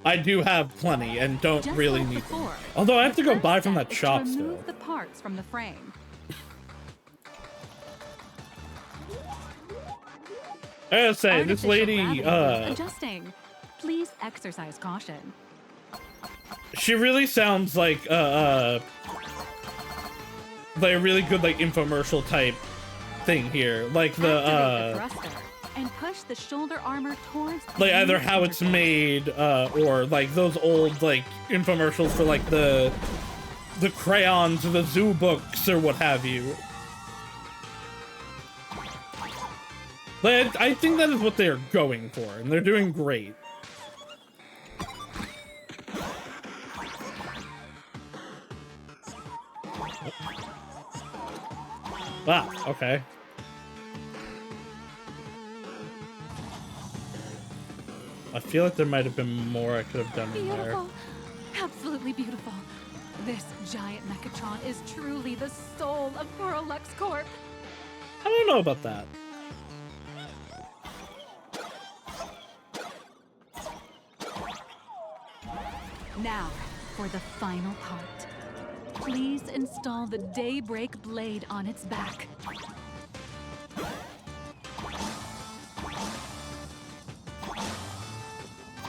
I do have plenty and don't Just really like need them. before, Although I have to go first buy from step that is shop to still. remove the parts from the frame. I gotta say, this Artificial lady, gravity is adjusting. Please exercise caution. she really sounds like a really good like infomercial type thing here, like Activate the the thruster and push the shoulder armor towards the like either new how it's interface. made or like those old like infomercials for like the crayons or the zoo books or what have you. Like, I think that is what they're going for, and they're doing great. Ah, okay. I feel like there might have been more I could have done in there. Beautiful. Absolutely beautiful. This giant Mechatron is truly the soul of Perlux Corp. I don't know about that. Now, for the final part. Please install the Daybreak blade on its back.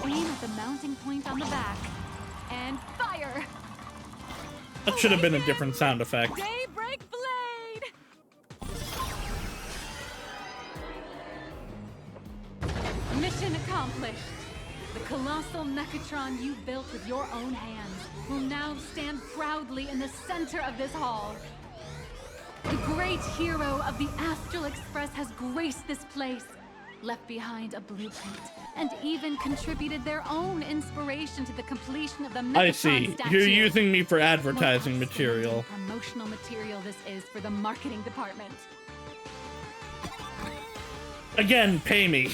Aim at the mounting point on the back, and fire! That should have been a different sound effect. Daybreak blade! Mission accomplished. The colossal Mechatron you built with your own hands will now stand proudly in the center of this hall. The great hero of the Astral Express has graced this place, left behind a blueprint, and even contributed their own inspiration to the completion of the Mechatron I see. statue. You're using me for What advertising outstanding material. promotional material this is for the marketing department. Again, pay me.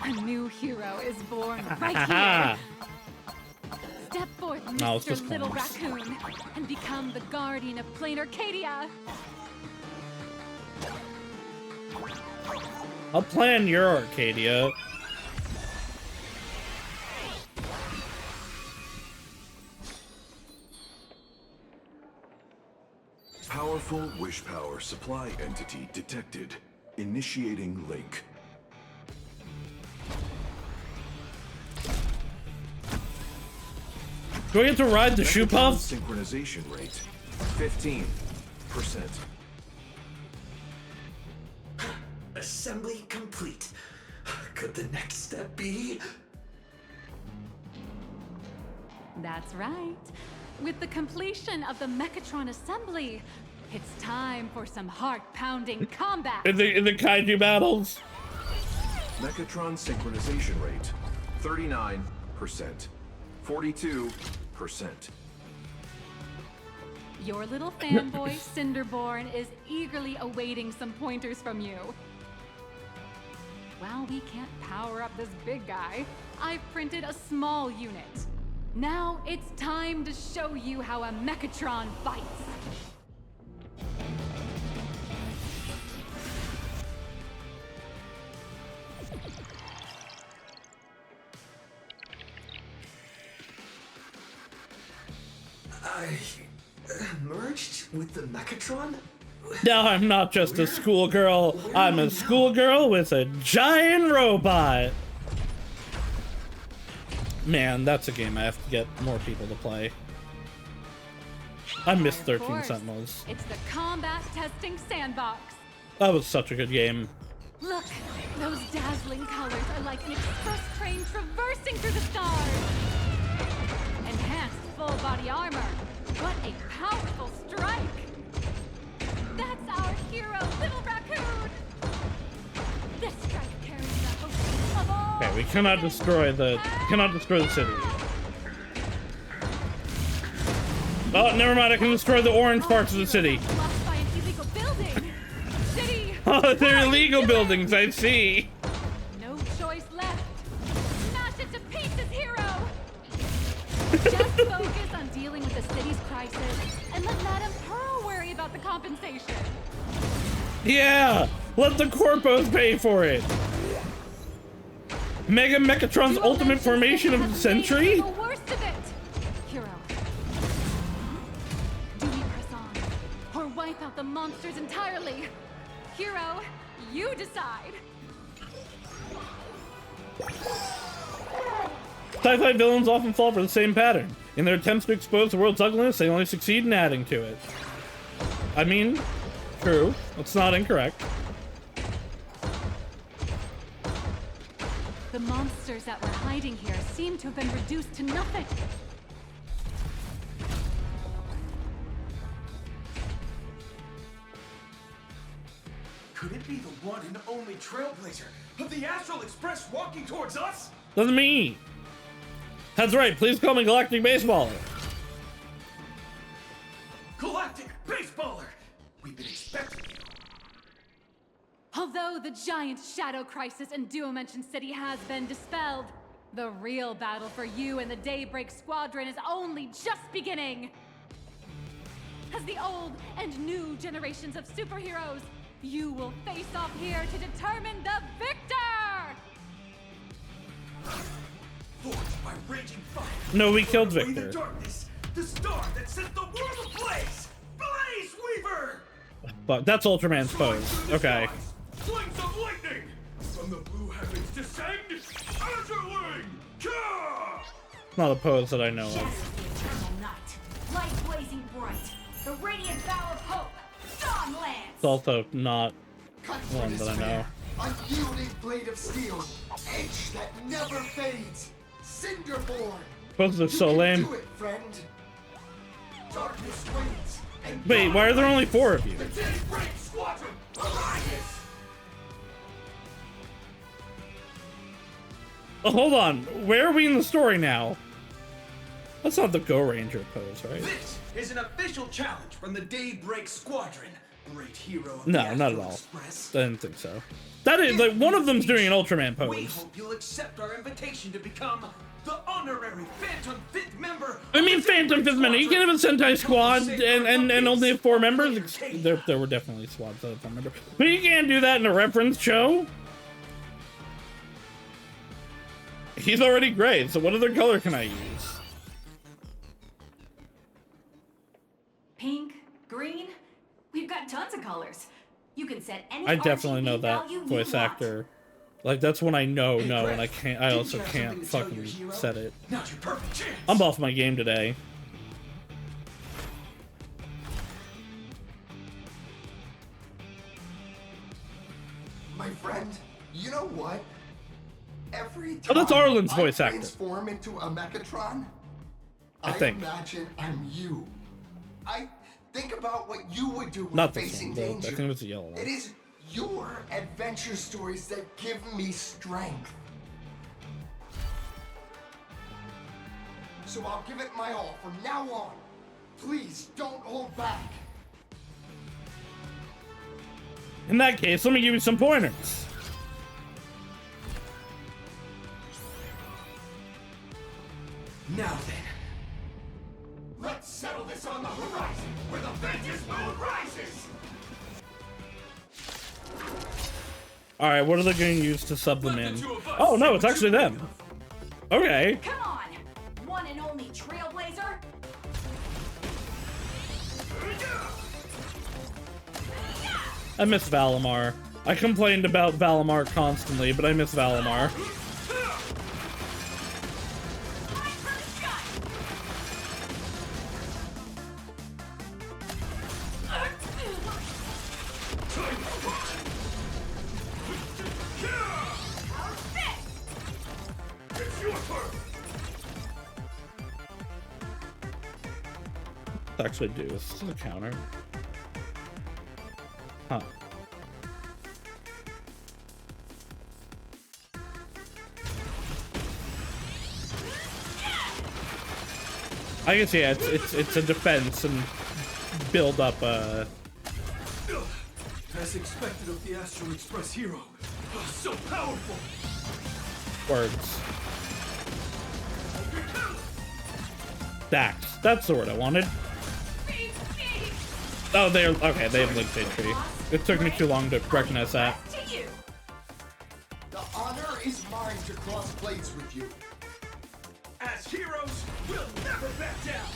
A new hero is born right Haha. here. Step forth, No, it's Mr. just Little coins. Raccoon, and become the guardian of Plain Arcadia. I'll plan your Arcadia. Powerful wish power supply entity detected. Initiating link. Do I get to ride the shoe puff? Synchronization rate 15%. Assembly complete. Could the next step be? That's right. With the completion of the Mechatron assembly, it's time for some heart-pounding combat. In the kaiju battles. Mechatron synchronization rate, 39%. 42%. Your little fanboy, Cinderborn, is eagerly awaiting some pointers from you. While we can't power up this big guy, I've printed a small unit. Now it's time to show you how a Mechatron fights. I merged with the Mechatron? Now I'm not just a schoolgirl, I'm a schoolgirl with a giant robot. Man, that's a game I have to get more people to play. I miss 13 Sentinels. It's the combat testing sandbox. That was such a good game. Look, those dazzling colors are like an express train traversing through the stars. Enhanced full body armor. What a powerful strike! That's our hero, Little Raccoon! This strike carries the host of all. Okay, we cannot destroy the city. Oh, never mind, I can destroy the orange parts of the city. Blocked by an illegal building. City! Oh, they're illegal buildings, I see. No choice left. Smash it to pieces, hero! Just focus on dealing with the city's crisis and let Madame Pearl worry about the compensation. Yeah, let the corpos pay for it. Mega Mechatron's ultimate formation of the century? The worst of it. Hero. Do we press on or wipe out the monsters entirely? Hero, you decide. Sci-fi villains often fall for the same pattern. In their attempts to expose the world's ugliness, they only succeed in adding to it. I mean, true. That's not incorrect. The monsters that were hiding here seem to have been reduced to nothing. Could it be the one and only trailblazer of the Astral Express walking towards us? That's me. That's right, please call me Galactic Baseballer. Galactic Baseballer! We've been expecting you. Although the giant shadow crisis in Duomension City has been dispelled, the real battle for you and the Daybreak Squadron is only just beginning. As the old and new generations of superheroes, you will face off here to determine the victor! Forged by raging fire. No, we killed Away Victor. The darkness, the star that set the world ablaze! Blaze Weaver! But that's Ultraman's pose. Okay. Flings of lightning! From the blue heavens descend, Azurling! Ka! Not a pose that I know of. Eternal night, light blazing bright, the radiant bow of hope, dawn lands! It's also not one that I know. Unyielding blade of steel, edge that never fades. Cinderborn. Poses are so lame. Do it, friend. Darkness waits. And Wait, why are there only 4 of you? The Daybreak Squadron arises! Oh, hold on. Where are we in the story now? That's not the Go Ranger pose, right? This is an official challenge from the Daybreak Squadron. Great hero of No, the not at Astral all. Express. I didn't think so. That is like one of them's doing an Ultraman We pose. hope you'll accept our invitation to become the honorary Phantom Fifth member. I mean, Phantom Fifth Minute. You can have a Sentai squad and only have 4 members. There were definitely squads that had 4 members. But you can't do that in a reference show. He's already great, so what other color can I use? Pink, green, we've got tons of colors. You can set any I definitely RGB know that value you voice want. actor. Like, that's when I know, and I can't, I Didn't also you have can't something to tell fucking your hero? set it. Now's your perfect chance. I'm off my game today. My friend, you know what? Every time Oh, that's Arlen's I voice actor. transform into a Mechatron, think. Imagine I'm you. I think about what you would do when Not this facing one, though. I danger. think it's a yellow one. It is your adventure stories that give me strength. So I'll give it my all from now on. Please don't hold back. In that case, let me give you some pointers. Now then, let's settle this on the horizon, where the Vengeance Moon rises! Alright, what are they going to use to sub them in? Oh, no, it's actually them. Okay. Come on! One and only Trailblazer? I miss Valimar. I complained about Valimar constantly, but I miss Valimar. Let's actually do this. This is a counter. Huh. I can see it's a defense and build up As expected of the Astral Express hero. So powerful! words. Dax. That's the word I wanted. Oh, they're okay. They have Link Tree. It took me too long to recognize that. The honor is mine to cross blades with you. As heroes, we'll never back down!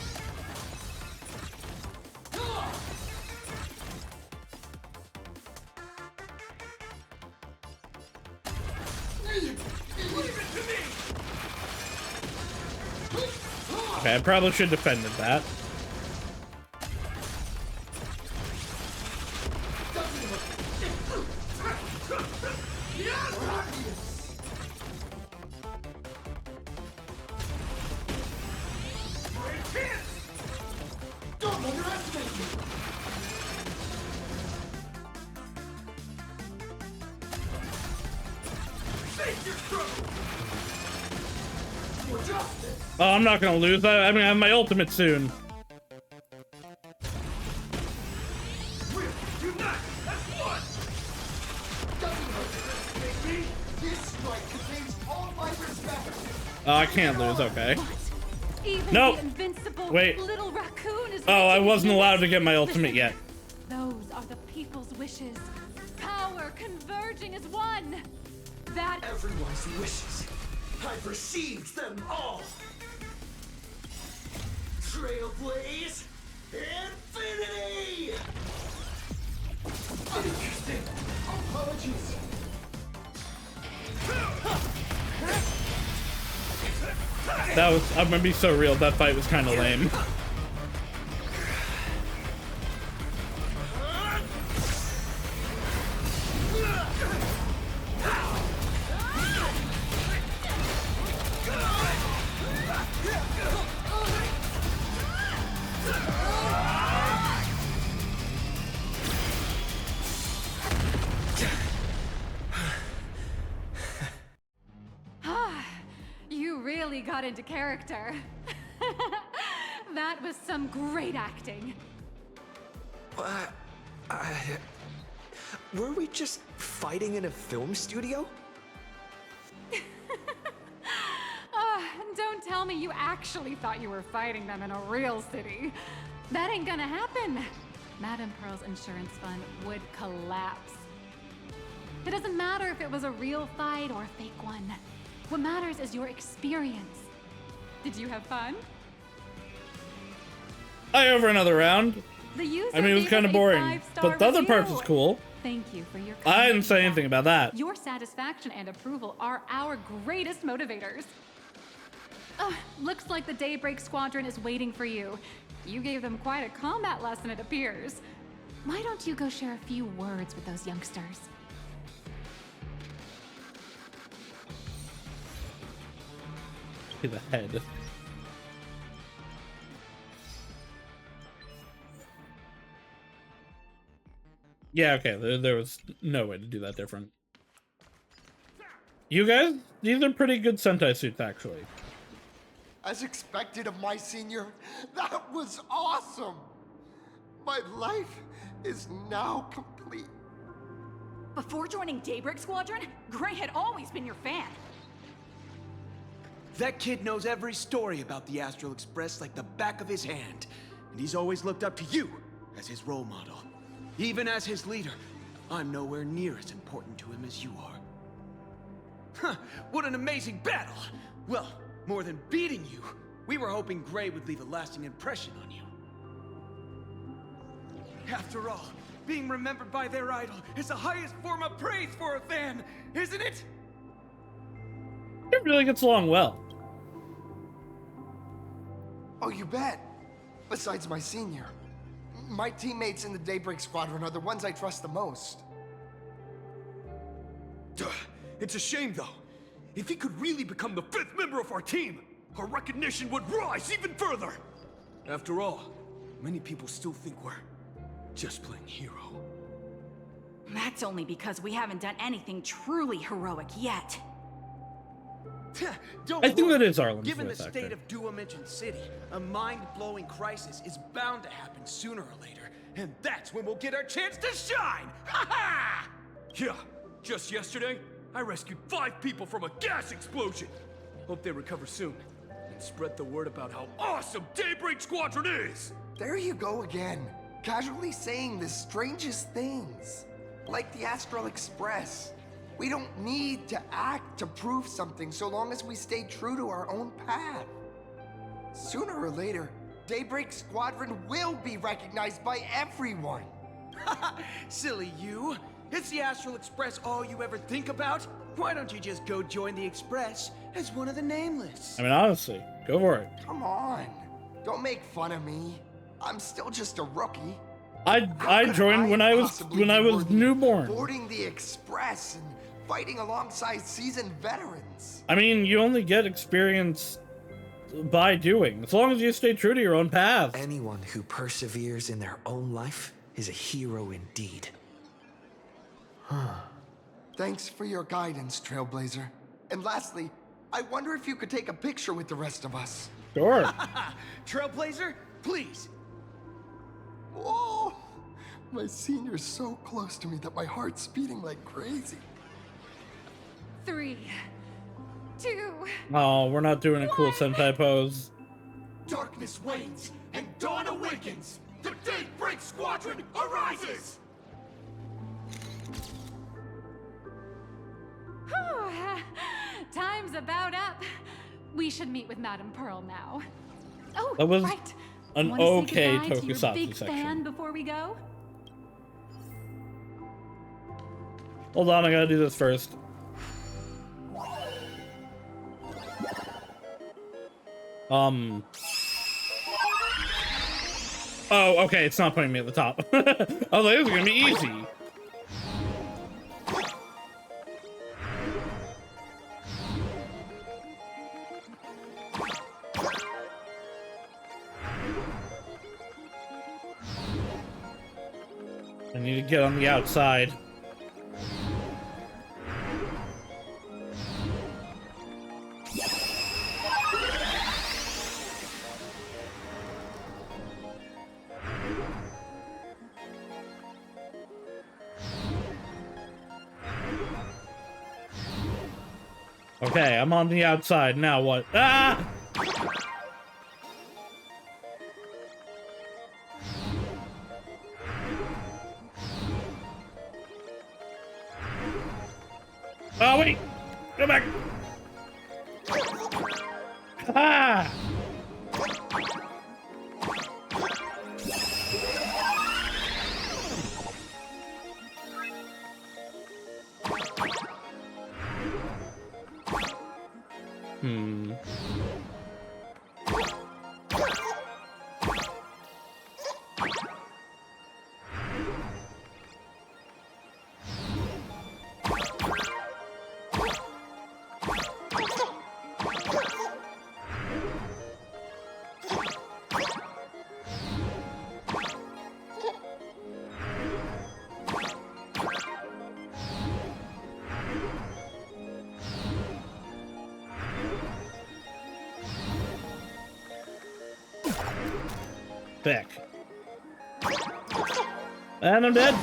Okay, I probably should have defended that. Don't underestimate me! Face your struggle! For justice! Oh, I'm not gonna lose. I'm gonna have my ultimate soon. We'll unite as one! Doesn't underestimate me! This strike contains all my respect! Oh, I can't lose. Okay. Even Nope. the invincible Wait. little raccoon is Oh, I reaching wasn't its allowed to limits. get my ultimate yet. Those are the people's wishes. Power converging as one. That Everyone's wishes. I've received them all! Trailblaze Infinity! Interesting. Apologies. That was. I'm gonna be so real. That fight was kind of lame. you really got into character. That was some great acting. Were we just fighting in a film studio? Don't tell me you actually thought you were fighting them in a real city. That ain't gonna happen. Madame Pearl's insurance fund would collapse. It doesn't matter if it was a real fight or a fake one. What matters is your experience. Did you have fun? Over another round. The user I mean, it was gave kind us of a boring, 5-star but the other parts was review. cool. Thank you for your I didn't kind say feedback. anything about that. Your satisfaction and approval are our greatest motivators. Looks like the Daybreak Squadron is waiting for you. You gave them quite a combat lesson, it appears. Why don't you go share a few words with those youngsters? See the head. Yeah, okay, there was no way to do that different. You guys, these are pretty good Sentai suits, actually. As expected of my senior, that was awesome! My life is now complete. Before joining Daybreak Squadron, Gray had always been your fan. That kid knows every story about the Astral Express like the back of his hand. And he's always looked up to you as his role model. Even as his leader, I'm nowhere near as important to him as you are. Huh, what an amazing battle! Well, more than beating you, we were hoping Gray would leave a lasting impression on you. After all, being remembered by their idol is the highest form of praise for a fan, isn't it? It really gets along well. Oh, you bet. Besides my senior. My teammates in the Daybreak Squadron are the ones I trust the most. It's a shame, though. If he could really become the 5th member of our team, our recognition would rise even further. After all, many people still think we're just playing hero. That's only because we haven't done anything truly heroic yet. Don't I think worry. that is Arlen's Given the voice state actor. of Dual-Dimension City, a mind-blowing crisis is bound to happen sooner or later, and that's when we'll get our chance to shine! Ha ha! Yeah, just yesterday, I rescued 5 people from a gas explosion. Hope they recover soon, and spread the word about how awesome Daybreak Squadron is! There you go again. Casually saying the strangest things. Like the Astral Express. We don't need to act to prove something so long as we stay true to our own path. Sooner or later, Daybreak Squadron will be recognized by everyone. Silly you! Is the Astral Express all you ever think about? Why don't you just go join the Express as one of the Nameless? I mean, honestly, go for it. Come on. Don't make fun of me. I'm still just a rookie. I joined when I was newborn. Boarding the Express and fighting alongside seasoned veterans. I mean, you only get experience by doing, as long as you stay true to your own path. Anyone who perseveres in their own life is a hero indeed. Thanks for your guidance, Trailblazer. And lastly, I wonder if you could take a picture with the rest of us. Sure. Trailblazer, please. Whoa! My senior's so close to me that my heart's beating like crazy. 3, 2. Oh, we're not doing a cool Sentai pose. Darkness wanes and dawn awakens. The Daybreak Squadron arises. Whew. Time's about up. We should meet with Madame Pearl now. Oh, That was right. an Wanna say okay goodbye to your tokusatsu big section. fan before we go? Hold on, I gotta do this first. Oh, okay, it's not putting me at the top. I was like, this is gonna be easy. I need to get on the outside. Okay, I'm on the outside. Now what? Ah! Oh, wait! Go back! Ah! Back. And I'm dead.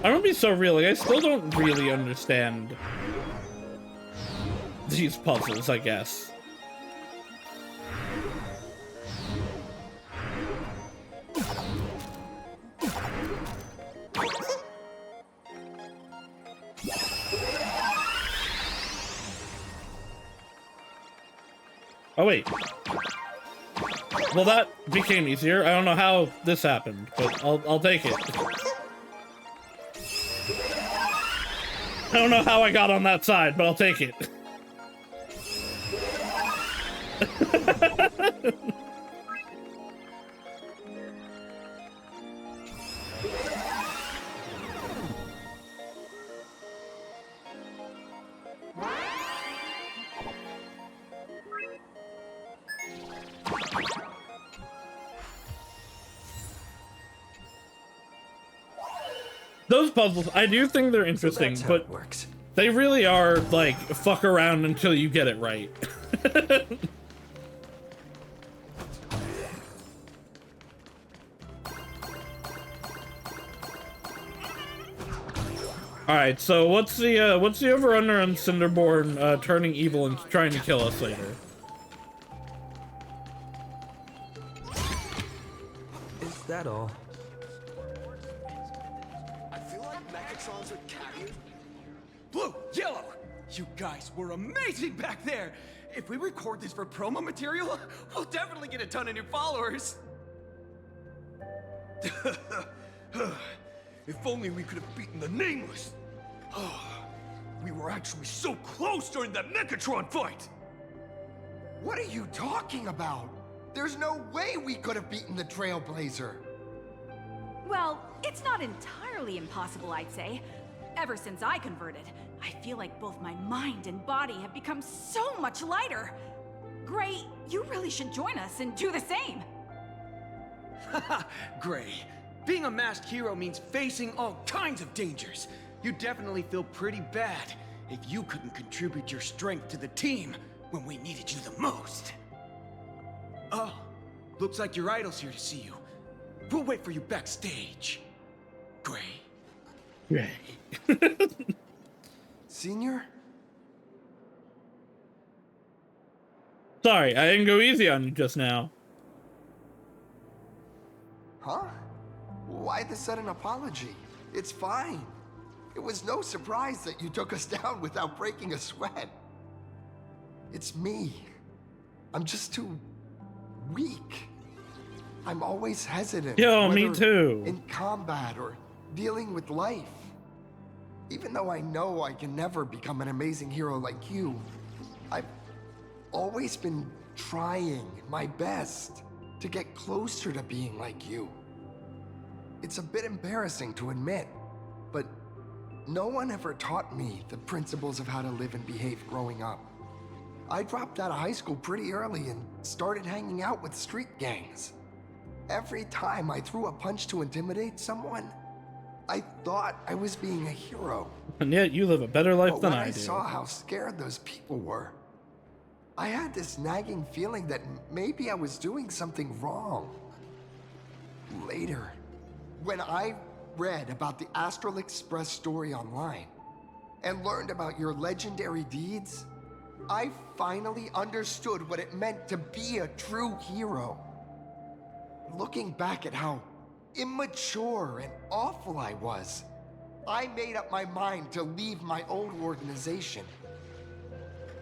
I'm gonna be so real, like, I still don't really understand these puzzles, I guess. Oh wait. Well, that became easier. I don't know how this happened, but I'll take it. I don't know how I got on that side, but I'll take it. Those puzzles, I do think they're interesting, So but they really are, like, fuck around until you get it right. Alright, so what's the over-under on Cinderborn turning evil and trying to kill us later? Is that all? Mechatrons are carriers. Blue, yellow! You guys were amazing back there! If we record this for promo material, we'll definitely get a ton of new followers! If only we could have beaten the Nameless! We were actually so close during that Mechatron fight! What are you talking about? There's no way we could have beaten the Trailblazer. Well, it's not entirely impossible, I'd say. Ever since I converted, I feel like both my mind and body have become so much lighter. Gray, you really should join us and do the same. Haha, Gray. Being a masked hero means facing all kinds of dangers. You definitely feel pretty bad if you couldn't contribute your strength to the team when we needed you the most. Oh, looks like your idol's here to see you. We'll wait for you backstage. Gray. Gray. Senior? Sorry, I didn't go easy on you just now. Huh? Why the sudden apology? It's fine. It was no surprise that you took us down without breaking a sweat. It's me. I'm just too weak. I'm always hesitant. Yo, me whether too. In combat or dealing with life. Even though I know I can never become an amazing hero like you, I've always been trying my best to get closer to being like you. It's a bit embarrassing to admit, but no one ever taught me the principles of how to live and behave growing up. I dropped out of high school pretty early and started hanging out with street gangs. Every time I threw a punch to intimidate someone, I thought I was being a hero. And yet you live a better life But than when I I do. saw how scared those people were, I had this nagging feeling that maybe I was doing something wrong. Later, when I read about the Astral Express story online and learned about your legendary deeds, I finally understood what it meant to be a true hero. Looking back at how immature and awful I was, I made up my mind to leave my old organization.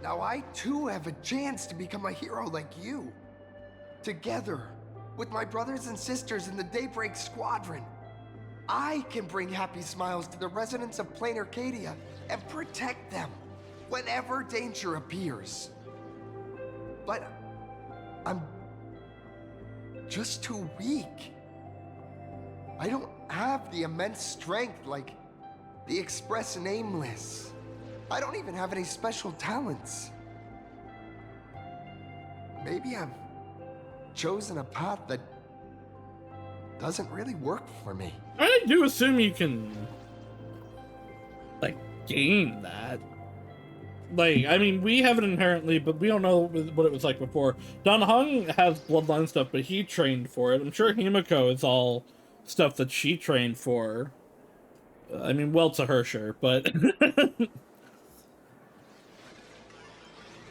Now I too have a chance to become a hero like you. Together, with my brothers and sisters in the Daybreak Squadron, I can bring happy smiles to the residents of Plain Arcadia and protect them whenever danger appears. But I'm just too weak. I don't have the immense strength like the Express Nameless I don't even have any special talents. Maybe I've chosen a path that doesn't really work for me. I do assume you can, like, gain that. Like, I mean, we have it inherently, but we don't know what it was like before. Don Hung has bloodline stuff, but he trained for it. I'm sure Himiko is all stuff that she trained for. I mean, well, to her, sure, but...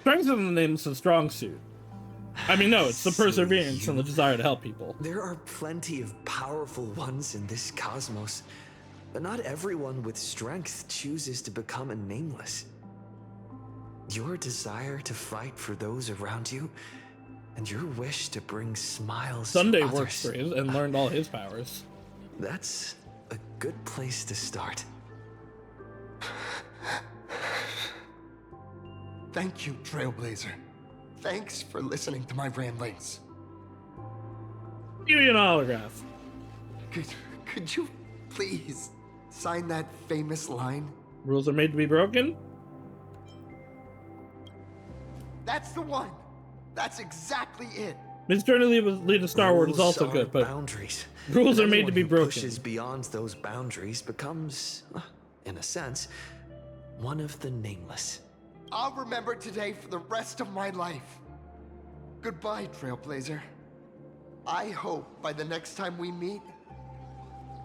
Strength in the name's a strong suit. I mean, no, it's the perseverance and the desire to help people. There are plenty of powerful ones in this cosmos, but not everyone with strength chooses to become a nameless. Your desire to fight for those around you, and your wish to bring smiles Sunday to others, worked for his and learned all his powers. That's a good place to start. Thank you, Trailblazer. Thanks for listening to my ramblings. Give me an autograph. Could you please sign that famous line? Rules are made to be broken? That's the one. That's exactly it. His journey lead to Star Wars is also Rules good, are but boundaries. rules are made Anyone to be who broken. Pushes beyond those boundaries becomes, in a sense, one of the nameless. I'll remember today for the rest of my life. Goodbye, Trailblazer. I hope by the next time we meet,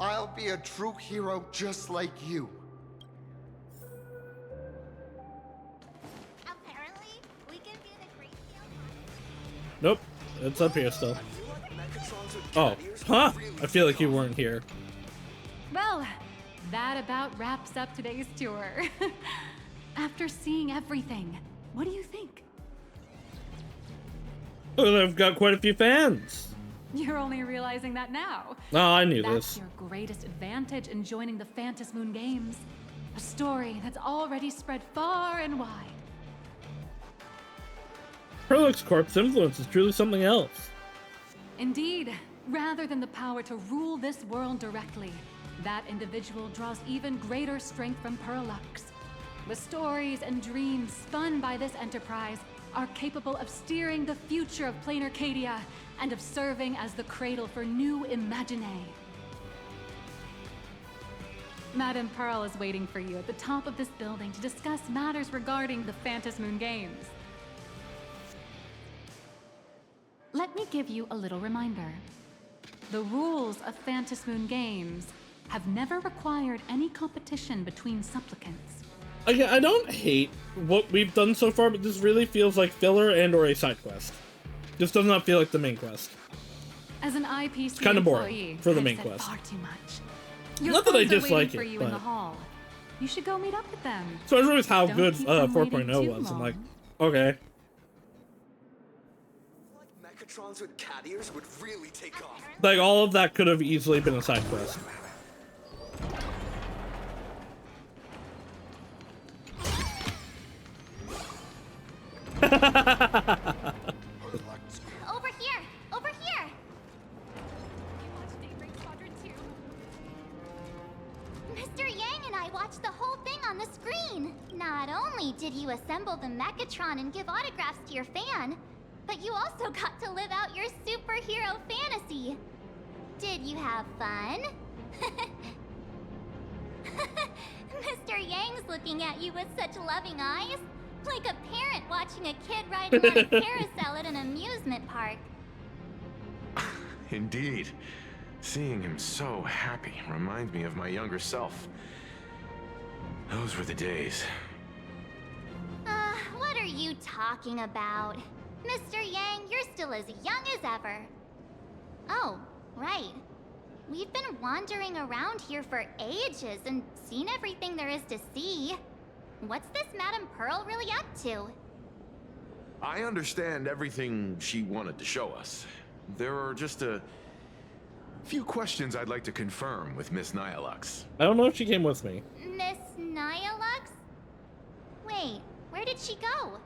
I'll be a true hero just like you. Apparently, we can view the great deal. Nope, it's up here still. Oh, huh? I feel like you weren't here. Well, that about wraps up today's tour. After seeing everything, what do you think? Oh, I've got quite a few fans. You're only realizing that now. Oh, I knew That's this. your greatest advantage in joining the Phantom Moon Games. A story that's already spread far and wide. Prolix Corp's influence is truly something else. Indeed, rather than the power to rule this world directly, that individual draws even greater strength from Perlux. The stories and dreams spun by this enterprise are capable of steering the future of Plain Arcadia and of serving as the cradle for new imaginae. Madame Pearl is waiting for you at the top of this building to discuss matters regarding the Phantom Moon Games. Let me give you a little reminder. The rules of Phantom Moon Games have never required any competition between supplicants. I don't hate what we've done so far, but this really feels like filler and or a side quest. This does not feel like the main quest. As an IPC Kinda boring employee, for the I've main said quest. far too much. Your Not that I friends are dislike waiting for it, you in the but- hall. You should go meet up with them. So I realized how Don't good keep them waiting 4.0 too was. I'm long. like, okay. Mechatrons with cat ears would really take off. Like, all of that could have easily been a side quest. Over here! Over here! Mr. Yang and I watched the whole thing on the screen. Not only did you assemble the Mechatron and give autographs to your fan, but you also got to live out your superhero fantasy. Did you have fun? Mr. Yang's looking at you with such loving eyes, like a parent watching a kid riding on a carousel at an amusement park. Indeed. Seeing him so happy reminds me of my younger self. Those were the days. What are you talking about? Mr. Yang, you're still as young as ever. Oh, right. We've been wandering around here for ages and seen everything there is to see. What's this Madame Pearl really up to? I understand everything she wanted to show us. There are just a few questions I'd like to confirm with Miss Nyalux. I don't know if she came with me. Miss Nyalux? Wait, where did she go?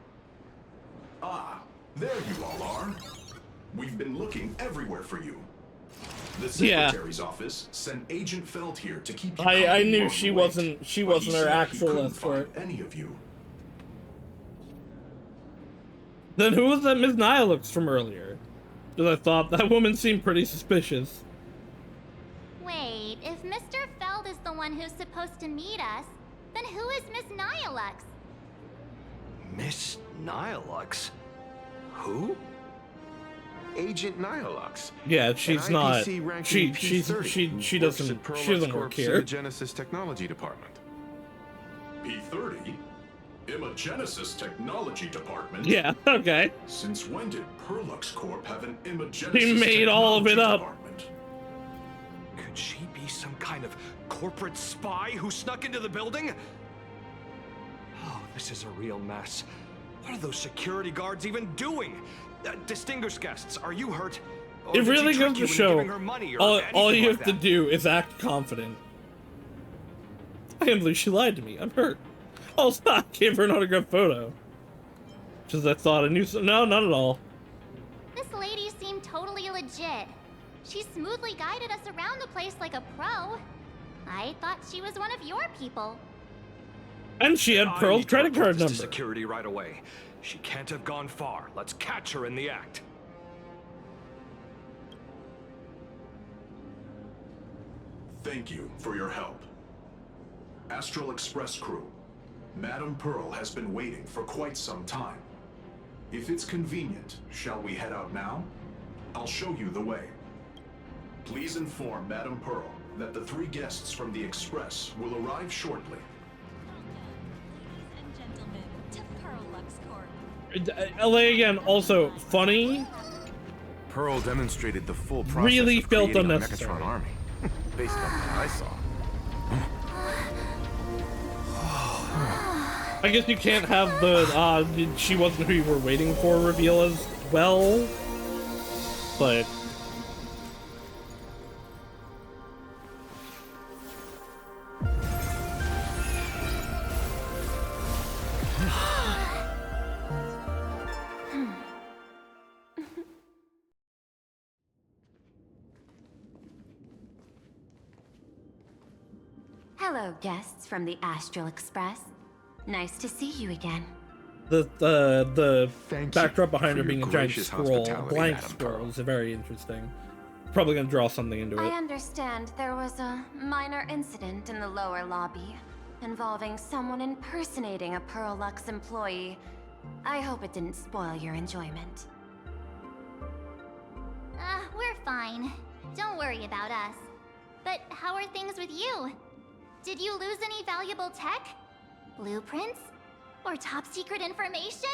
Ah, there you all are. We've been looking everywhere for you. The secretary's office sent Agent Feld here to keep you I knew on she the wasn't wait, she but he wasn't her said he actual couldn't escort. find any of you. Then who was that Ms. Nihilux from earlier? Because I thought that woman seemed pretty suspicious. Wait, if Mr. Feld is the one who's supposed to meet us, then who is Miss Nihilux? Miss Nihilux? Who? Agent Nihilux. Yeah, she's not. IPC ranking She P30, she works doesn't at Perlux she doesn't work Corp's here. Imagenesis Technology Department. P30? Imagenesis Technology Department? Yeah, okay. Since when did Perlux Corp have an Imagenesis He made all of it up. Department? Could she be some kind of corporate spy who snuck into the building? Oh, this is a real mess. What are those security guards even doing? Distinguished guests, are you hurt? Or It did really she trick goes to you into show giving her money or all anything you like have to that? do is act confident. I can't believe she lied to me. I'm hurt. Also, I gave her an autographed photo. Because I thought I knew some. No, not at all. This lady seemed totally legit. She smoothly guided us around the place like a pro. I thought she was one of your people. And she had I Pearl's need to credit report card this to number. security right away. She can't have gone far. Let's catch her in the act. Thank you for your help. Astral Express crew, Madame Pearl has been waiting for quite some time. If it's convenient, shall we head out now? I'll show you the way. Please inform Madame Pearl that the 3 guests from the Express will arrive shortly. LA again, also funny. Pearl demonstrated the full process Really of felt creating a unnecessary. Mechatron army, based on what I saw. I guess you can't have the she wasn't who you were waiting for reveal as well, but Hello, guests from the Astral Express. Nice to see you again. the Thank backdrop you behind for her your being a giant gracious scroll, hospitality, blank Madame scroll, Pearl. is very interesting. Probably gonna draw something into I it. understand there was a minor incident in the lower lobby involving someone impersonating a Perlux employee. I hope it didn't spoil your enjoyment. We're fine. Don't worry about us. But how are things with you? Did you lose any valuable tech? Blueprints? Or top secret information?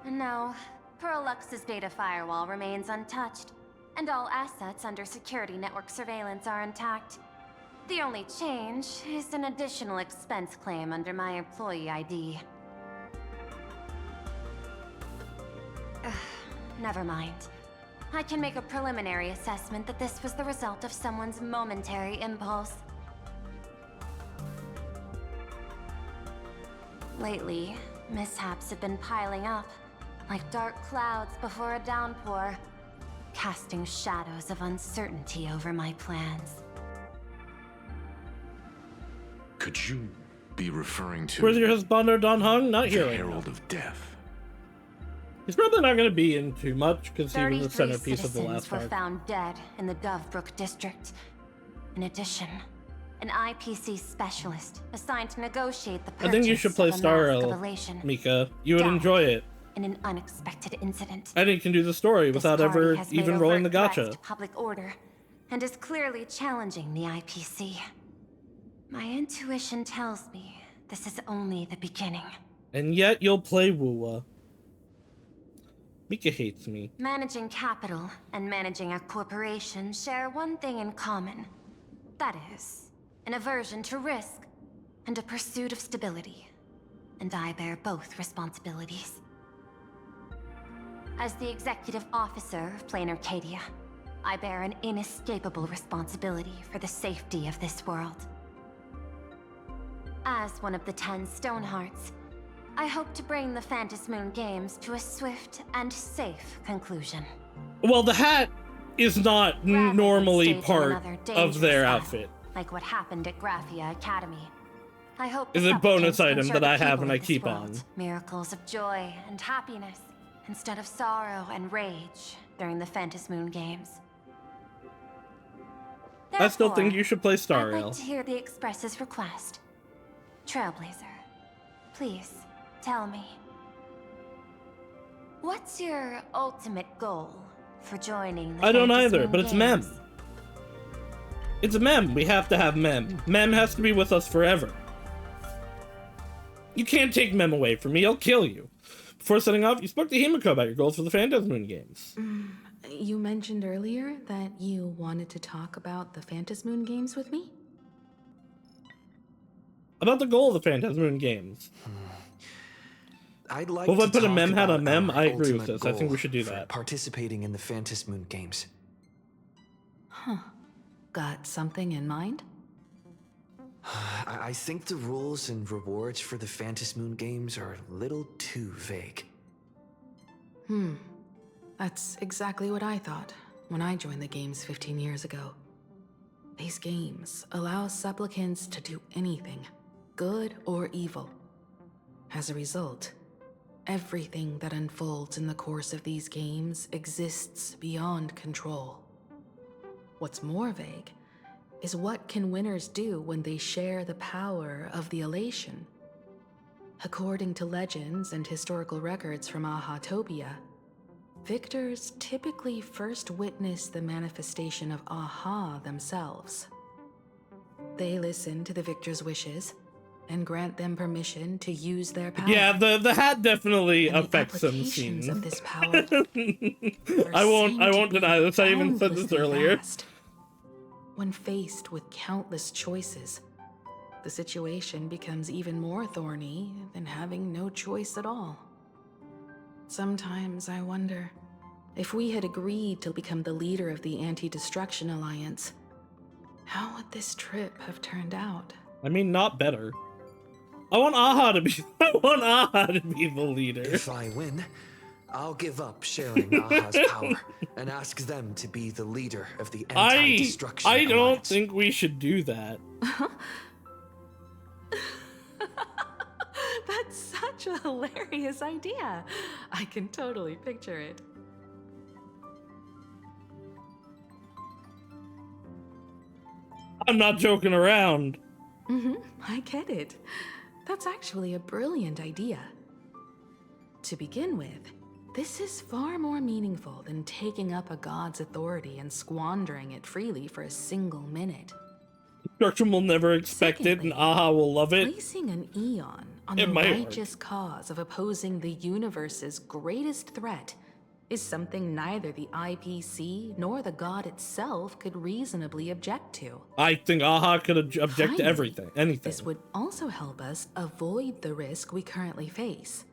No, Perlux's data firewall remains untouched, and all assets under security network surveillance are intact. The only change is an additional expense claim under my employee ID. Never mind. I can make a preliminary assessment that this was the result of someone's momentary impulse. Lately, mishaps have been piling up, like dark clouds before a downpour, casting shadows of uncertainty over my plans. Could you be referring to Where's your husband, Don Hung? Not the here right Herald now. of Death? He's probably not gonna be in too much because he was the 33 centerpiece of the last citizens were part. found dead in the Dovebrook district. In addition, an IPC specialist assigned to negotiate the purchase I think you should play of a Star mask of Rail, elation Mika. You would died enjoy it. in an unexpected incident. And he can do the story This without party ever has made even rolling the overt threats gacha. to public order and is clearly challenging the IPC. My intuition tells me this is only the beginning. And yet you'll play Wuwa. Mika hates me. Managing capital and managing a corporation share one thing in common. That is, an aversion to risk and a pursuit of stability. And I bear both responsibilities. As the executive officer of Plain Arcadia, I bear an inescapable responsibility for the safety of this world. As one of the 10 Stonehearts, I hope to bring the Phantasmoon Games to a swift and safe conclusion. Well, the hat is not normally staging part another of dangerous their act, outfit. like what happened at Graphia Academy. I hope Is the a bonus supplicants can item show that the I have people and I of this keep world on. miracles of joy and happiness instead of sorrow and rage during the Phantom Moon Games. I still think Therefore, you should play Star I'd Rail. like to hear the Express's request. Trailblazer, please tell me. What's your ultimate goal for joining the I don't Phantom either, Moon but it's Games? Mem. It's Mem. We have to have Mem. Mem has to be with us forever. You can't take Mem away from me. I'll kill you. Before setting off, you spoke to Himiko about your goals for the Phantom Moon Games. You mentioned earlier that you wanted to talk about the Phantom Moon Games with me? About the goal of the Phantom Moon Games. I'd like Well, if I to put a talk mem hat about on Mem, our I agree with ultimate this. I think we goal should do for that. Participating in the Phantom Moon Games. Huh. Got something in mind? I think the rules and rewards for the Phantom Moon Games are a little too vague. That's exactly what I thought when I joined the games 15 years ago. These games allow supplicants to do anything, good or evil. As a result, everything that unfolds in the course of these games exists beyond control. What's more vague is what can winners do when they share the power of the elation. According to legends and historical records from Ahatopia, victors typically first witness the manifestation of Aha themselves. They listen to the victor's wishes and grant them permission to use their power. Yeah, the hat definitely And the affects some applications scenes. of this power I won't deny this. I even said this boundlessly earlier. vast. When faced with countless choices, the situation becomes even more thorny than having no choice at all. Sometimes I wonder if we had agreed to become the leader of the Anti-Destruction Alliance, how would this trip have turned out? I mean, not better. I want Aha to be. I want Aha to be the leader. If I win, I'll give up sharing Aha's power and ask them to be the leader of the Anti-Destruction I don't Alliance. think we should do that. That's such a hilarious idea. I can totally picture it. I'm not joking around. I get it. That's actually a brilliant idea. To begin with, this is far more meaningful than taking up a god's authority and squandering it freely for a single minute. Destruction will never expect it, and Aha will love it. Placing an Eon on It the might work. righteous cause of opposing the universe's greatest threat is something neither the IPC nor the god itself could reasonably object to. I think Aha could object to Finally, everything, anything. This would also help us avoid the risk we currently face.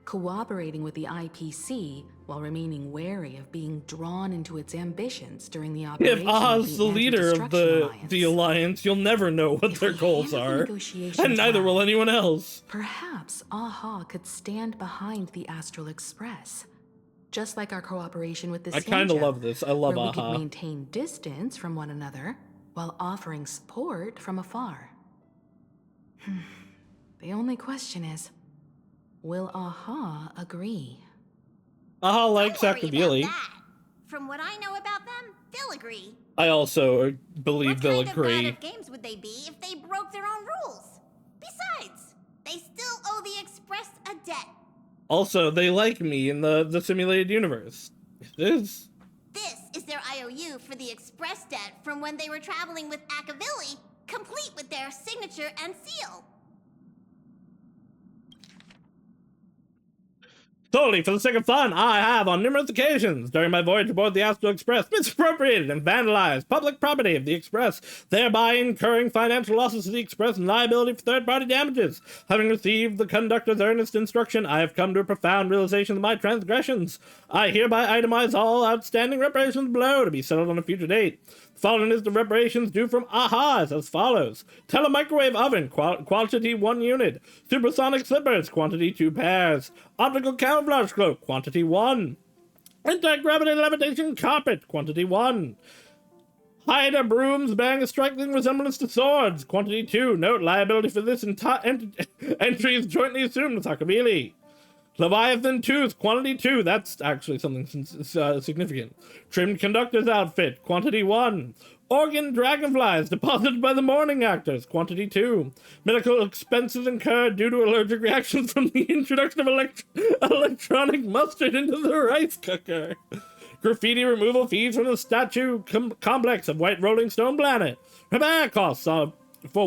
Cooperating with the IPC while remaining wary of being drawn into its ambitions during the operation If of Aha's the leader of the Alliance, you'll never know what their goals are. negotiations And neither will anyone else. Perhaps Aha could stand behind the Astral Express. Just like our cooperation with the I kinda Sanjo, love this. I love where we Aha. could maintain distance from one another while offering support from afar. The only question is, will Aha agree? Aha likes Akavili. From what I know about them, they'll agree. I also believe they'll Bad agree. at games would they be if they broke their own rules? Besides, they still owe the Express a debt. Also, they like me in the simulated universe. This This is their IOU for the Express debt from when they were traveling with Akavili, complete with their signature and seal. solely for the sake of fun, I have on numerous occasions during my voyage aboard the Astral Express misappropriated and vandalized public property of the Express, thereby incurring financial losses to the Express and liability for third-party damages. Having received the conductor's earnest instruction, I have come to a profound realization of my transgressions. I hereby itemize all outstanding reparations below to be settled on a future date. The following is the reparations due from Ahas as follows: telemicrowave oven, quantity 1 unit; supersonic slippers, quantity 2 pairs; optical camouflage cloak, quantity 1; Anti-gravity levitation carpet, quantity 1. Hider brooms bearing a striking resemblance to swords, quantity 2. Note, liability for this entry is jointly assumed with Hakavili. Leviathan tooth, quantity 2. That's actually something significant. Trimmed conductor's outfit, quantity 1. Organ dragonflies deposited by the morning actors, quantity 2. Medical expenses incurred due to allergic reactions from the introduction of electronic mustard into the rice cooker. Graffiti removal fees from the statue complex of White Rolling Stone Planet. Repair costs for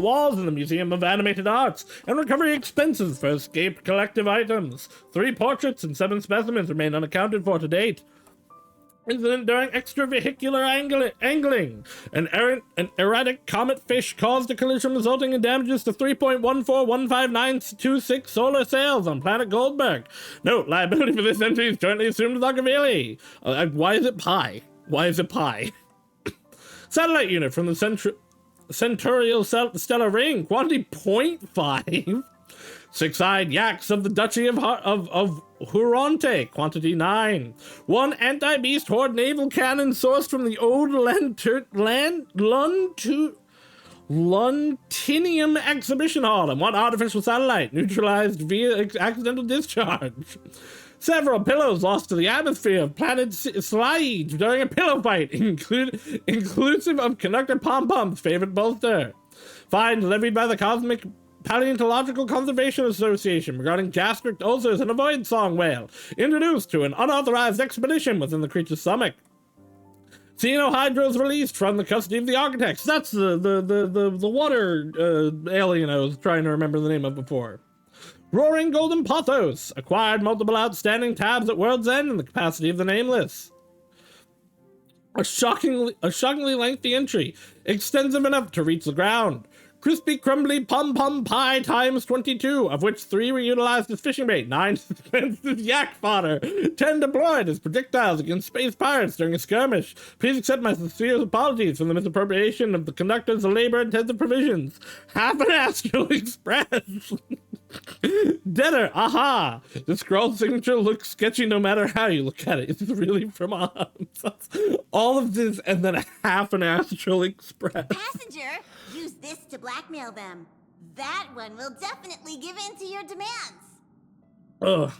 walls in the Museum of Animated Arts, and recovery expenses for escaped collective items. 3 portraits and 7 specimens remain unaccounted for to date. Incident during extravehicular angling. An erratic comet fish caused a collision resulting in damages to 3.1415926 solar sails on planet Goldberg. Note, liability for this entry is jointly assumed with Akavili. Why is it pi? Why is it pi? Satellite unit from the Centurial Stellar Ring, quantity 0.5. 6-eyed yaks of the Duchy of Huronte, quantity 9. 1 anti-beast horde naval cannon sourced from the old Luntinium exhibition hall, and 1 artificial satellite neutralized via accidental discharge. Several pillows lost to the atmosphere of planet Slaige during a pillow fight, inclusive of conductor Pom-Pom's favorite bolster. Fines levied by the Cosmic Paleontological Conservation Association regarding gastric ulcers and a void song whale, introduced to an unauthorized expedition within the creature's stomach. Xenohydros released from the custody of the architects. That's the water alien I was trying to remember the name of before. Roaring Golden Pothos acquired multiple outstanding tabs at World's End in the capacity of the Nameless. A shockingly lengthy entry, extensive enough to reach the ground. Crispy, crumbly pom-pom pie times 22, of which 3 were utilized as fishing bait, 9 as yak fodder, 10 deployed as projectiles against space pirates during a skirmish. Please accept my sincere apologies for the misappropriation of the conductor's labor-intensive provisions. Half an Astral Express. Deader, aha! The scroll signature looks sketchy no matter how you look at it. It's really from all of this and then half an Astral Express. Passenger, use this to blackmail them. That one will definitely give in to your demands. Ugh.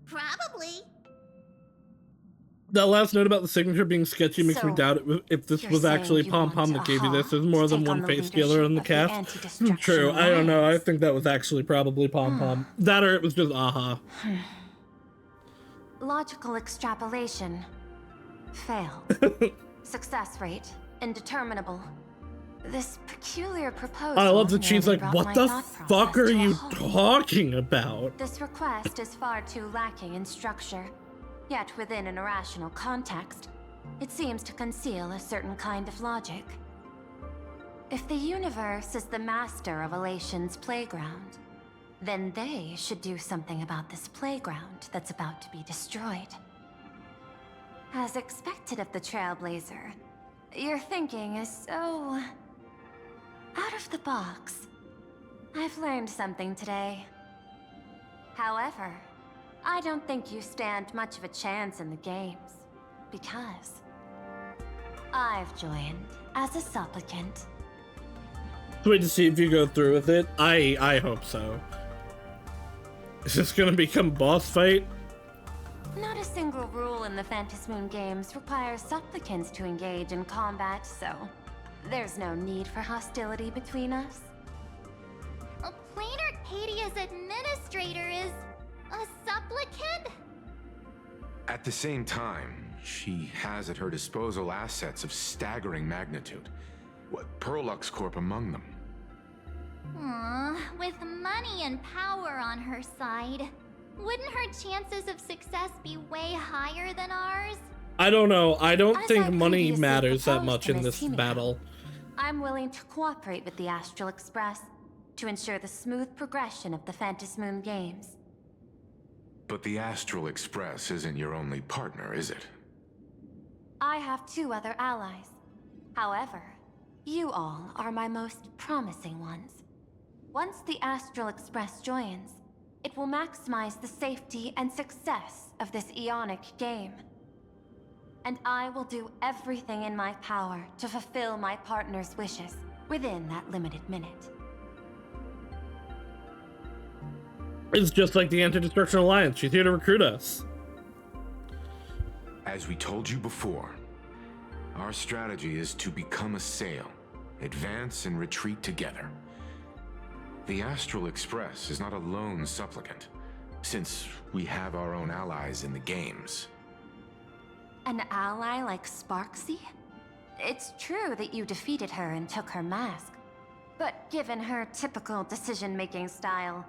Probably. That last note about the signature being sketchy makes me doubt if this was actually Pom-Pom that gave you this. There's more than one face scaler in the cast. True, I don't know. I think that was actually probably Pom-Pom. That or it was just Aha. Logical extrapolation. Failed. Success rate indeterminable. This peculiar proposal. I love that she's like, what the fuck are you talking about? This request is far too lacking in structure. Yet within an irrational context, it seems to conceal a certain kind of logic. If the universe is the master of Elation's playground, then they should do something about this playground that's about to be destroyed. As expected of the Trailblazer, your thinking is so out of the box. I've learned something today. However, I don't think you stand much of a chance in the games, because I've joined as a supplicant. Wait to see if you go through with it. I hope so. Is this gonna become boss fight? Not a single rule in the Phantasmoon games requires supplicants to engage in combat, so there's no need for hostility between us. Plain Arcadia's administrator is a supplicant? At the same time, she has at her disposal assets of staggering magnitude. What, Perlux Corp among them. With money and power on her side, wouldn't her chances of success be way higher than ours? I don't know. I don't think money matters that much in this battle. I'm willing to cooperate with the Astral Express to ensure the smooth progression of the Phantasmoon games. But the Astral Express isn't your only partner, is it? I have 2 other allies. However, you all are my most promising ones. Once the Astral Express joins, it will maximize the safety and success of this Ionic game. And I will do everything in my power to fulfill my partner's wishes within that limited minute. It's just like the Anti-Destruction Alliance. She's here to recruit us. As we told you before, our strategy is to become a sail, advance and retreat together. The Astral Express is not a lone supplicant, since we have our own allies in the games. An ally like Sparksy? It's true that you defeated her and took her mask, but given her typical decision-making style,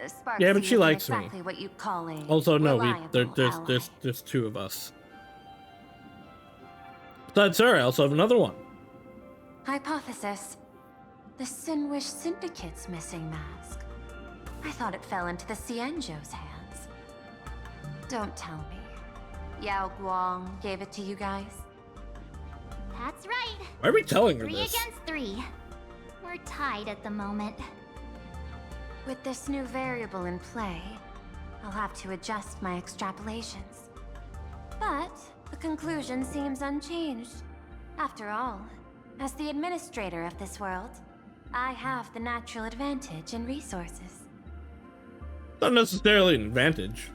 Sparksy Yeah, but she isn't likes exactly me. what you'd call a Also, no, reliable ally. there's two of us. Besides her, I also have another one. Hypothesis. The Sinwish Syndicate's missing mask. I thought it fell into the Xianzhou's hands. Don't tell me. Yao Guang gave it to you guys? That's right. Why are we telling her 3 this? against 3. We're tied at the moment. With this new variable in play, I'll have to adjust my extrapolations. But the conclusion seems unchanged. After all, as the administrator of this world, I have the natural advantage in resources. Not necessarily an advantage.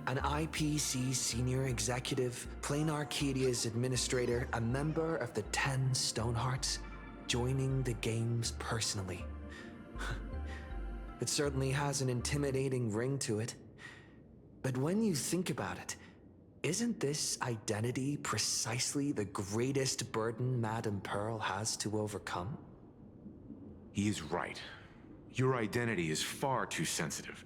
An IPC senior executive, Plain Arcadia's administrator, a member of the 10 Stonehearts, joining the games personally. It certainly has an intimidating ring to it. But when you think about it, isn't this identity precisely the greatest burden Madame Pearl has to overcome? He is right. Your identity is far too sensitive.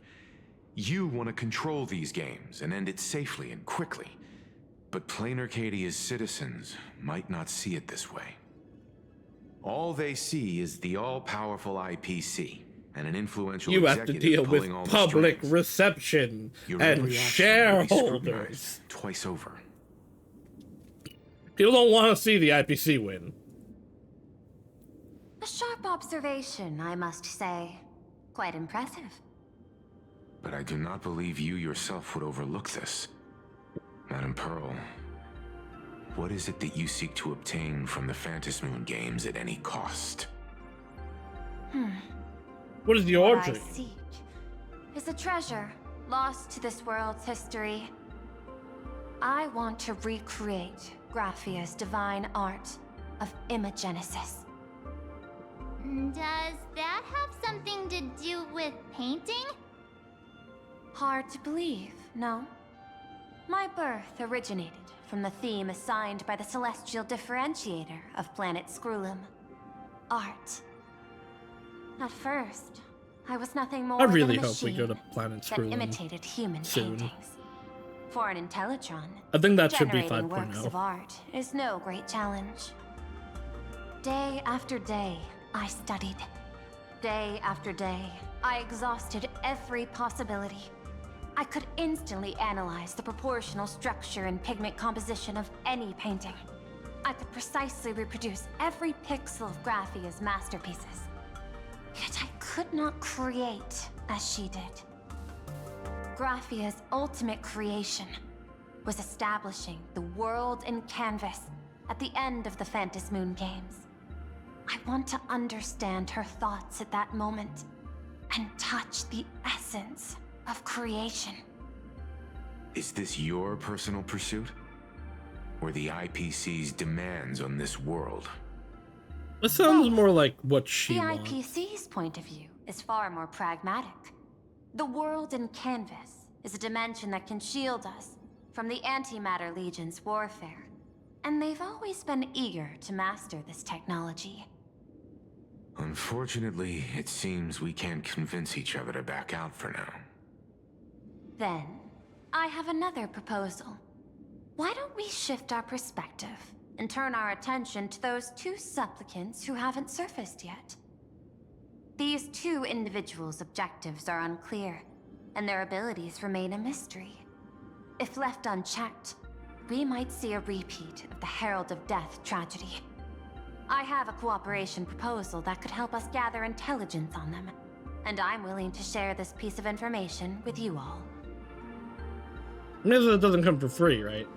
You want to control these games and end it safely and quickly. But Plain Arcadia's citizens might not see it this way. All they see is the all-powerful IPC and an influential You have to executive deal with pulling all the public strings. reception Your and reaction will be shareholders. scrutinized twice over. People don't want to see the IPC win. A sharp observation, I must say. Quite impressive. But I do not believe you yourself would overlook this. Madame Pearl, what is it that you seek to obtain from the Phantasmoon games at any cost? What is your What I dream? seek is a treasure lost to this world's history. I want to recreate Graphia's divine art of imagenesis. Does that have something to do with painting? Hard to believe, no? My birth originated from the theme assigned by the celestial differentiator of planet Scrulum. Art. At first, I was nothing more I really than a hope we machine go to Planet that Screwing imitated human soon. paintings. For an Intellitron, I think that should be generating works 5.0. of art is no great challenge. Day after day, I studied. Day after day, I exhausted every possibility. I could instantly analyze the proportional structure and pigment composition of any painting. I could precisely reproduce every pixel of Graphia's masterpieces. Yet I could not create as she did. Graphia's ultimate creation was establishing the world in canvas at the end of the Phantasmoon games. I want to understand her thoughts at that moment and touch the essence of creation. Is this your personal pursuit? Or the IPC's demands on this world? This sounds more like what she The wants. IPC's point of view is far more pragmatic. The world in canvas is a dimension that can shield us from the Antimatter Legion's warfare, and they've always been eager to master this technology. Unfortunately, it seems we can't convince each other to back out for now. Then, I have another proposal. Why don't we shift our perspective and turn our attention to those 2 supplicants who haven't surfaced yet? These 2 individuals' objectives are unclear, and their abilities remain a mystery. If left unchecked, we might see a repeat of the Herald of Death tragedy. I have a cooperation proposal that could help us gather intelligence on them. and I'm willing to share this piece of information with you all. It doesn't come for free, right?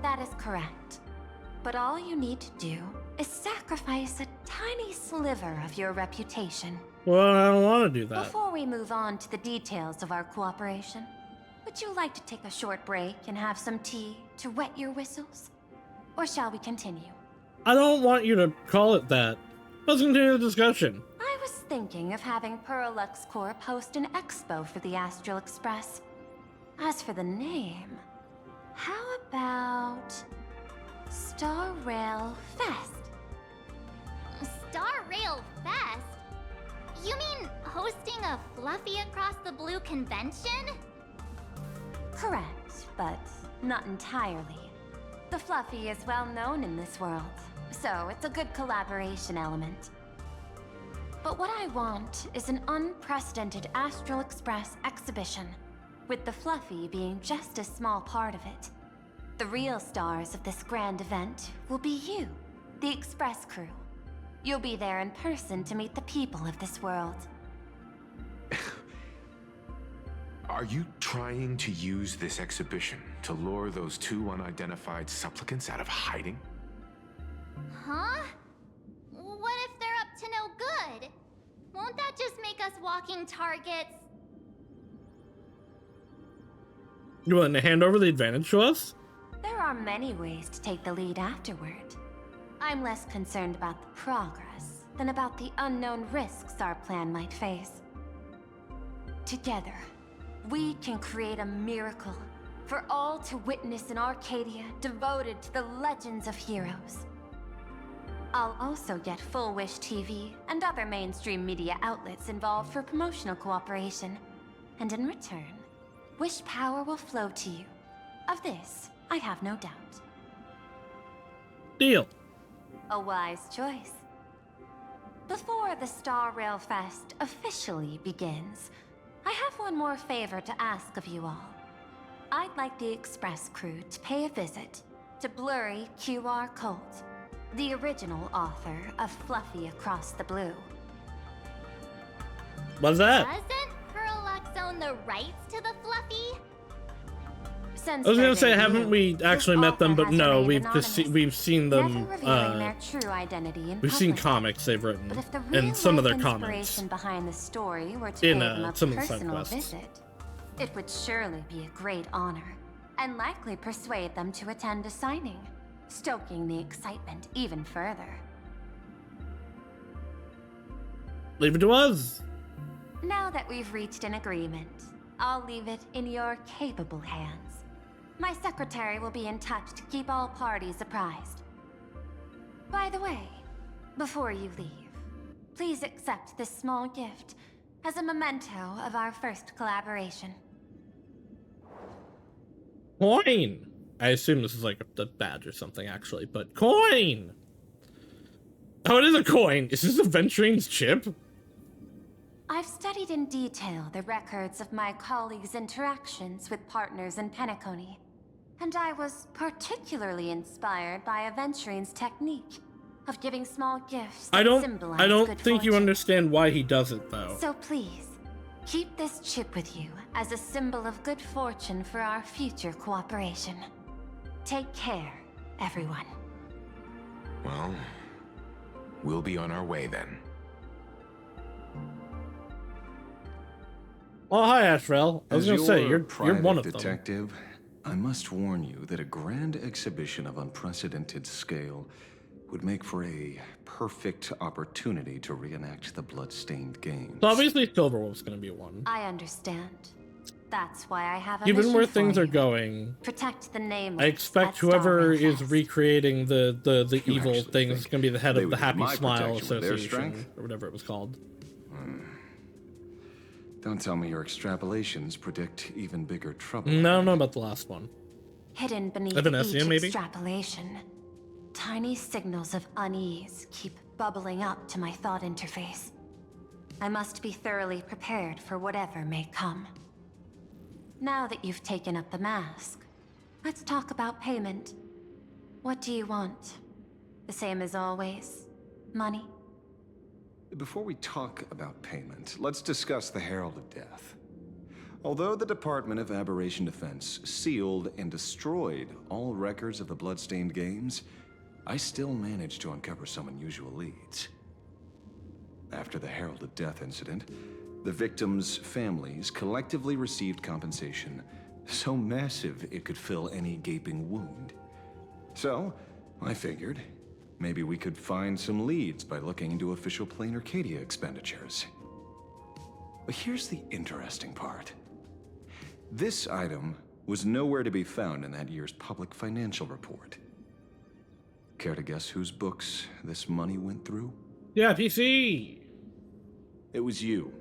That is correct. But all you need to do is sacrifice a tiny sliver of your reputation. Well, I don't want to do that. Before we move on to the details of our cooperation, would you like to take a short break and have some tea to wet your whistles? Or shall we continue? I don't want you to call it that. Let's continue the discussion. I was thinking of having Perlux Corp host an expo for the Astral Express. As for the name, how about Star Rail Fest? Star Rail Fest? You mean hosting a Fluffy Across the Blue convention? Correct, but not entirely. The Fluffy is well known in this world, so it's a good collaboration element. But what I want is an unprecedented Astral Express exhibition, with the Fluffy being just a small part of it. The real stars of this grand event will be you, the Express crew. You'll be there in person to meet the people of this world. Are you trying to use this exhibition to lure those two unidentified supplicants out of hiding? Huh? What if they're up to no good? Won't that just make us walking targets? You want to hand over the advantage to us? There are many ways to take the lead afterward. I'm less concerned about the progress than about the unknown risks our plan might face. Together, we can create a miracle for all to witness in Arcadia devoted to the legends of heroes. I'll also get Full Wish TV and other mainstream media outlets involved for promotional cooperation. And in return, Wish power will flow to you. Of this, I have no doubt. Deal. A wise choice. Before the Star Rail Fest officially begins, I have one more favor to ask of you all. I'd like the Express crew to pay a visit to Blurry QR Colt, the original author of Fluffy Across the Blue. What's that? Doesn't Perlux own the rights to the Fluffy? I was gonna say, haven't we actually met them? But no, we've seen them. Their true identity in we've seen public. comics they've written, But if the and some of their real-life comments inspiration behind the story were to in pay them a some of the side personal quests. visit, it would surely be a great honor, and likely persuade them to attend a signing, stoking the excitement even further. Leave it to us. Now that we've reached an agreement, I'll leave it in your capable hands. My secretary will be in touch to keep all parties apprised. By the way, before you leave, please accept this small gift as a memento of our first collaboration. Coin. I assume this is like a badge or something, actually, but coin. Oh, it is a coin. Is this a Venturing's chip? I've studied in detail the records of my colleagues' interactions with partners in Penacony, and I was particularly inspired by Aventurine's technique of giving small gifts that symbolize I don't good think you fortune. understand why he does it, though. So please, keep this chip with you as a symbol of good fortune for our future cooperation. Take care, everyone. Well, we'll be on our way then. Oh, hi, Ashrel. I was gonna say, you're one of them. Detective, I must warn you that a grand exhibition of unprecedented scale would make for a perfect opportunity to reenact the blood-stained games. So obviously Silverwolf's gonna be one. I understand. That's why I have a Given mission where for things are you. going, Protect the name. I expect whoever is recreating the evil thing is gonna be the head they of the would need Happy my Smile protection with their Association, strength? or whatever it was called. Don't tell me your extrapolations predict even bigger trouble. No, I don't know about the last one. Hidden beneath Evanescence, each maybe? extrapolation, tiny signals of unease keep bubbling up to my thought interface. I must be thoroughly prepared for whatever may come. Now that you've taken up the mask, let's talk about payment. What do you want? The same as always? Money? Before we talk about payment, let's discuss the Herald of Death. Although the Department of Aberration Defense sealed and destroyed all records of the Bloodstained Games, I still managed to uncover some unusual leads. After the Herald of Death incident, the victims' families collectively received compensation so massive it could fill any gaping wound. So, I figured, maybe we could find some leads by looking into official Plain Arcadia expenditures. But here's the interesting part. This item was nowhere to be found in that year's public financial report. Care to guess whose books this money went through? Yeah, PC! It was you,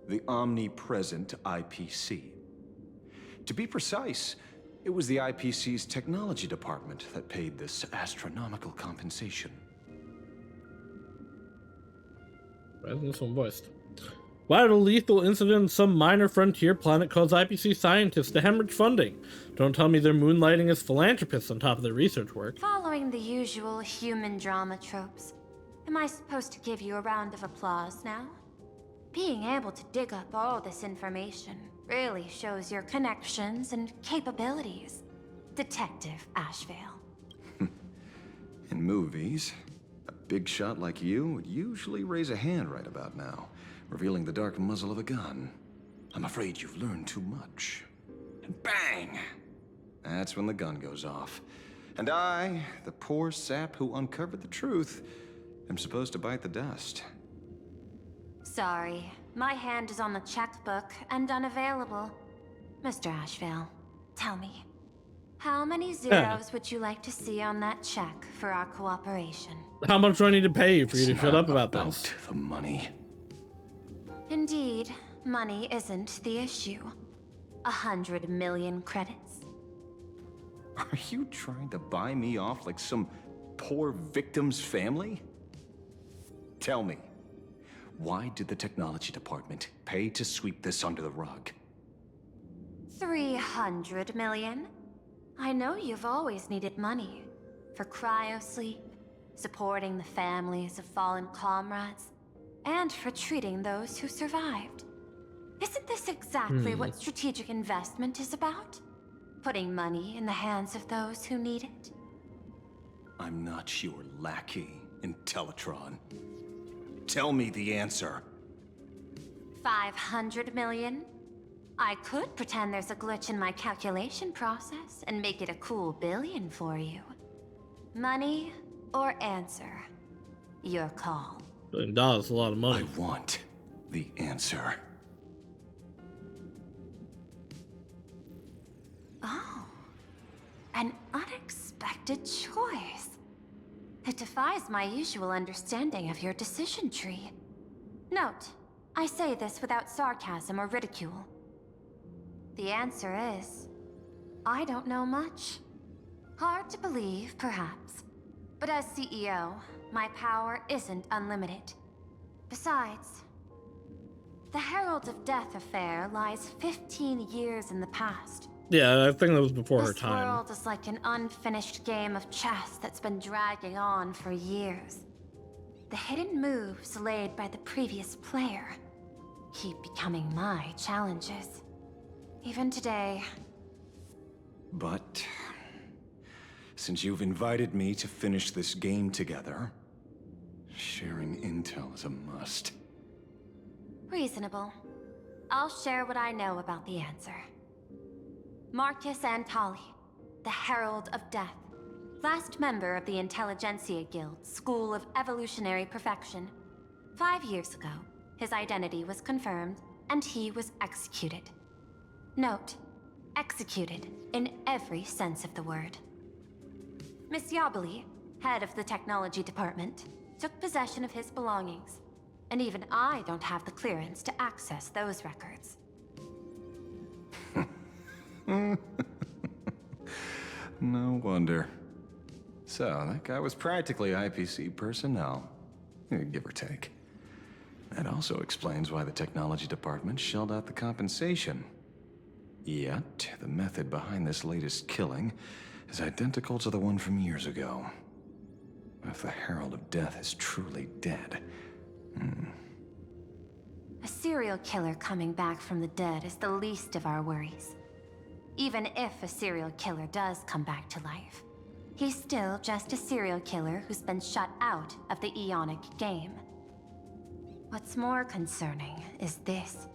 the omnipresent IPC. To be precise, it was the IPC's technology department that paid this astronomical compensation. This one voiced. Why did a lethal incident in some minor frontier planet cause IPC scientists to hemorrhage funding? Don't tell me they're moonlighting as philanthropists on top of their research work. Following the usual human drama tropes, am I supposed to give you a round of applause now? Being able to dig up all this information really shows your connections and capabilities, Detective Ashvale. In movies, a big shot like you would usually raise a hand right about now, revealing the dark muzzle of a gun. I'm afraid you've learned too much. And bang! That's when the gun goes off. And I, the poor sap who uncovered the truth, am supposed to bite the dust. Sorry, my hand is on the checkbook and unavailable. Mr. Ashvale, tell me, how many zeros would you like to see on that check for our cooperation? How much do I need to pay you for you to shut up about this? The money. Indeed, money isn't the issue. 100 million credits. Are you trying to buy me off like some poor victim's family? Tell me, why did the technology department pay to sweep this under the rug? 300 million? I know you've always needed money. For cryosleep, supporting the families of fallen comrades, and for treating those who survived. Isn't this exactly what strategic investment is about? Putting money in the hands of those who need it? I'm not your lackey, Intellatron. Tell me the answer. 500 million? I could pretend there's a glitch in my calculation process and make it a cool billion for you. Money or answer? Your call. $1 billion is a lot of money. I want the answer. Oh, an unexpected choice. It defies my usual understanding of your decision tree. Note, I say this without sarcasm or ridicule. The answer is, I don't know much. Hard to believe, perhaps. But as CEO, my power isn't unlimited. Besides, the Herald of Death affair lies 15 years in the past. Yeah, I think that was before her time. This world is like an unfinished game of chess that's been dragging on for years. The hidden moves laid by the previous player keep becoming my challenges. Even today. But since you've invited me to finish this game together, sharing intel is a must. Reasonable. I'll share what I know about the answer. Marcus Antali, the Herald of Death. Last member of the Intelligentsia Guild, School of Evolutionary Perfection. 5 years ago, his identity was confirmed, and he was executed. Note, executed in every sense of the word. Miss Yabali, head of the technology department, took possession of his belongings, and even I don't have the clearance to access those records. No wonder. So, that guy was practically IPC personnel, give or take. That also explains why the technology department shelled out the compensation. Yet, the method behind this latest killing is identical to the one from years ago. If the Herald of Death is truly dead, A serial killer coming back from the dead is the least of our worries. Even if a serial killer does come back to life, he's still just a serial killer who's been shut out of the Ionic game. What's more concerning is this.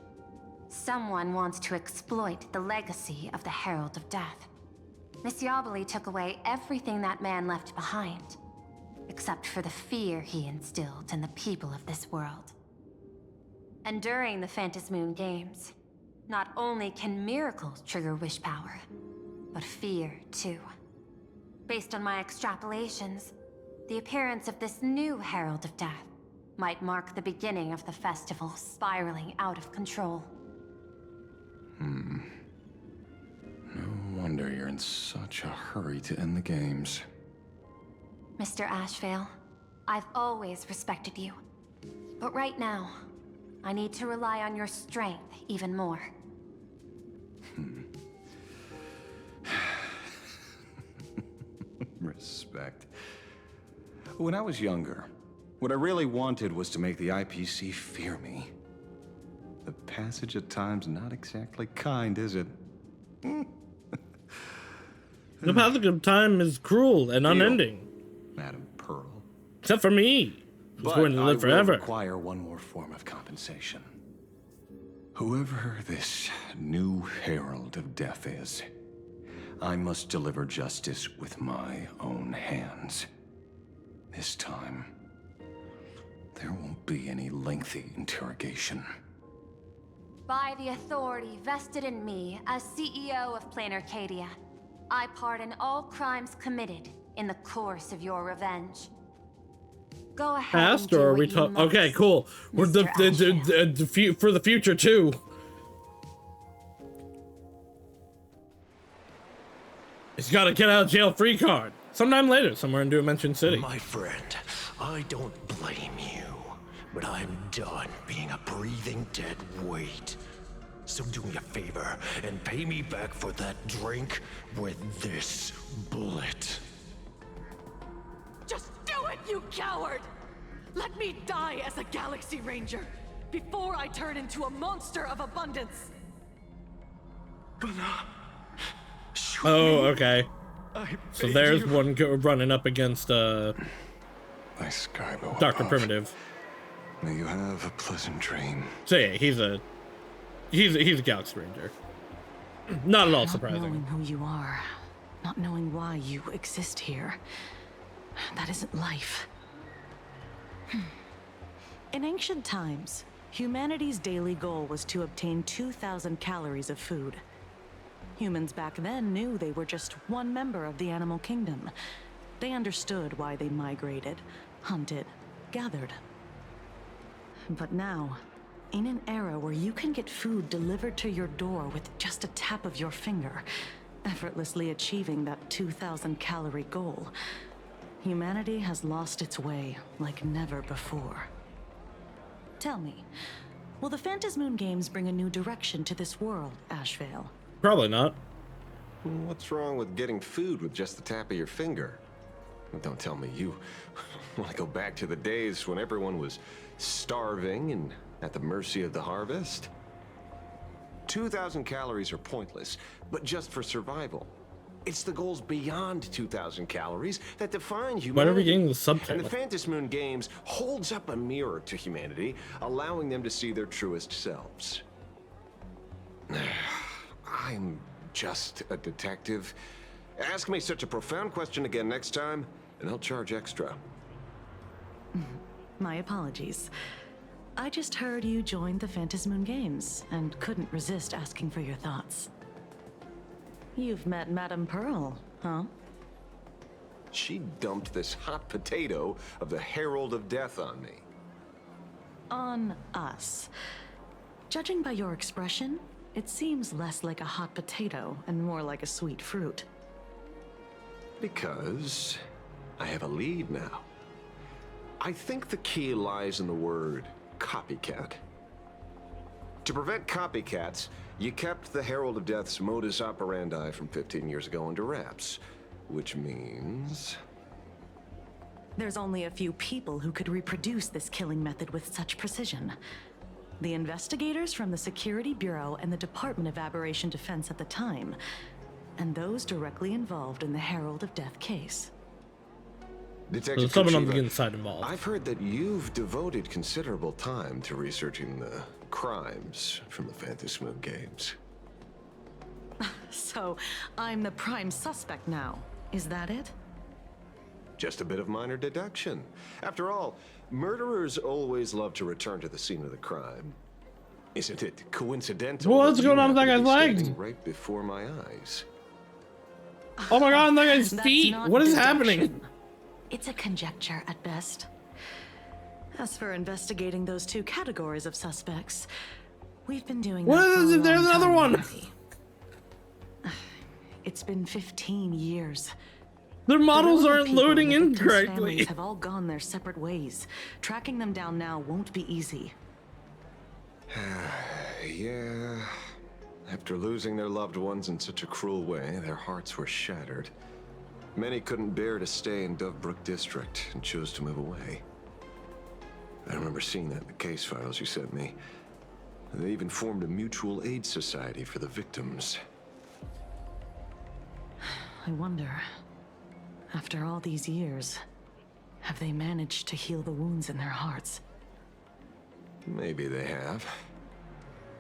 Someone wants to exploit the legacy of the Herald of Death. Missioboli took away everything that man left behind, except for the fear he instilled in the people of this world. And during the Phantasmoon Games, not only can miracles trigger wish power, but fear too. Based on my extrapolations, the appearance of this new Herald of Death might mark the beginning of the festival spiraling out of control. No wonder you're in such a hurry to end the games. Mr. Ashvale, I've always respected you. But right now, I need to rely on your strength even more. Respect. When I was younger, what I really wanted was to make the IPC fear me. The passage of time's not exactly kind, is it? The passage of time is cruel and unending. Madam Pearl. Except for me, who's going to live forever. I will require one more form of compensation. Whoever this new Herald of Death is, I must deliver justice with my own hands. This time, there won't be any lengthy interrogation. By the authority vested in me as CEO of Plain Arcadia, I pardon all crimes committed in the course of your revenge. Go ahead. Past, or are we talking? Okay, cool. We're for the future too. He's got to get out of jail free card. Sometime later, somewhere in Dimension City. My friend, I don't blame you, but I'm done being a breathing dead weight. So do me a favor and pay me back for that drink with this bullet. Just do it, you coward! Let me die as a Galaxy Ranger before I turn into a monster of abundance. Oh, okay. So there's one running up against My Skybo Dr. above. Primitive. May you have a pleasant dream. So yeah, he's a Galaxy Ranger. Not at all surprising. Not knowing who you are, not knowing why you exist here, that isn't life. In ancient times, humanity's daily goal was to obtain 2,000 calories of food. Humans back then knew they were just one member of the animal kingdom. They understood why they migrated, hunted, gathered. But now, in an era where you can get food delivered to your door with just a tap of your finger, effortlessly achieving that 2,000 calorie goal, humanity has lost its way like never before. Tell me, will the Phantasmoon Games bring a new direction to this world, Ashvale? Probably not. What's wrong with getting food with just the tap of your finger? Don't tell me you want to go back to the days when everyone was starving and at the mercy of the harvest. 2,000 calories are pointless, but just for survival. It's the goals beyond 2,000 calories that define humanity. Why are we getting the And subtitle? the Phantasmoon Games holds up a mirror to humanity, allowing them to see their truest selves. I'm just a detective. Ask me such a profound question again next time, and I'll charge extra. My apologies. I just heard you joined the Phantasmoon Games and couldn't resist asking for your thoughts. You've met Madame Pearl, huh? She dumped this hot potato of the Herald of Death on me. On us. Judging by your expression, it seems less like a hot potato and more like a sweet fruit. Because I have a lead now. I think the key lies in the word copycat. To prevent copycats, you kept the Herald of Death's modus operandi from 15 years ago under wraps, which means There's only a few people who could reproduce this killing method with such precision. The investigators from the Security Bureau and the Department of Aberration Defense at the time, and those directly involved in the Herald of Death case. Detective someone on the Kuchiva, inside involved. I've heard that you've devoted considerable time to researching the crimes from the Phantasmal games. So, I'm the prime suspect now. Is that it? Just a bit of minor deduction. After all, murderers always love to return to the scene of the crime. Isn't it coincidental? What's going on with that guy's legs? Right before my eyes. Oh my god, that guy's That's feet! not What is deduction. happening? It's a conjecture at best. As for investigating those two categories of suspects, we've been doing that What for is a it? There's long another time one! already. It's been 15 years. Their models The aren't people loading and the in victims' correctly. families have all gone their separate ways. Tracking them down now won't be easy. Yeah. After losing their loved ones in such a cruel way, their hearts were shattered. Many couldn't bear to stay in Dovebrook District and chose to move away. I remember seeing that in the case files you sent me. They even formed a mutual aid society for the victims. I wonder, after all these years, have they managed to heal the wounds in their hearts? Maybe they have.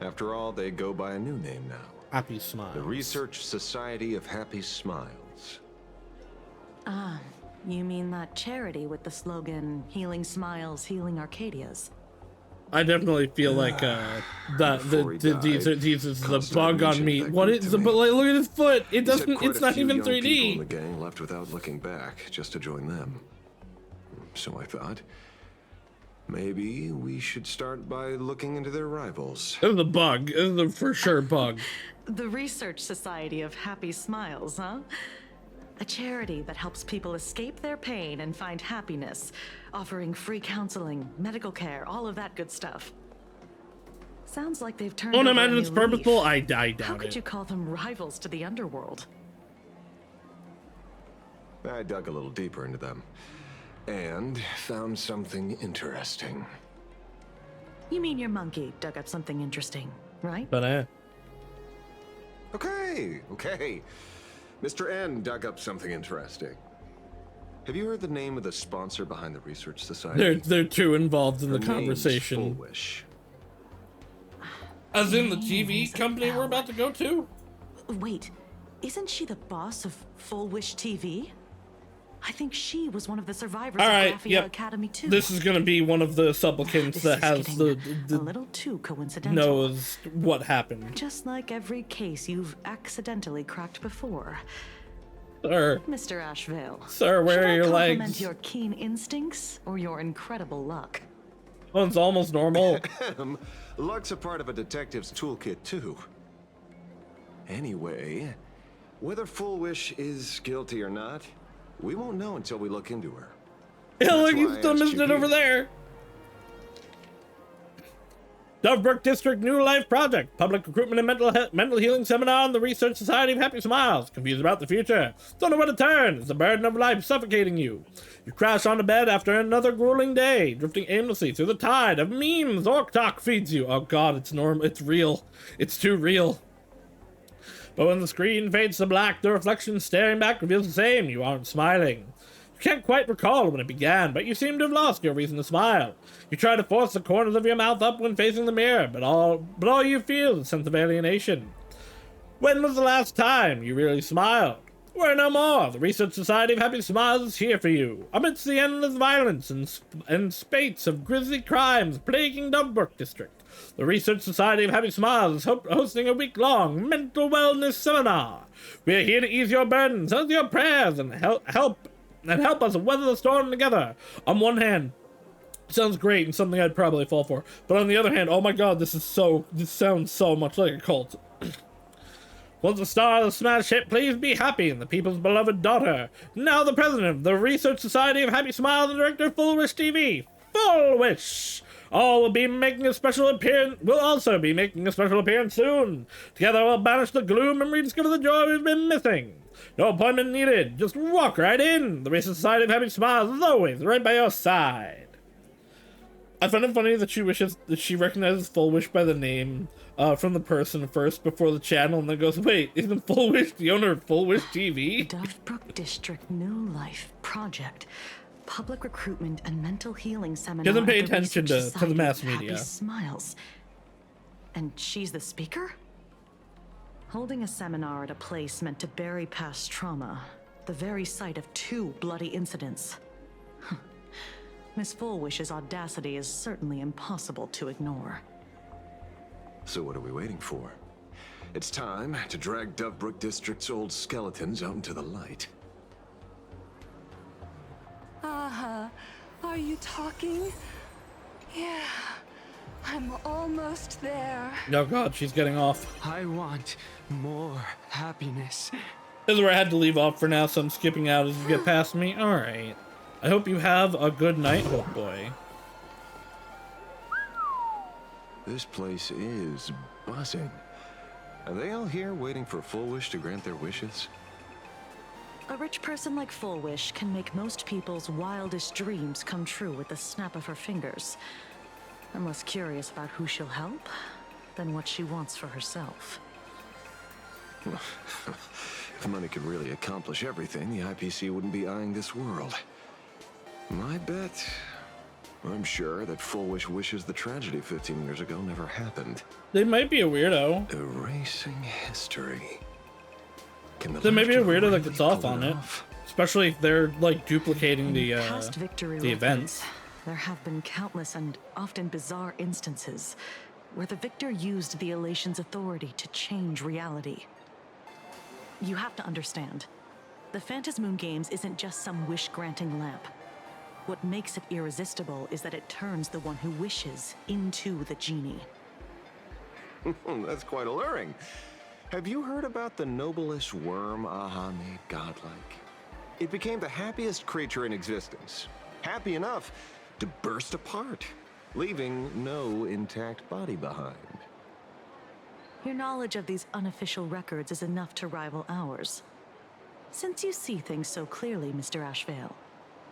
After all, they go by a new name now. Happy Smiles. The Research Society of Happy Smiles. Ah, you mean that charity with the slogan, Healing Smiles, Healing Arcadias? I definitely feel like these is the bug on me. What is the but like, look at his foot? It He said doesn't. quite It's a not few even young people 3D. in the gang left without looking back, just to join them. So I thought, maybe we should start by looking into their rivals. This is the bug. This is the for sure bug. The Research Society of Happy Smiles, huh? A charity that helps people escape their pain and find happiness, offering free counseling, medical care, all of that good stuff. Sounds like they've turned Don't over a imagine new it's purposeful. leaf. I doubt How could it. you call them rivals to the underworld? I dug a little deeper into them and found something interesting. You mean your monkey dug up something interesting, right? But Okay. Mr. N dug up something interesting. Have you heard the name of the sponsor behind the Research Society? they're too involved in Her the name's conversation. Fullwish. As in the TV company we're about to go to? Wait, isn't she the boss of Full Wish TV? I think she was one of the survivors All right, of Graphia yep. Academy too. This is gonna be one of the supplicants that has a the little too coincidental. knows what happened. Just like every case you've accidentally cracked before. Sir, Mr. Ashvale. Sir, where should are your I compliment legs? your keen instincts or your incredible luck? One's almost normal. Luck's a part of a detective's toolkit, too. Anyway, whether Fullwish is guilty or not, we won't know until we look into her. Yeah, look, That's he's why I still asked missing you it over here. there. Dovebrook District New Life Project. Public Recruitment and Mental Healing Seminar on the Research Society of Happy Smiles. Confused about the future. Don't know where to turn. Is the burden of life suffocating you? You crash onto bed after another grueling day, drifting aimlessly through the tide of memes Orc Talk feeds you. Oh god, it's normal. It's real. It's too real. But when the screen fades to black, the reflection staring back reveals the same. You aren't smiling. You can't quite recall when it began, but you seem to have lost your reason to smile. You try to force the corners of your mouth up when facing the mirror, but all you feel is a sense of alienation. When was the last time you really smiled? Worry no more. The Research Society of Happy Smiles is here for you. Amidst the endless violence and spates of grisly crimes plaguing Dovebrook District, the Research Society of Happy Smiles is hosting a week-long mental wellness seminar. We are here to ease your burdens, answer your prayers, and help us weather the storm together. On one hand, it sounds great and something I'd probably fall for, but on the other hand, oh my god, this sounds so much like a cult. Once the star of the smash hit, please be happy, and the people's beloved daughter. Now the president of the Research Society of Happy Smiles and director of Full Wish TV. Full Wish! All will also be making a special appearance soon. Together we'll banish the gloom and rediscover the joy we've been missing. No appointment needed. Just walk right in. The Racist Society of Happy Smiles is always right by your side. I find it funny that she recognizes Full Wish by the name from the person first before the channel, and then goes, "Wait, isn't Full Wish the owner of Full Wish TV?" Dovebrook District New Life Project, public recruitment and mental healing seminar. Doesn't pay at the attention Research to the mass Society of media. Happy Smiles. And she's the speaker? Holding a seminar at a place meant to bury past trauma, the very site of 2 bloody incidents. Miss Fullwish's audacity is certainly impossible to ignore. So what are we waiting for? It's time to drag Dovebrook District's old skeletons out into the light. Are you talking? Yeah, I'm almost there. Oh god, she's getting off. I want more happiness. This is where I had to leave off for now, so I'm skipping out as you get past me. Alright. I hope you have a good night, oh boy. This place is buzzing. Are they all here waiting for Full Wish to grant their wishes? A rich person like Full Wish can make most people's wildest dreams come true with the snap of her fingers. I'm less curious about who she'll help than what she wants for herself. If money could really accomplish everything, the IPC wouldn't be eyeing this world. My bet, I'm sure that Full Wish wishes the tragedy 15 years ago never happened. They might be a weirdo. Erasing history. There may be a weirdo that gets off on it. Especially if they're, like, duplicating the events. There have been countless and often bizarre instances where the victor used the Elation's authority to change reality. You have to understand, the Phantasmoon Games isn't just some wish-granting lamp. What makes it irresistible is that it turns the one who wishes into the genie. That's quite alluring. Have you heard about the noblest worm Aha made godlike? It became the happiest creature in existence. Happy enough to burst apart, leaving no intact body behind. Your knowledge of these unofficial records is enough to rival ours. Since you see things so clearly, Mr. Ashvale,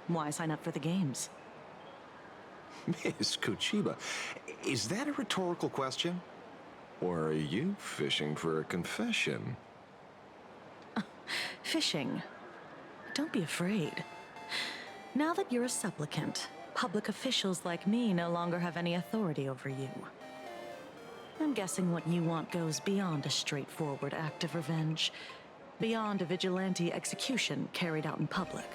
why sign up for the games? Miss Kochiba, is that a rhetorical question? Or are you fishing for a confession? Fishing. Don't be afraid. Now that you're a supplicant, public officials like me no longer have any authority over you. I'm guessing what you want goes beyond a straightforward act of revenge, beyond a vigilante execution carried out in public.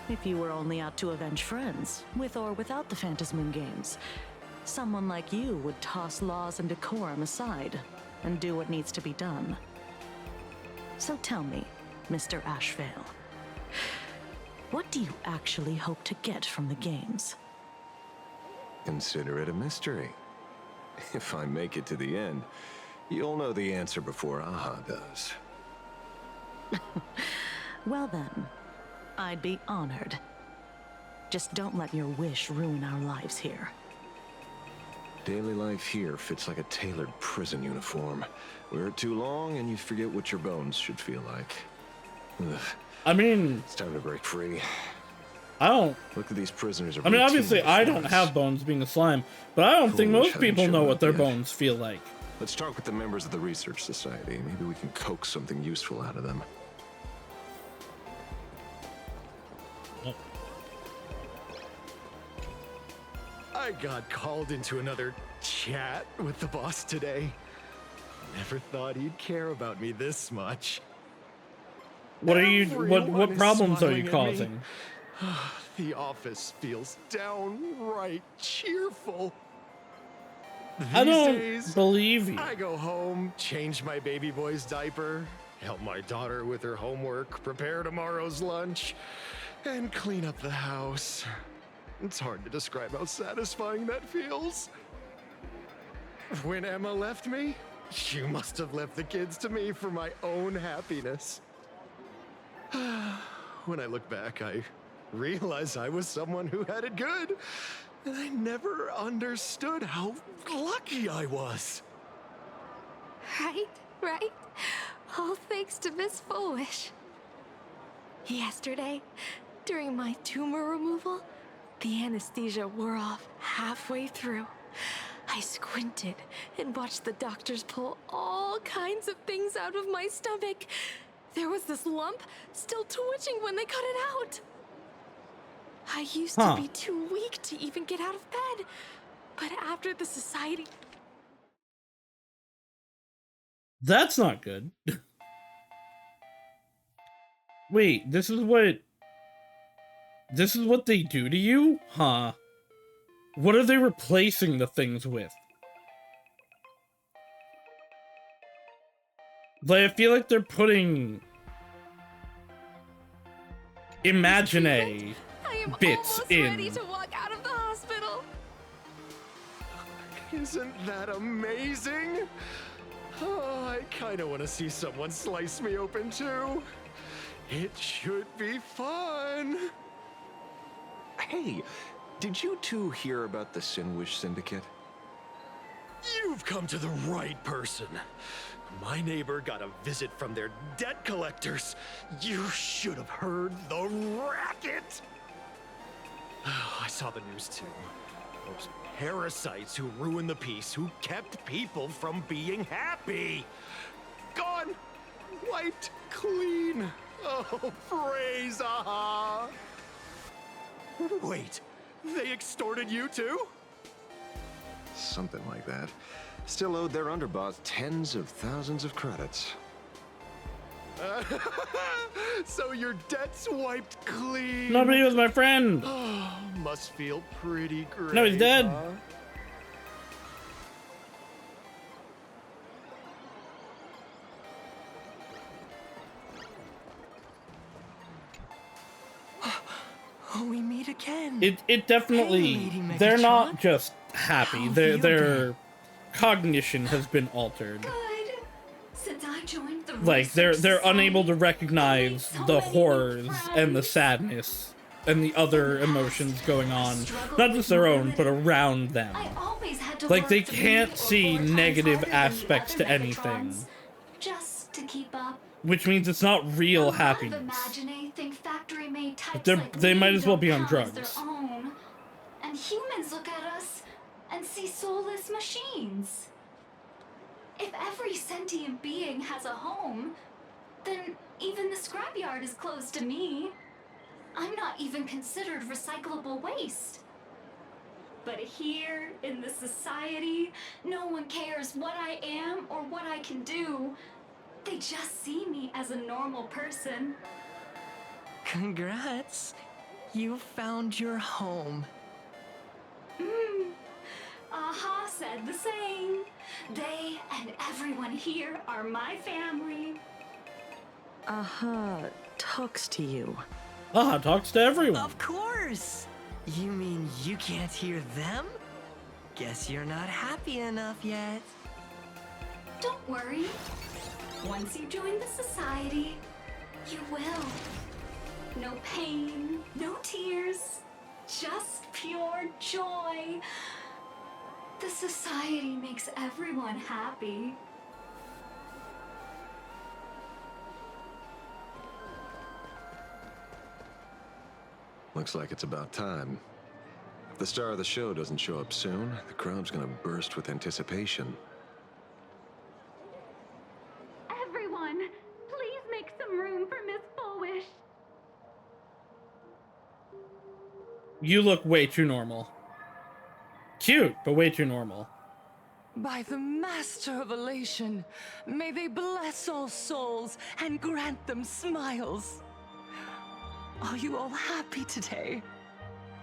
If you were only out to avenge friends, with or without the Phantasmoon Games, someone like you would toss laws and decorum aside and do what needs to be done. So tell me, Mr. Ashvale, what do you actually hope to get from the games? Consider it a mystery. If I make it to the end, you'll know the answer before Aha does. Well then, I'd be honored. Just don't let your wish ruin our lives here. Daily life here fits like a tailored prison uniform. Wear it too long and you forget what your bones should feel like. Ugh. I mean, it's time to break free. I don't. Look at these prisoners. I mean, obviously, I don't have bones being a slime, but I don't think most people know what their bones feel like. Let's talk with the members of the Research Society. Maybe we can coax something useful out of them. I got called into another chat with the boss today. Never thought he'd care about me this much. What are you? What problems are you causing? The office feels downright cheerful. I don't days, believe you. I go home, change my baby boy's diaper, help my daughter with her homework, prepare tomorrow's lunch, and clean up the house. It's hard to describe how satisfying that feels. When Emma left me, she must have left the kids to me for my own happiness. When I look back, I realize I was someone who had it good, and I never understood how lucky I was. Right? All thanks to Miss Foolish. Yesterday, during my tumor removal, the anesthesia wore off halfway through. I squinted and watched the doctors pull all kinds of things out of my stomach. There was this lump still twitching when they cut it out. I used to be too weak to even get out of bed, but after the society... That's not good. Wait, this is what they do to you? Huh. What are they replacing the things with? Like, I feel like they're putting Imagine bits in. Ready to walk out of the hospital. Isn't that amazing? Oh, I kind of want to see someone slice me open too. It should be fun. Hey, did you two hear about the Sinwish Syndicate? You've come to the right person. My neighbor got a visit from their debt collectors. You should have heard the racket. I saw the news too. Those parasites who ruined the peace, who kept people from being happy. Gone, wiped clean. Oh, praise Aha! Wait, they extorted you too? Something like that. Still owed their underboss tens of thousands of credits. So your debt's wiped clean. Nobody was my friend. Oh, must feel pretty great. No, he's dead. We meet again. It definitely, they're not just happy. Their cognition has been altered. Since I joined the Like they're unable to recognize the horrors and the sadness and the other emotions going on, not just their own, but around them. Like they can't see negative aspects to anything, just to keep up. which means it's not real happiness. They might as well be on drugs. And humans look at us and see soulless machines. If every sentient being has a home, then even the scrapyard is closed to me. I'm not even considered recyclable waste. But here, in the society, no one cares what I am or what I can do. They just see me as a normal person. Congrats. You found your home. Aha said the same. They and everyone here are my family. Aha talks to you. Aha talks to everyone. Of course. You mean you can't hear them? Guess you're not happy enough yet. Don't worry. Once you join the society, you will. No pain, no tears, just pure joy. The society makes everyone happy. Looks like it's about time. If the star of the show doesn't show up soon, the crowd's gonna burst with anticipation. Everyone, please make some room for Miss Foolish. You look way too normal. Cute, but way too normal. By the Master of Elation, may they bless all souls and grant them smiles. Are you all happy today?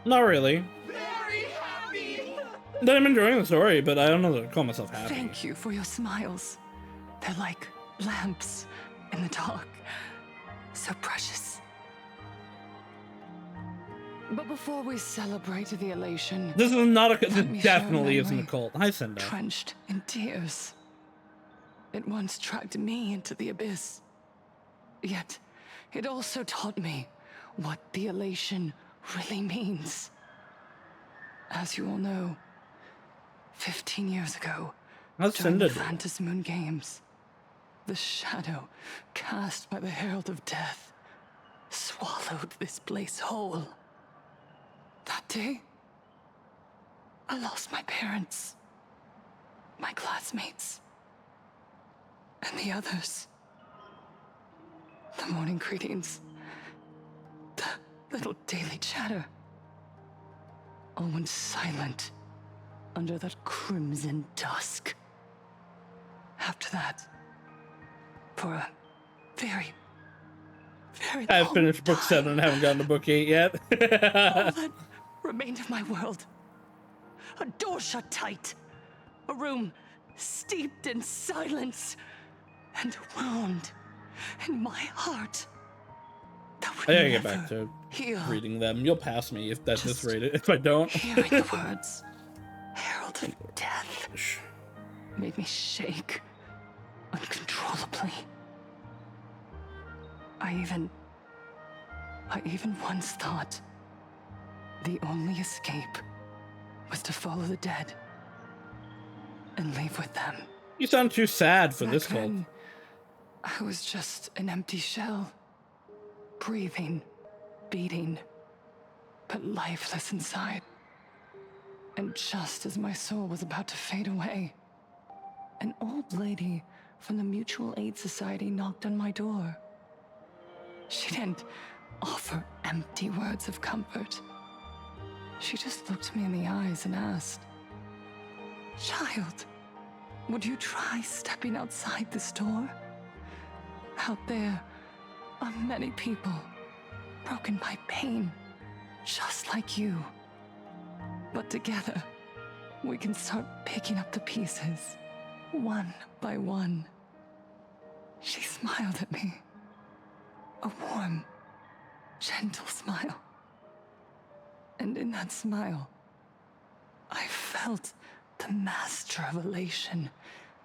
Not really. Very happy! I'm enjoying the story, but I don't know that I call myself happy. Thank you for your smiles. They're like lamps in the dark. So precious. But before we celebrate the elation... This is not a... This definitely isn't a cult. Hi, Senda. Drenched in tears. It once dragged me into the abyss. Yet, it also taught me what the elation really means. As you all know, 15 years ago, How's during Senda the doing? Phantasmoon Games, The shadow cast by the Herald of Death swallowed this place whole. That day, I lost my parents, my classmates, and the others. The morning greetings, the little daily chatter, all went silent under that crimson dusk. After that, for a very I've long finished book time, 7 and haven't gotten to book 8 yet. all that remained of my world. A door shut tight. A room steeped in silence. And a wound in my heart that would I gotta get never back to heal. reading them. You'll pass me if that's this rated. If I don't. Hearing the words, Herald of Death, made me shake uncontrollably. I even once thought the only escape was to follow the dead and leave with them. You sound too sad for this Back cult. then, I was just an empty shell, breathing, beating, but lifeless inside. And just as my soul was about to fade away, an old lady from the Mutual Aid Society knocked on my door. She didn't offer empty words of comfort. She just looked me in the eyes and asked, "Child, would you try stepping outside this door? Out there are many people broken by pain, just like you. But together, we can start picking up the pieces, one by one." She smiled at me. A warm, gentle smile. And in that smile, I felt the master of elation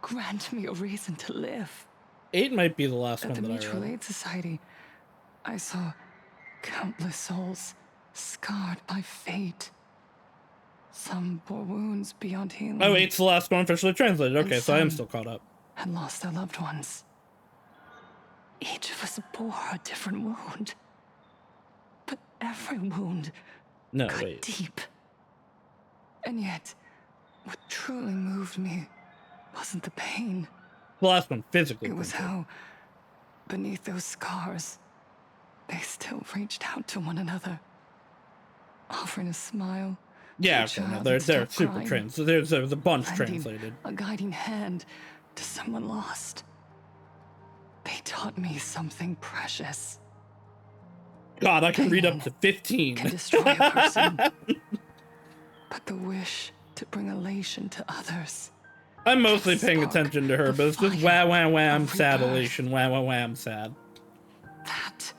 grant me a reason to live. 8 might be the last At one the that I Mutual read. Aid Society, I saw countless souls scarred by fate. Some bore wounds beyond healing. Oh, 8's the last one officially translated. Okay, And so I am some still caught up. had lost their loved ones. Each of us bore a different wound. But every wound No, cut wait. deep. And yet, what truly moved me wasn't the pain. The last one physically. It was printed. how, beneath those scars, they still reached out to one another, offering a smile. Yeah, to a okay, no, child they're that stopped super crying, trans. There's a bunch lending translated. a guiding hand to someone lost. They taught me something precious. God, I can read up to 15. Can destroy a person, but the wish to bring elation to others. I'm mostly paying attention to her, but it's just wah wah wham sad elation, wah wah wham sad. That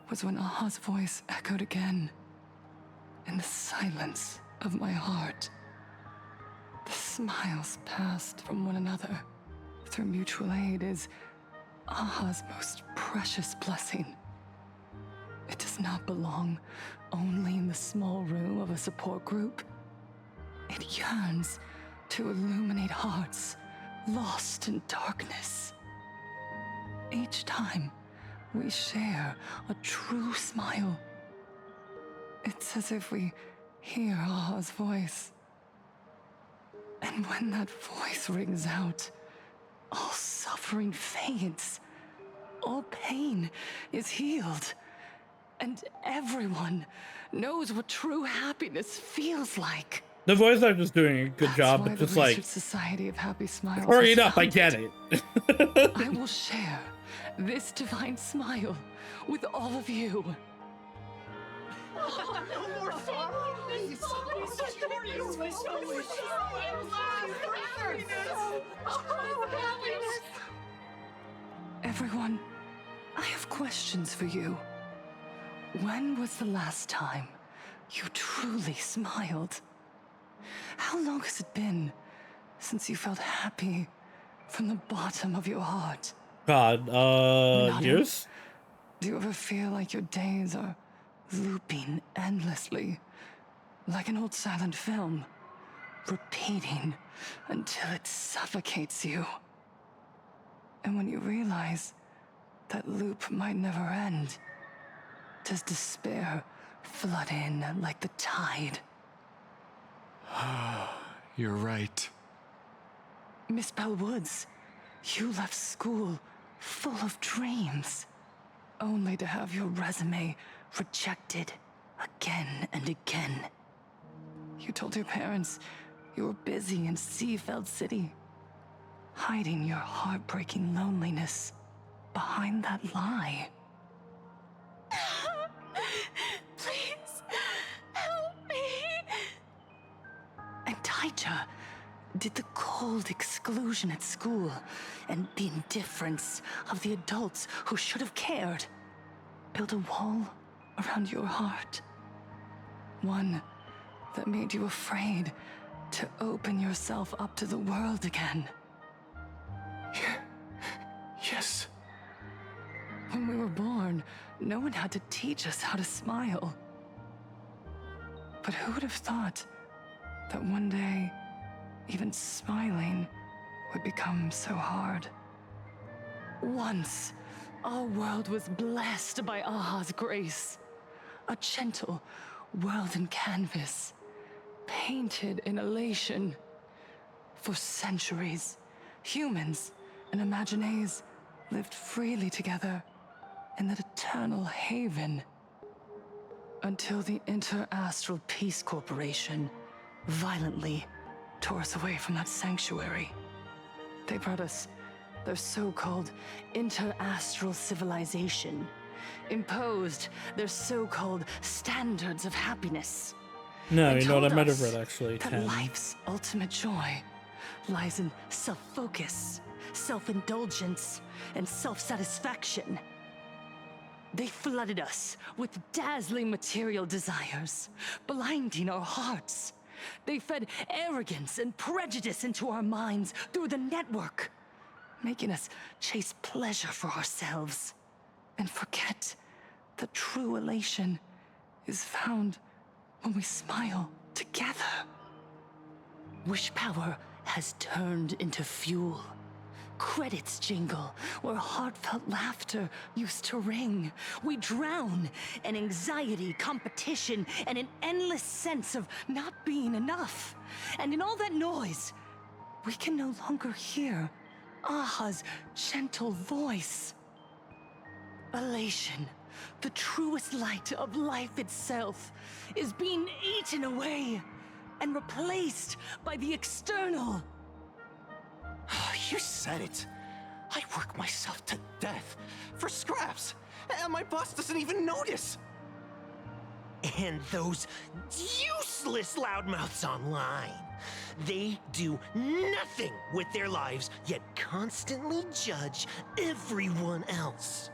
was when Aha's voice echoed again in the silence of my heart. The smiles passed from one another through mutual aid is Aha's most precious blessing. It does not belong only in the small room of a support group. It yearns to illuminate hearts lost in darkness. Each time we share a true smile, it's as if we hear Aha's voice. And when that voice rings out, all suffering fades, all pain is healed, and everyone knows what true happiness feels like. The voice actor's doing a good job, Why but the just like, Research Society of Happy Smiles hurry was it up, I founded. get it. I will share this divine smile with all of you. No more sorrow, please. Everyone, I have questions for you. When was the last time you truly smiled? How long has it been since you felt happy from the bottom of your heart? God, Renata, years? Do you ever feel like your days are looping endlessly, like an old silent film, repeating until it suffocates you? And when you realize that loop might never end, does despair flood in like the tide? You're right. Miss Bellwoods, you left school full of dreams, only to have your resume rejected again and again. You told your parents you were busy in Seafeld City, hiding your heartbreaking loneliness behind that lie. Please, help me. And Taija did the cold exclusion at school and the indifference of the adults who should have cared build a wall around your heart. One that made you afraid to open yourself up to the world again. Yes. When we were born, no one had to teach us how to smile. But who would have thought that one day, even smiling would become so hard? Once, our world was blessed by Aha's grace. A gentle world in canvas, painted in elation. For centuries, humans and Imaginaes lived freely together in that eternal haven. Until the Inter-Astral Peace Corporation violently tore us away from that sanctuary. They brought us their so-called inter-astral civilization, imposed their so-called standards of happiness. No, you know what? I told might have us read actually. that 10. life's ultimate joy lies in self-focus, self-indulgence, and self-satisfaction. They flooded us with dazzling material desires, blinding our hearts. They fed arrogance and prejudice into our minds through the network, making us chase pleasure for ourselves and forget that true elation is found when we smile together. Wish power has turned into fuel. Credits jingle where heartfelt laughter used to ring. We drown in anxiety, competition, and an endless sense of not being enough. And in all that noise, we can no longer hear Aha's gentle voice. Elation, the truest light of life itself, is being eaten away and replaced by the external. You said it. I work myself to death for scraps, and my boss doesn't even notice. And those useless loudmouths online. They do nothing with their lives, yet constantly judge everyone else.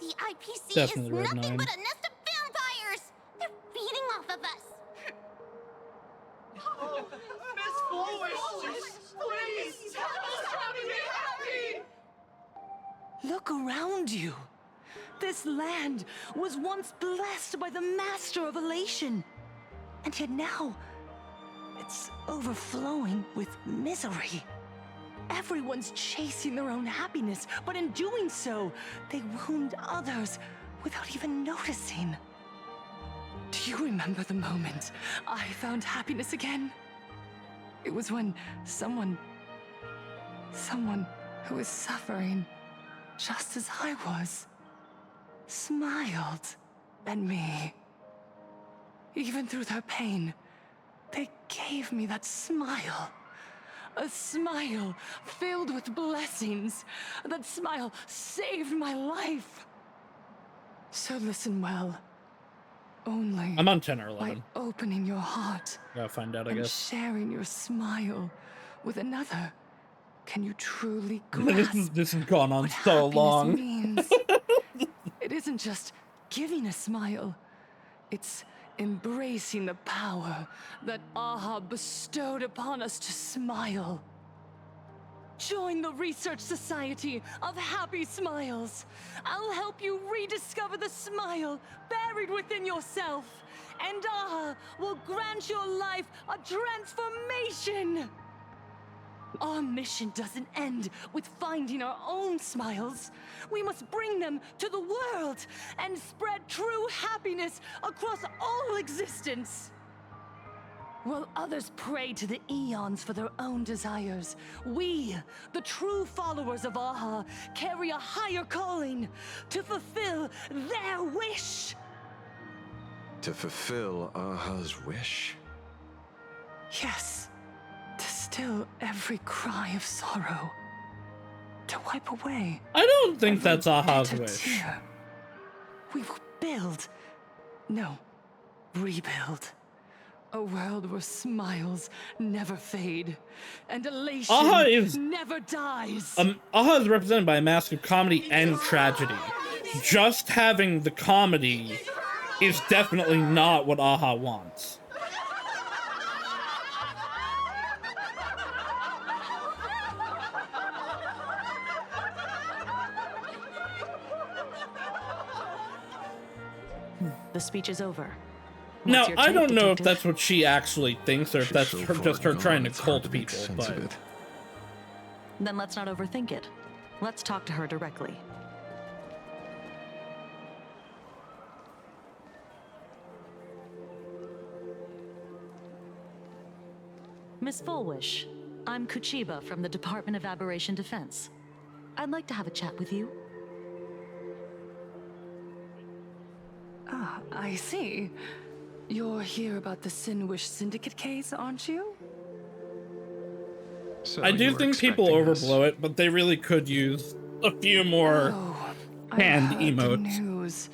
The IPC Definitely is Red nothing 9. but a nest of vampires! They're feeding off of us! Miss Flowish, please tell us how to be happy! Look around you. This land was once blessed by the master of elation. And yet now, it's overflowing with misery. Everyone's chasing their own happiness, but in doing so, they wound others without even noticing. Do you remember the moment I found happiness again? It was when someone who was suffering just as I was, smiled at me. Even through their pain, they gave me that smile. A smile filled with blessings. That smile saved my life. So listen well. Only I'm on 10 or by 11. opening your heart Gotta find out, I and guess. sharing your smile with another can you truly This grasp has gone on what so happiness long. means. It isn't just giving a smile. It's embracing the power that Aha bestowed upon us to smile. Join the Research Society of Happy Smiles. I'll help you rediscover the smile buried within yourself. And Aha will grant your life a transformation. Our mission doesn't end with finding our own smiles. We must bring them to the world and spread true happiness across all existence. While others pray to the eons for their own desires, we, the true followers of Aha, carry a higher calling to fulfill their wish. To fulfill Aha's wish? Yes. To still every cry of sorrow. To wipe away. I don't think that's Aha's bitter wish. tear. We will build. No, rebuild. A world where smiles never fade, and elation Aha is never dies. Aha is represented by a mask of comedy and tragedy. Just having the comedy is definitely not what Aha wants. The speech is over. Now, What's your I take, don't know if detective? that's what she actually thinks, or if that's her, just her trying to cult people, but... Then let's not overthink it. Let's talk to her directly. Miss Fullwish, I'm Kuchiba from the Department of Aberration Defense. I'd like to have a chat with you. Ah, I see. You're here about the Sinwish Syndicate case, aren't you? So I do you were think people expecting us. overblow it, but they really could use a few more hand I heard the emotes. news.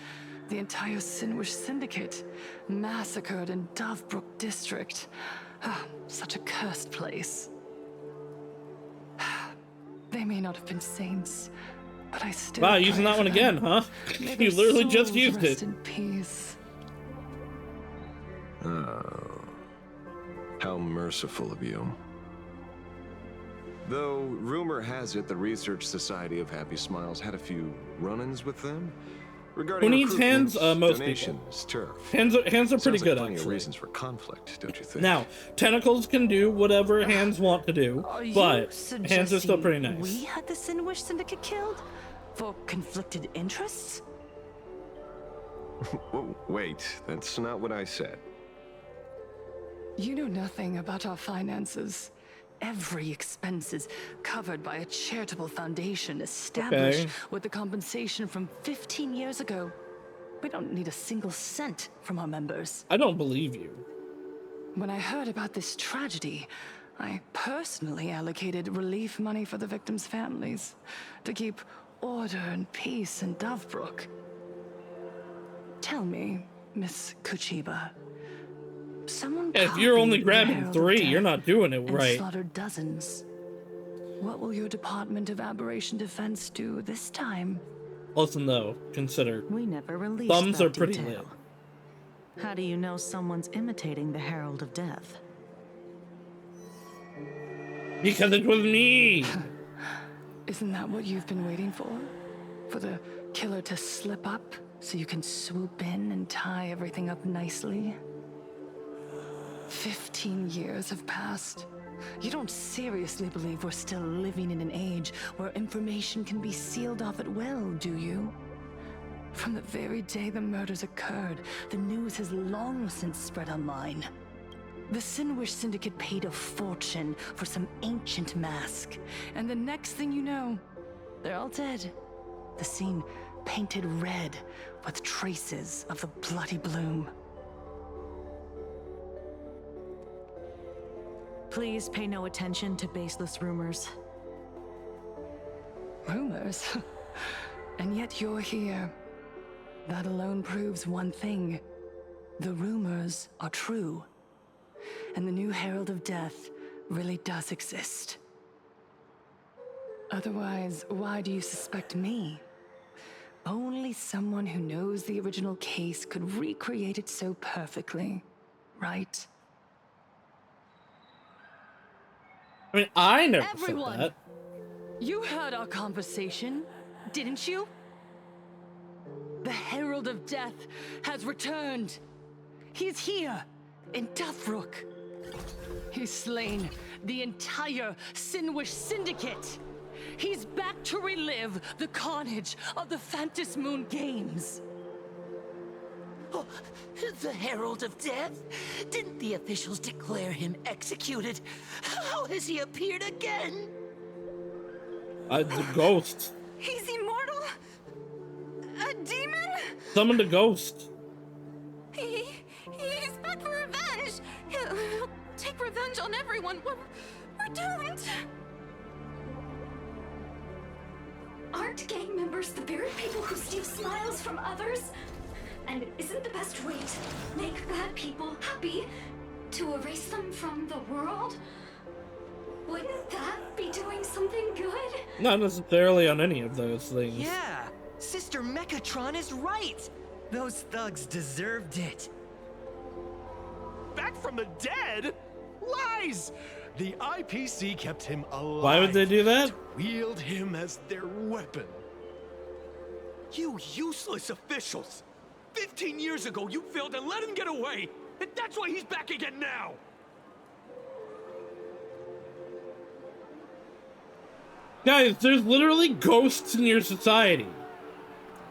The entire Sinwish Syndicate massacred in Dovebrook District. Ah, such a cursed place. They may not have been saints, but I still. Wow, using pray that one for again, them. huh? May You their literally just souls used rest it. in peace. Oh, how merciful of you. Though rumor has it the Research Society of Happy Smiles had a few run-ins with them regarding Who needs hands? recruitment, Most donations, turf. Hands are pretty Sounds like good, plenty of actually. reasons for conflict, don't you think? Now, tentacles can do whatever hands want to do, Are you but hands are still suggesting pretty nice. We had the Sinwish Syndicate killed for conflicted interests? Whoa, wait, that's not what I said. You know nothing about our finances. Every expense is covered by a charitable foundation established Okay. with the compensation from 15 years ago. We don't need a single cent from our members. I don't believe you. When I heard about this tragedy, I personally allocated relief money for the victims' families to keep order and peace in Dovebrook. Tell me, Miss Kuchiba, someone If you're only copied the grabbing Herald of 3, Death you're not doing it and right. slaughtered dozens. What will your Department of Aberration Defense do this time? Listen though, consider. We never released Thumbs that are pretty detail. lit. How do you know someone's imitating the Herald of Death? Because it was me! Isn't that what you've been waiting for? For the killer to slip up so you can swoop in and tie everything up nicely? 15 years have passed. You don't seriously believe we're still living in an age where information can be sealed off at will, do you? From the very day the murders occurred, the news has long since spread online. The Sinwish Syndicate paid a fortune for some ancient mask, and the next thing you know, they're all dead. The scene painted red with traces of the bloody bloom. Please pay no attention to baseless rumors. Rumors? And yet you're here. That alone proves one thing. The rumors are true. And the new Herald of Death really does exist. Otherwise, why do you suspect me? Only someone who knows the original case could recreate it so perfectly, right? I mean, I never Everyone, said that. you heard our conversation, didn't you? The Herald of Death has returned. He is here, in Dovebrook. He's slain the entire Sinwish Syndicate. He's back to relive the carnage of the Phantom Moon Games. Oh, the Herald of Death? Didn't the officials declare him executed? How has he appeared again? The ghost. He's immortal? A demon? Summon the ghost. He's back for revenge. He'll take revenge on everyone. We're doomed. Aren't gang members the very people who steal smiles from others? And isn't the best way to make bad people happy to erase them from the world? Wouldn't that be doing something good? Not necessarily on any of those things. Yeah, Sister Mechatron is right. Those thugs deserved it. Back from the dead? Lies! The IPC kept him alive. Why would they do that? To wield him as their weapon. You useless officials! 15 years ago, you failed and let him get away! And that's why he's back again now! Guys, there's literally ghosts in your society.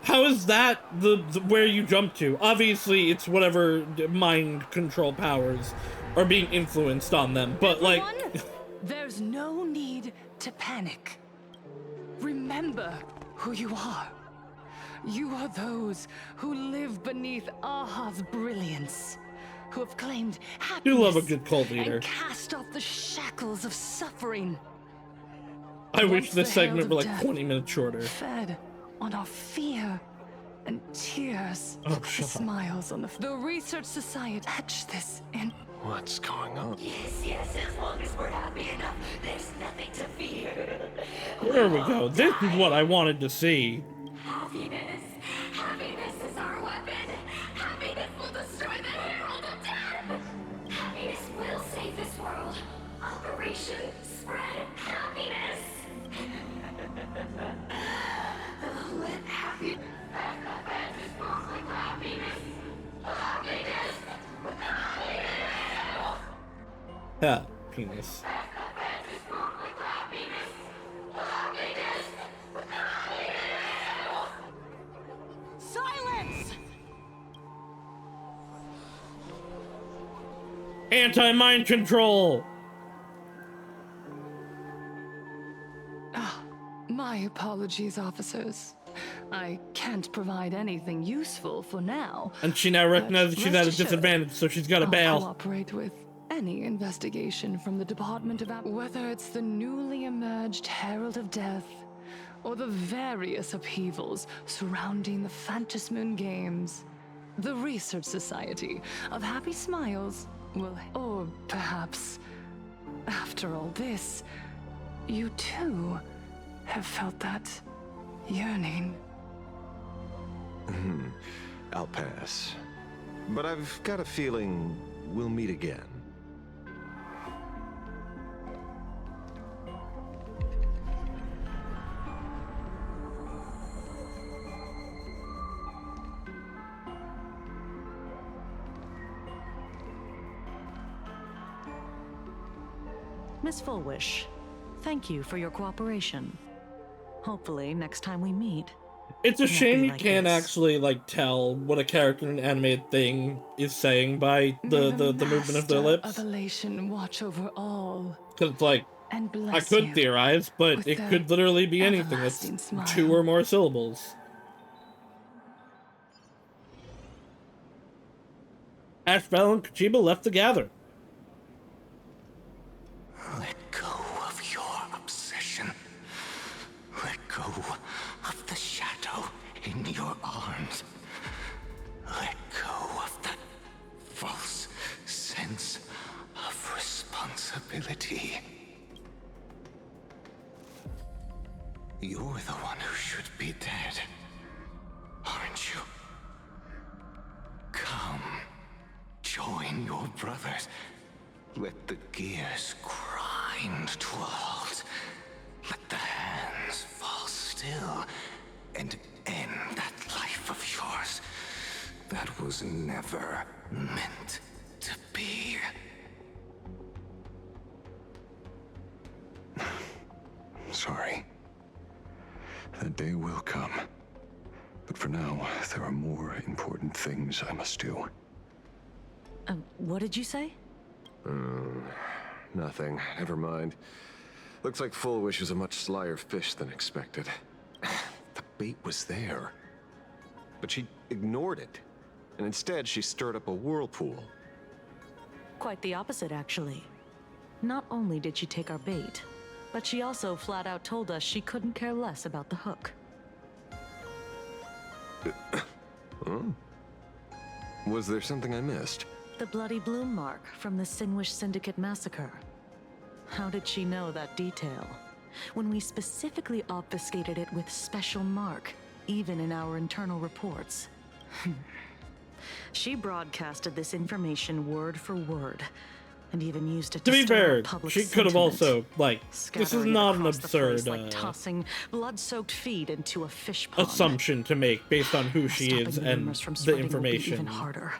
How is that the where you jump to? Obviously, it's whatever mind control powers are being influenced on them, but like... There's no need to panic. Remember who you are. You are those who live beneath Aha's brilliance, who have claimed happiness You love a good cult leader. and cast off the shackles of suffering. I wish Once this the segment Herald were of like Death 20 minutes shorter. Fed on our fear and tears. Oh, the shut up. smiles on the Research Society etched this in. What's going on? Yes, as long as we're happy enough, there's nothing to fear. There we go. This is what I wanted to see. Happiness. Happiness is our weapon. Happiness will destroy the Herald of Death. Happiness will save this world. Operation Spread Happiness. Let happiness. Happiness. Happiness. Yeah, penis. Silence! Anti-mind control! My apologies, officers. I can't provide anything useful for now. And she now recognizes she's at a disadvantage, so she's got to I'll bail. cooperate with any investigation from the Department of whether it's the newly emerged Herald of Death or the various upheavals surrounding the Phantom Moon Games. The Research Society of Happy Smiles will, or perhaps, after all this, you too have felt that yearning. I'll pass. But I've got a feeling we'll meet again. Miss Fullwish, thank you for your cooperation. Hopefully, next time we meet, It's a it won't shame be you like can't this. actually, like, tell what a character in an animated thing is saying by the movement of their lips. Of elation watch over all. Because it's like, And I bless could you theorize, but with it their could literally be anything that's everlasting smile. 2 or more syllables. Ashbel and Kachiba left to gather. Let go of your obsession. Let go of the shadow in your arms. Let go of that false sense of responsibility. You're the one who should be dead, aren't you? Come, join your brothers. Let the gears grind to a halt. Let the hands fall still and end that life of yours that was never meant to be. day will come. But for now, there are more important things I must do. What did you say? Nothing. Never mind. Looks like Full Wish was a much slyer fish than expected. The bait was there. But she ignored it. And instead, she stirred up a whirlpool. Quite the opposite, actually. Not only did she take our bait, but she also flat out told us she couldn't care less about the hook. Oh. Was there something I missed? The bloody bloom mark from the Sinwish Syndicate massacre. How did she know that detail? When we specifically obfuscated it with special mark, even in our internal reports. She broadcasted this information word for word, and even used it To be fair, public she could have also, like, this is scattering not it an across the place absurd like tossing blood-soaked feed into a fish pond. assumption to make based on who she is Stopping and rumors from the spreading will be information even harder.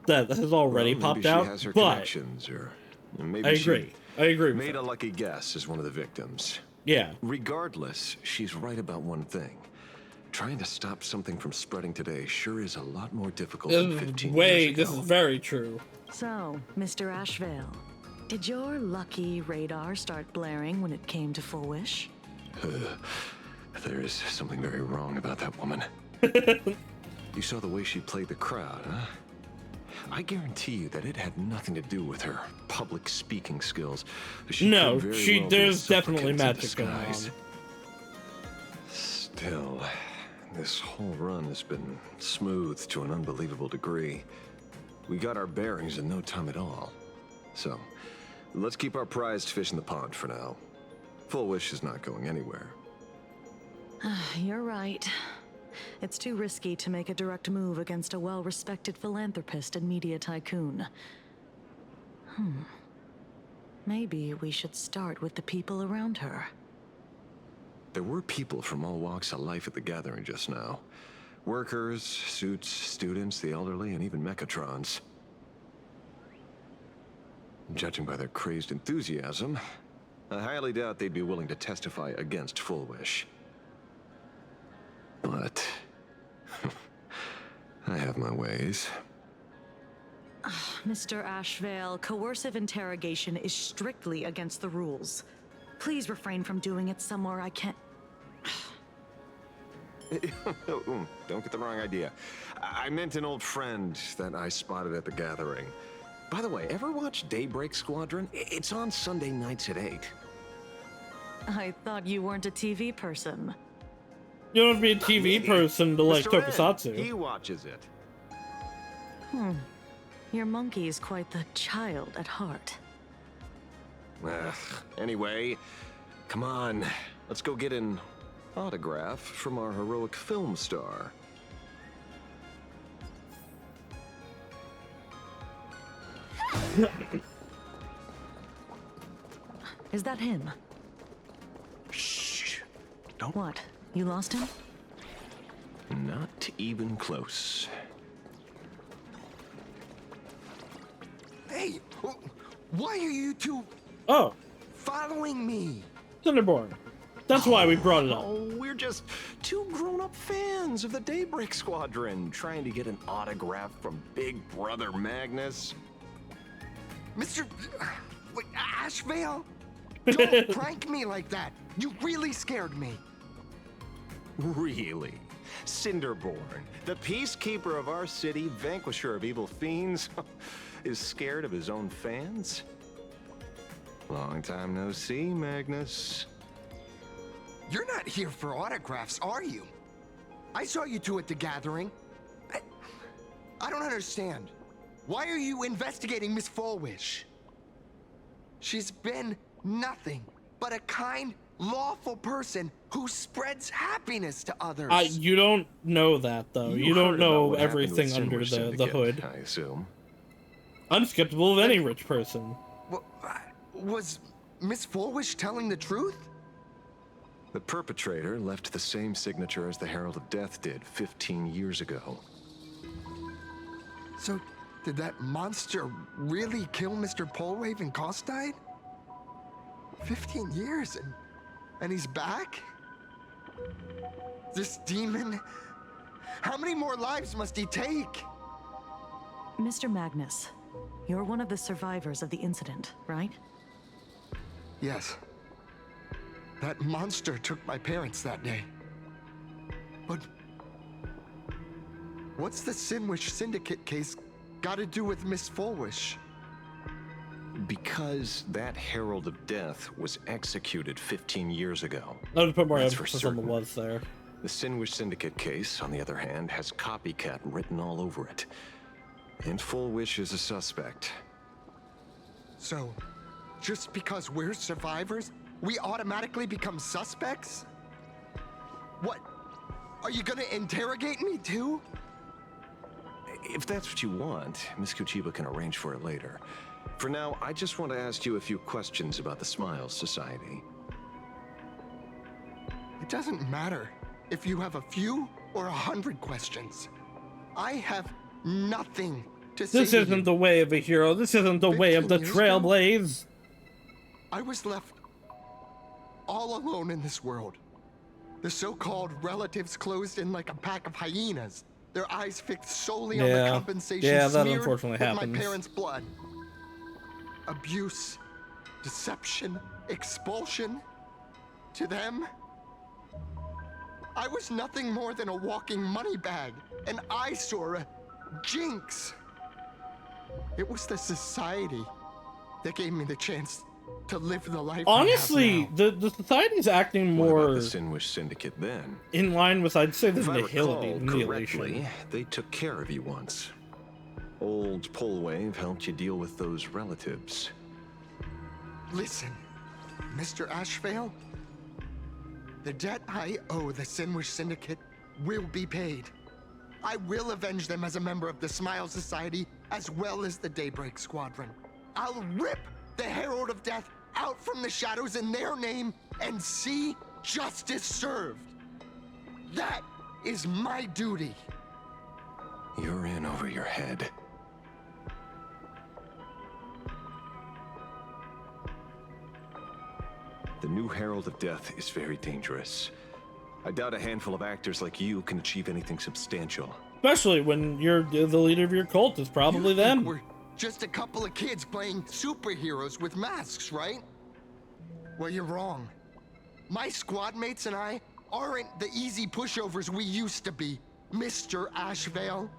that has already Well, popped maybe out. She has her but connections, or maybe I agree. I agree. With made a lucky guess as one of the victims. Yeah. Regardless, she's right about one thing. Trying to stop something from spreading today sure is a lot more difficult than 15 years ago. This is very true. So, Mr. Ashvale, did your lucky radar start blaring when it came to Full Wish? There is something very wrong about that woman. You saw the way she played the crowd, huh? I guarantee you that it had nothing to do with her public speaking skills. No, could very well be there's a definitely supplicant in magic going on. disguise. Still, this whole run has been smooth to an unbelievable degree. We got our bearings in no time at all. So, let's keep our prized fish in the pond for now. Full Wish is not going anywhere. You're right. It's too risky to make a direct move against a well-respected philanthropist and media tycoon. Maybe we should start with the people around her. There were people from all walks of life at the gathering just now. Workers, suits, students, the elderly, and even Mechatrons. Judging by their crazed enthusiasm, I highly doubt they'd be willing to testify against Full Wish. But I have my ways. Mr. Ashvale, coercive interrogation is strictly against the rules. Please refrain from doing it somewhere I can't... Don't get the wrong idea. I meant an old friend that I spotted at the gathering. By the way, ever watch Daybreak Squadron? It's on Sunday nights at 8. I thought you weren't a TV person. You don't have to be a TV person to like Mr. Ed, Tokusatsu. he watches it. Your monkey is quite the child at heart. Anyway, come on. Let's go get an autograph from our heroic film star. Is that him? Shh. Don't. What? You lost him? Not even close. Hey, why are you two following me? Thunderborn. That's why we brought it up. Oh, we're just two grown-up fans of the Daybreak Squadron trying to get an autograph from Big Brother Magnus. Mr. Ashvale? Don't prank me like that. You really scared me. Really? Cinderborn, the peacekeeper of our city, vanquisher of evil fiends, is scared of his own fans? Long time no see, Magnus. You're not here for autographs, are you? I saw you two at the gathering. I don't understand. Why are you investigating Miss Fullwish? She's been nothing but a kind, lawful person who spreads happiness to others. You don't know that, though. You don't heard about know what happened everything with under Sinwish the Syndicate, hood. I assume. Unskeptical of any rich person. Was Miss Fullwish telling the truth? The perpetrator left the same signature as the Herald of Death did 15 years ago. So, did that monster really kill Mr. Polwave and Costide? 15 years and he's back? This demon? How many more lives must he take? Mr. Magnus, you're one of the survivors of the incident, right? Yes. That monster took my parents that day. But what's the Sinwish Syndicate case got to do with Miss Fulwish? Because that Herald of Death was executed 15 years ago. I'll just put more That's for emphasis on the certain. was there. The Sinwish Syndicate case, on the other hand, has copycat written all over it. And Fulwish is a suspect. So, just because we're survivors, we automatically become suspects? What? Are you gonna interrogate me too? If that's what you want, Miss Kuchiba can arrange for it later. For now, I just want to ask you a few questions about the Smiles Society. It doesn't matter if you have a few or 100 questions. I have nothing to say. This isn't the way of a hero. This isn't the way of the 15 years ago, Trailblaze. I was left all alone in this world. The so-called relatives closed in like a pack of hyenas, their eyes fixed solely on the compensation that smeared unfortunately with happens. my parents' blood. Abuse, deception, expulsion. To them, I was nothing more than a walking money bag, an eyesore, a jinx. It was the society that gave me the chance to live the life. Honestly, the society's acting more the Sinwish Syndicate then? in line with, I'd say, the If I nihility. recall correctly, they took care of you once. Old Polwave helped you deal with those relatives. Listen, Mr. Ashvale, the debt I owe the Sinwish Syndicate will be paid. I will avenge them as a member of the Smile Society, as well as the Daybreak Squadron. I'll rip the Herald of Death out from the shadows in their name and see justice served. That is my duty. You're in over your head. The new Herald of Death is very dangerous. I doubt a handful of actors like you can achieve anything substantial. Especially when you're the leader of your cult is probably You think them. we're just a couple of kids playing superheroes with masks, right? Well, you're wrong. My squad mates and I aren't the easy pushovers we used to be, Mr. Ashvale.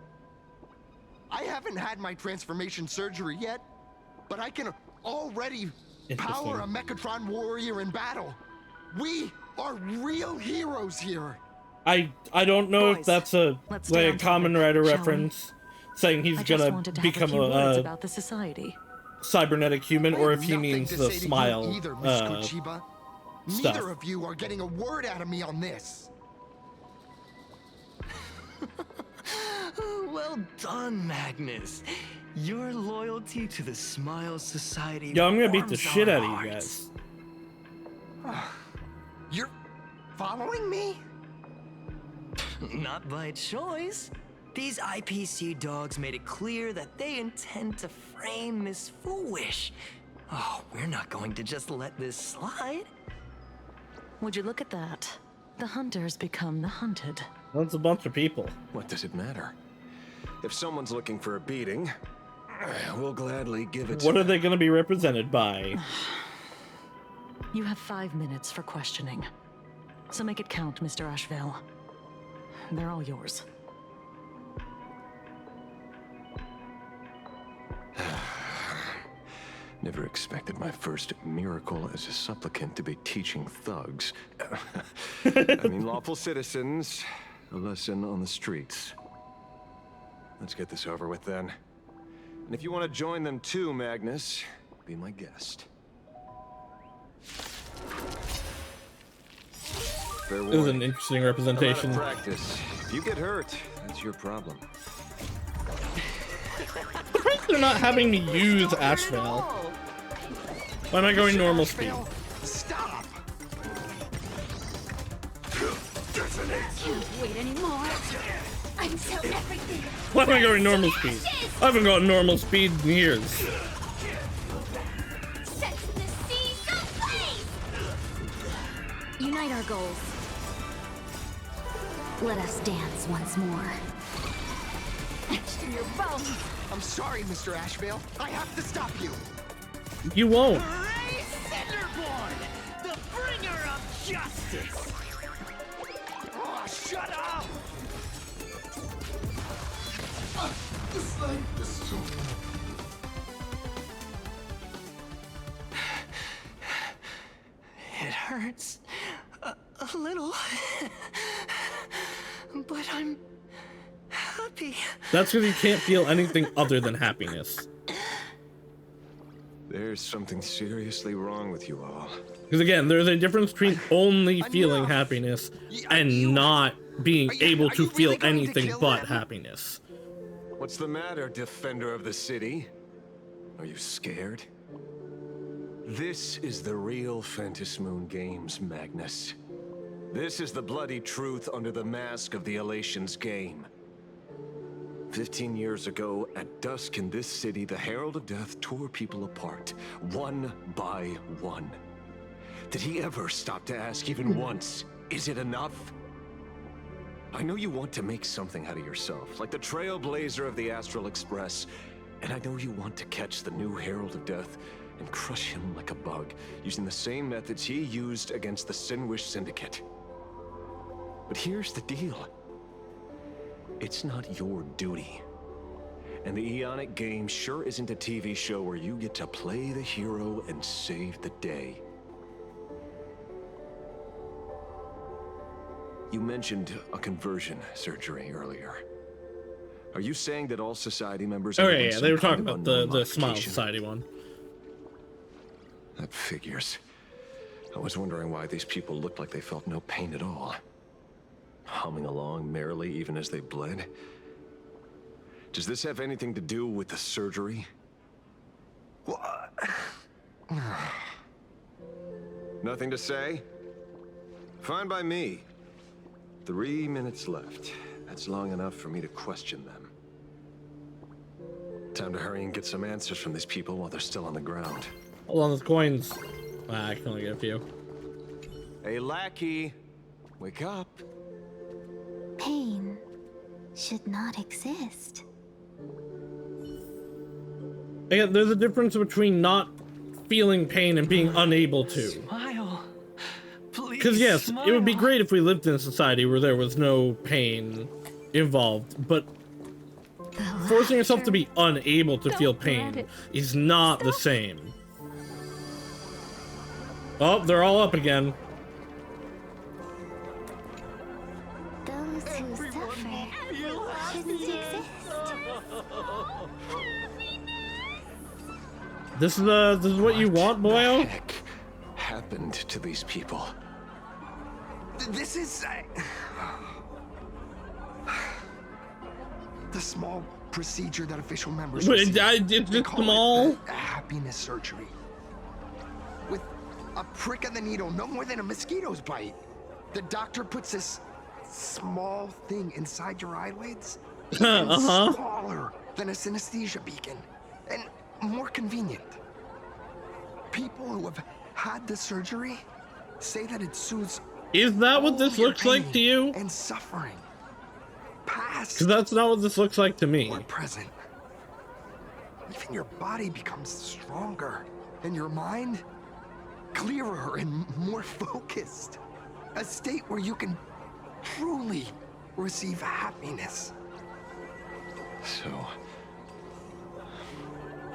I haven't had my transformation surgery yet, but I can already power a Mechatron warrior in battle. We are real heroes here. I don't know if that's a let's stay like a on Common topic, Rider shall we? reference saying he's I just gonna wanted to have become a few words a about the society. cybernetic human, I or have if he nothing means to the say to you smile either, Miss Kuchiba. stuff. Neither of you are getting a word out of me on this. Well done, Magnus. Your loyalty to the Smile Society. Yo, I'm gonna beat the warms shit our out of you hearts. guys. You're following me? Not by choice. These IPC dogs made it clear that they intend to frame Miss Foolish. Oh, we're not going to just let this slide. Would you look at that? The hunters become the hunted. That's a bunch of people. What does it matter? If someone's looking for a beating, we'll gladly give it to What are them. they gonna be represented by? You have 5 minutes for questioning. So make it count, Mr. Ashvale. They're all yours. Never expected my first miracle as a supplicant to be teaching thugs. I mean, lawful citizens, a lesson on the streets. Let's get this over with then. And if you want to join them too, Magnus, be my guest. Fair This is an warning. interesting A lot of representation. practice. If you get hurt, that's your problem. Surprised they're not having me use Ashvale. Why am I going normal speed? Stop! Can't wait anymore. Until everything. Why am I going normal speed? I haven't gone normal speed in years. Sets the seas ablaze! Unite our goals. Let us dance once more. Etched in your bones. I'm sorry, Mr. Ashvale. I have to stop you. You won't. Ray Cinderborn, the bringer of justice. Oh, shut up! This leg is so... It hurts a little, but I'm happy. That's because you can't feel anything other than happiness. There's something seriously wrong with you all. Because again, there's a difference between only feeling happiness and not being able to feel anything but happiness. What's the matter, defender of the city? Are you scared? This is the real Phantasmoon Games, Magnus. This is the bloody truth under the mask of the Elation's game. 15 years ago, at dusk in this city, the Herald of Death tore people apart, one by one. Did he ever stop to ask even once, is it enough? I know you want to make something out of yourself, like the trailblazer of the Astral Express, and I know you want to catch the new Herald of Death and crush him like a bug, using the same methods he used against the Sinwish Syndicate. But here's the deal. It's not your duty. And the Eonic game sure isn't a TV show where you get to play the hero and save the day. You mentioned a conversion surgery earlier. Are you saying that all society members... Oh yeah, they were talking about the Smile Society one. That figures. I was wondering why these people looked like they felt no pain at all. Humming along merrily even as they bled. Does this have anything to do with the surgery? What? Nothing to say? Fine by me. 3 minutes left. That's long enough for me to question them. Time to hurry and get some answers from these people while they're still on the ground. Hold on, those coins. I can only get a few. Hey, lackey. Wake up. Pain should not exist. Again, there's a difference between not feeling pain and being unable to. Smile. Please. Because yes, smile. it would be great if we lived in a society where there was no pain involved, but forcing yourself to be unable to feel pain is not the same. Oh, they're all up again. Those who suffer shouldn't exist. This is what you want, boyo? What the heck happened to these people? This is... the small procedure that official members Wait, receive. it's They just call small? it a happiness surgery. With a prick of the needle, no more than a mosquito's bite. The doctor puts this small thing inside your eyelids. Even smaller than a synesthesia beacon. And more convenient. People who have had the surgery say that it soothes. Is that what this looks like to you? And suffering. Past. Because that's not what this looks like to me. Or present. Even your body becomes stronger. And your mind clearer and more focused. A state where you can truly receive happiness. So,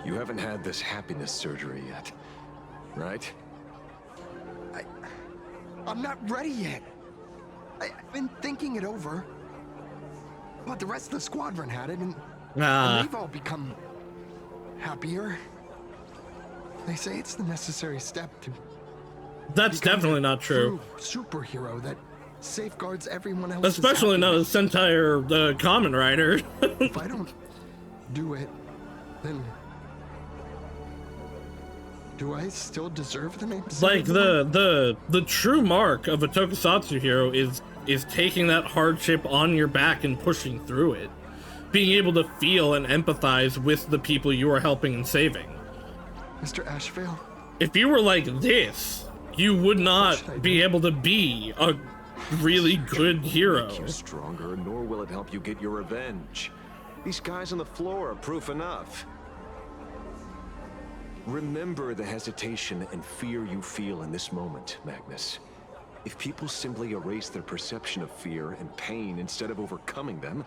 you haven't had this happiness surgery yet, right? I'm not ready yet. I've been thinking it over. But the rest of the squadron had it, and they've all become happier. They say it's the necessary step to... That's definitely not true. Superhero that safeguards everyone else. Especially not a Sentai or the Kamen Rider. If I don't do it, then do I still deserve the name? Like the true mark of a tokusatsu hero is taking that hardship on your back and pushing through it. Being able to feel and empathize with the people you are helping and saving. Mr. Ashvale? If you were like this, you would not be able to be a really good hero. Make you stronger, nor will it help you get your revenge. These guys on the floor are proof enough. Remember the hesitation and fear you feel in this moment, Magnus. If people simply erase their perception of fear and pain instead of overcoming them,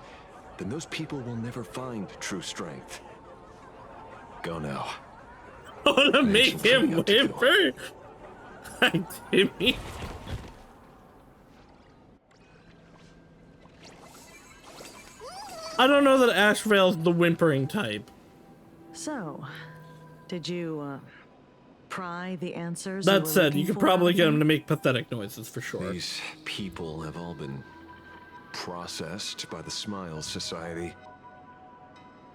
then those people will never find true strength. Go now. I wanna make him whimper. Timmy. I don't know that Ashvale's the whimpering type. So, did you pry the answers? That said, you could probably get him to make pathetic noises for sure. These people have all been processed by the Smiles Society.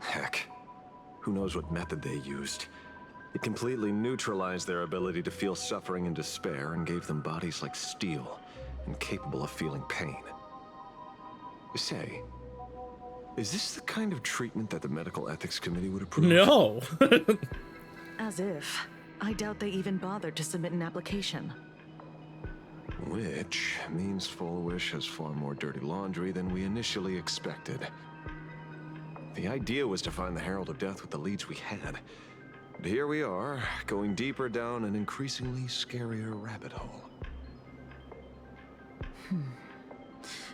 Heck, who knows what method they used. It completely neutralized their ability to feel suffering and despair and gave them bodies like steel, incapable of feeling pain. Say, is this the kind of treatment that the Medical Ethics Committee would approve? No. As if. I doubt they even bothered to submit an application. Which means Full Wish has far more dirty laundry than we initially expected. The idea was to find the Herald of Death with the leads we had. But here we are, going deeper down an increasingly scarier rabbit hole.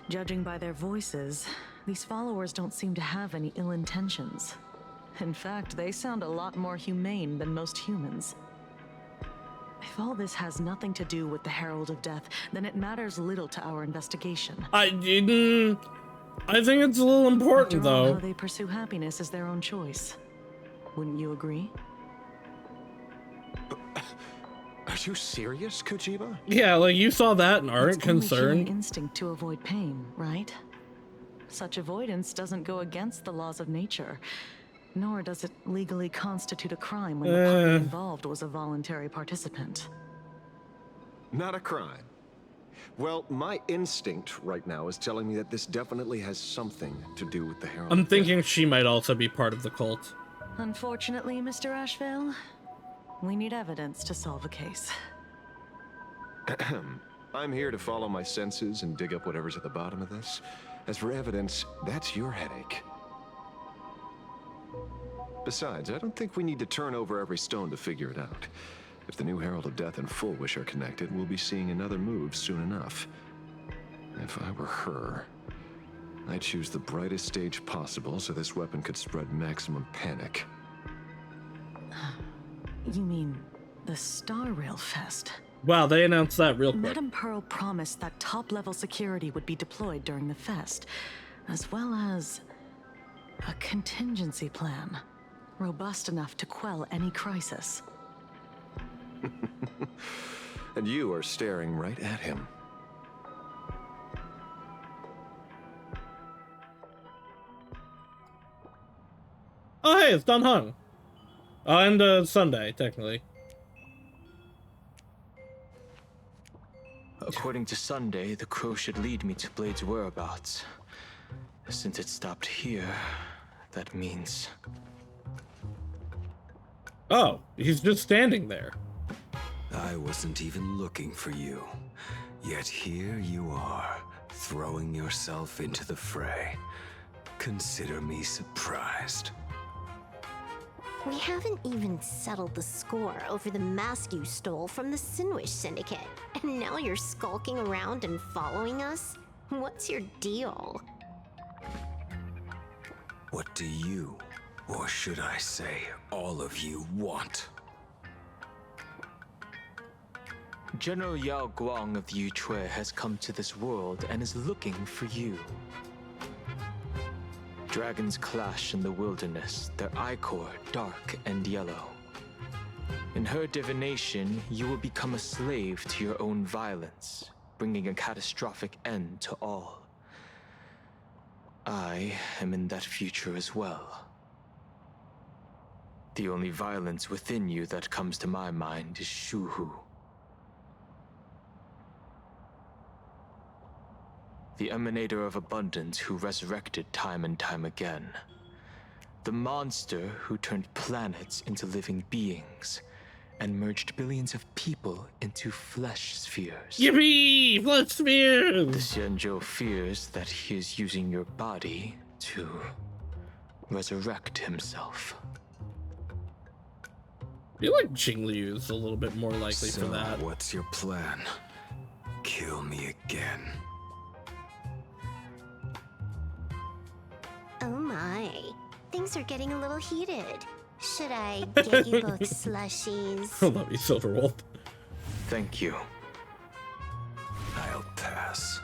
Judging by their voices, these followers don't seem to have any ill intentions. In fact, they sound a lot more humane than most humans. If all this has nothing to do with the Herald of Death, then it matters little to our investigation. I think it's a little important, After all, though. how they pursue happiness is their own choice. Wouldn't you agree? Are you serious, Kojima? Yeah, like you saw that and aren't It's only concerned. human instinct to avoid pain, right? Such avoidance doesn't go against the laws of nature, nor does it legally constitute a crime when the party involved was a voluntary participant. Not a crime. Well, my instinct right now is telling me that this definitely has something to do with the Herald. I'm thinking she might also be part of the cult. Unfortunately, Mr. Ashvale, we need evidence to solve a case. I'm here to follow my senses and dig up whatever's at the bottom of this. As for evidence, that's your headache. Besides, I don't think we need to turn over every stone to figure it out. If the new Herald of Death and Full Wish are connected, we'll be seeing another move soon enough. If I were her, I'd choose the brightest stage possible so this weapon could spread maximum panic. You mean the Star Rail Fest? Wow, they announced that real quick. Madame Pearl promised that top-level security would be deployed during the fest, as well as a contingency plan, robust enough to quell any crisis. And you are staring right at him. Oh, hey, it's Don Hung. And Sunday, technically. According to Sunday, the crow should lead me to Blade's whereabouts. Since it stopped here, that means... Oh, he's just standing there. I wasn't even looking for you. Yet here you are, throwing yourself into the fray. Consider me surprised. We haven't even settled the score over the mask you stole from the Sinwish Syndicate. And now you're skulking around and following us? What's your deal? What do you, or should I say, all of you want? General Yao Guang of Yuchui has come to this world and is looking for you. Dragons clash in the wilderness, their ichor dark and yellow. In her divination, you will become a slave to your own violence, bringing a catastrophic end to all. I am in that future as well. The only violence within you that comes to my mind is Shuhu. The emanator of abundance who resurrected time and time again. The monster who turned planets into living beings, and merged billions of people into flesh spheres. Yippee! Flesh The spheres! Xianzhou fears that he is using your body to resurrect himself. I feel like Jingliu is a little bit more likely for that. What's your plan? Kill me again. Oh my. Things are getting a little heated. Should I get you both slushies? I love you, Silverwolf. Thank you. I'll pass.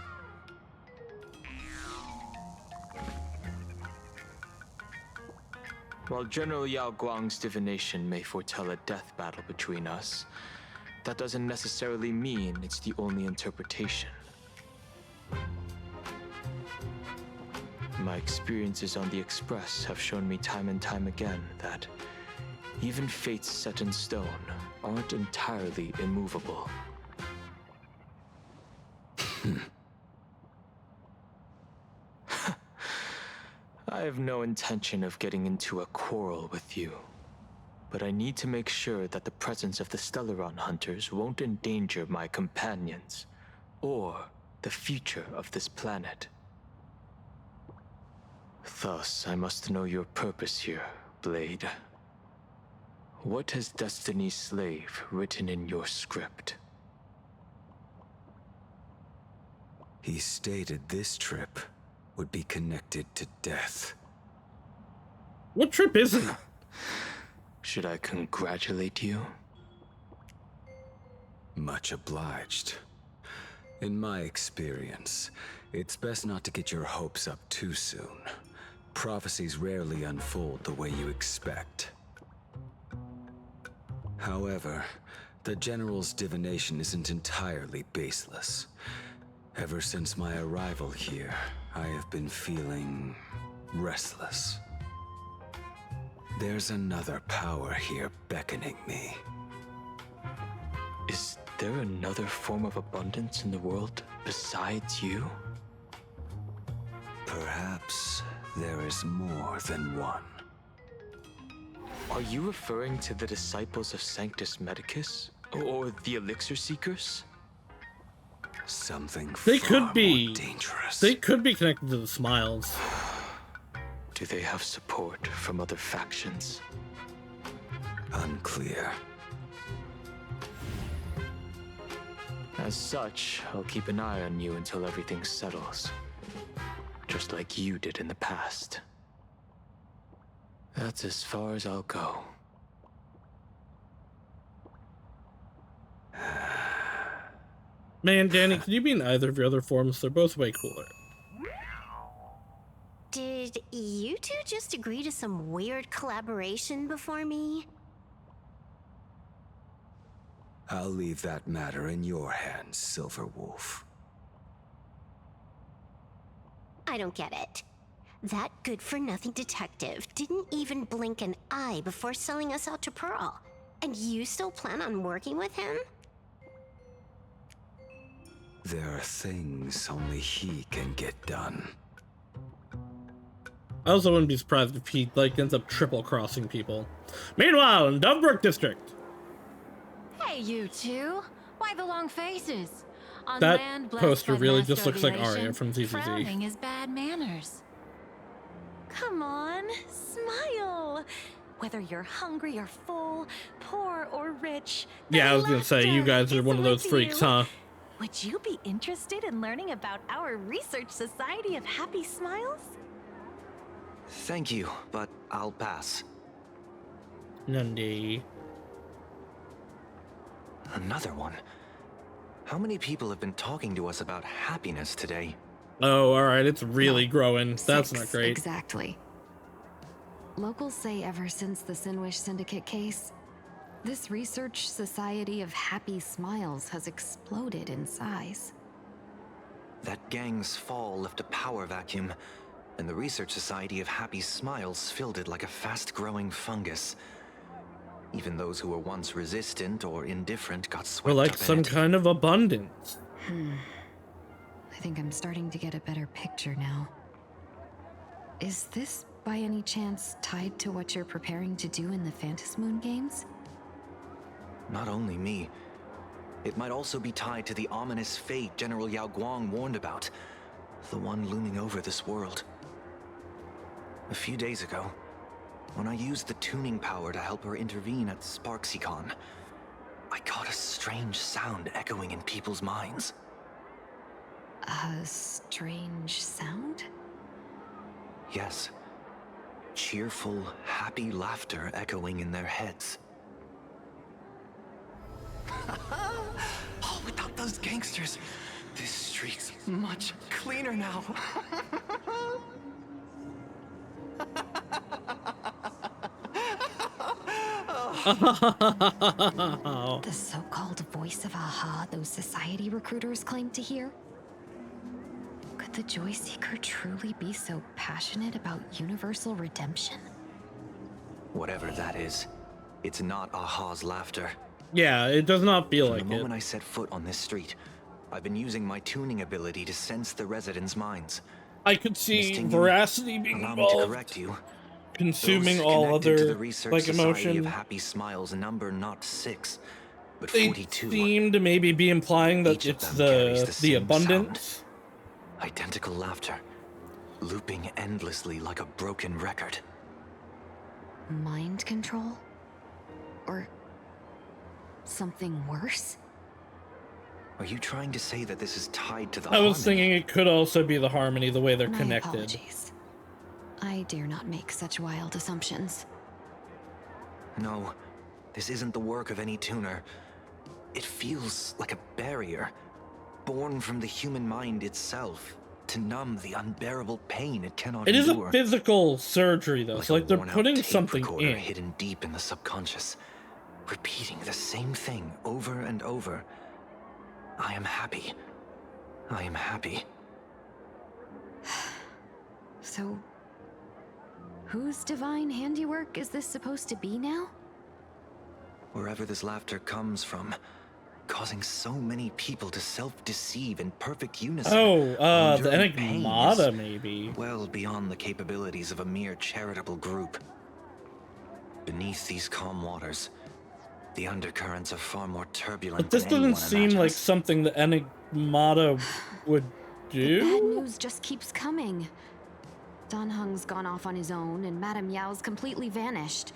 While General Yao Guang's divination may foretell a death battle between us, that doesn't necessarily mean it's the only interpretation. My experiences on the Express have shown me time and time again that even fates set in stone aren't entirely immovable. I have no intention of getting into a quarrel with you, but I need to make sure that the presence of the Stellaron hunters won't endanger my companions or the future of this planet. Thus, I must know your purpose here, Blade. What has Destiny's Slave written in your script? He stated this trip would be connected to death. What trip is it? Should I congratulate you? Much obliged. In my experience, it's best not to get your hopes up too soon. Prophecies rarely unfold the way you expect. However, the General's divination isn't entirely baseless. Ever since my arrival here, I have been feeling restless. There's another power here beckoning me. Is there another form of abundance in the world besides you? Perhaps there is more than one. Are you referring to the disciples of Sanctus Medicus? Or the Elixir Seekers? Something They far could be more dangerous. They could be connected to the Smiles. Do they have support from other factions? Unclear. As such, I'll keep an eye on you until everything settles. Just like you did in the past. That's as far as I'll go. Man, Danny, can you be in either of your other forms? They're both way cooler. Did you two just agree to some weird collaboration before me? I'll leave that matter in your hands, Silverwolf. I don't get it. That good-for-nothing detective didn't even blink an eye before selling us out to Pearl. And you still plan on working with him? There are things only he can get done. I also wouldn't be surprised if he ends up triple-crossing people. Meanwhile, in Dovebrook District. Hey, you two. Why the long faces? On That land blessed poster by really mass just looks like regulation, Arya from ZZZ. Frowning is bad manners. Come on, smile. Whether you're hungry or full, poor or rich. Yeah, I was gonna say, you guys are one of those freaks, huh? Would you be interested in learning about our Research Society of Happy Smiles? Thank you, but I'll pass. Nundy. Another one? How many people have been talking to us about happiness today? Oh, alright, it's really growing. That's not great. Exactly. Locals say ever since the Sinwish Syndicate case, this Research Society of Happy Smiles has exploded in size. That gang's fall left a power vacuum, and the Research Society of Happy Smiles filled it like a fast-growing fungus. Even those who were once resistant or indifferent got swept Or like up in some it. kind of abundance. I think I'm starting to get a better picture now. Is this, by any chance, tied to what you're preparing to do in the Phantasmoon games? Not only me. It might also be tied to the ominous fate General Yao Guang warned about. The one looming over this world. A few days ago, when I used the tuning power to help her intervene at SparksyCon, I caught a strange sound echoing in people's minds. A strange sound? Yes. Cheerful, happy laughter echoing in their heads. Oh, without those gangsters, this street's much cleaner now. The so-called voice of Aha those society recruiters claim to hear? Could the Joy Seeker truly be so passionate about universal redemption? Whatever that is, it's not Aha's laughter. Yeah, it does not feel like it. From the moment I set foot on this street, I've been using my tuning ability to sense the residents' minds. I could see veracity being allow me to involved. correct you. Consuming Those all connected to other the Research like Society emotion. of Happy Smiles number not 6, but They 42. seem to maybe be implying that Each of it's them carries the same abundance. sound. Identical laughter, looping endlessly like a broken record. Mind control? Or something worse? Are you trying to say that this is tied to the I was harmony? thinking it could also be the harmony, the way they're My connected. apologies. I dare not make such wild assumptions. No, this isn't the work of any tuner. It feels like a barrier, born from the human mind itself, to numb the unbearable pain it cannot It is endure. a physical surgery, though. So, like, they're worn-out putting tape something recorder in. hidden deep in the subconscious, repeating the same thing over and over. I am happy. I am happy. So, whose divine handiwork is this supposed to be now? Wherever this laughter comes from, causing so many people to self-deceive in perfect unison. Oh, the enduring pain Enigmata, is maybe. well beyond the capabilities of a mere charitable group. Beneath these calm waters, the undercurrents are far more turbulent But this than anyone doesn't seem like imagines. something the Enigmata would The bad do. news just keeps coming. Dan Heng's gone off on his own, and Madame Yao's completely vanished.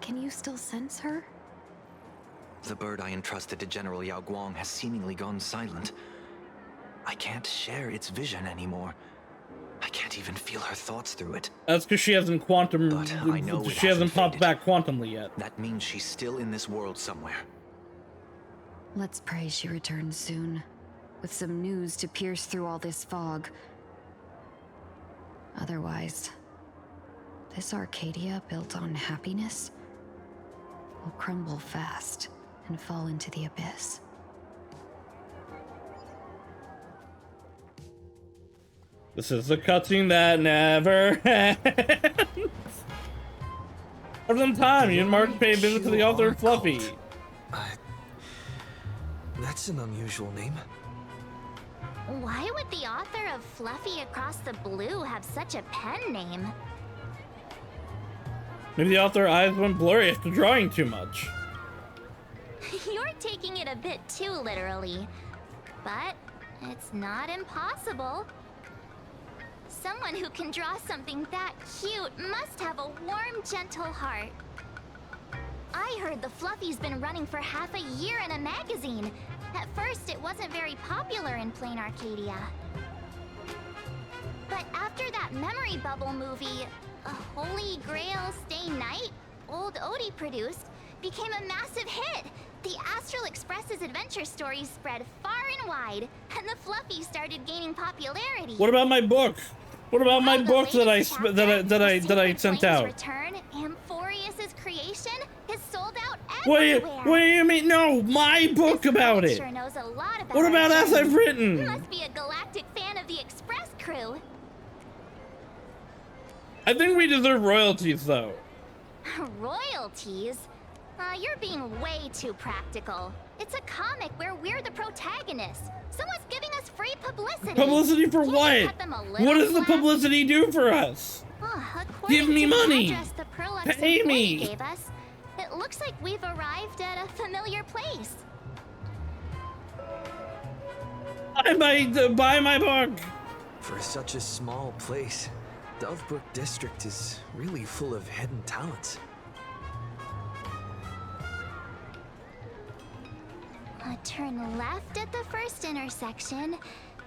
Can you still sense her? The bird I entrusted to General Yao Guang has seemingly gone silent. I can't share its vision anymore. I can't even feel her thoughts through it. That's because she hasn't quantum. But I know it She hasn't hasn't popped faded. back quantumly yet. That means she's still in this world somewhere. Let's pray she returns soon, with some news to pierce through all this fog. Otherwise, this Arcadia built on happiness will crumble fast and fall into the abyss. This is the cutscene that never ends. For some time, you and Mark pay a visit to the author of Fluffy. That's an unusual name. Why would the author of Fluffy Across the Blue have such a pen name? Maybe the author eyes went blurry after drawing too much. You're taking it a bit too literally. But it's not impossible. Someone who can draw something that cute must have a warm, gentle heart. I heard the Fluffy's been running for half a year in a magazine. At first, it wasn't very popular in plain Arcadia. But after that memory bubble movie, A Holy Grail Stay Night, old Odie produced, became a massive hit. The Astral Express's adventure stories spread far and wide, and the Fluffy started gaining popularity. What about my book? What about my book that I sent out? Return, Amphorius's creation, is sold out What everywhere. do you mean? No, my book about it. Sure knows a lot about What about our As I've journey. Written? You must be a galactic fan of the Express crew. I think we deserve royalties, though. Royalties? You're being way too practical. It's a comic where we're the protagonists. Someone's giving us free publicity. Publicity for Can't you what? cut them a little What does the slack? publicity do for us? According Give me to the money. address the Perlux Pay employee me. Gave us, it looks like we've arrived at a familiar place. Buy my book! For such a small place, Dovebrook District is really full of hidden talents. Turn left at the first intersection,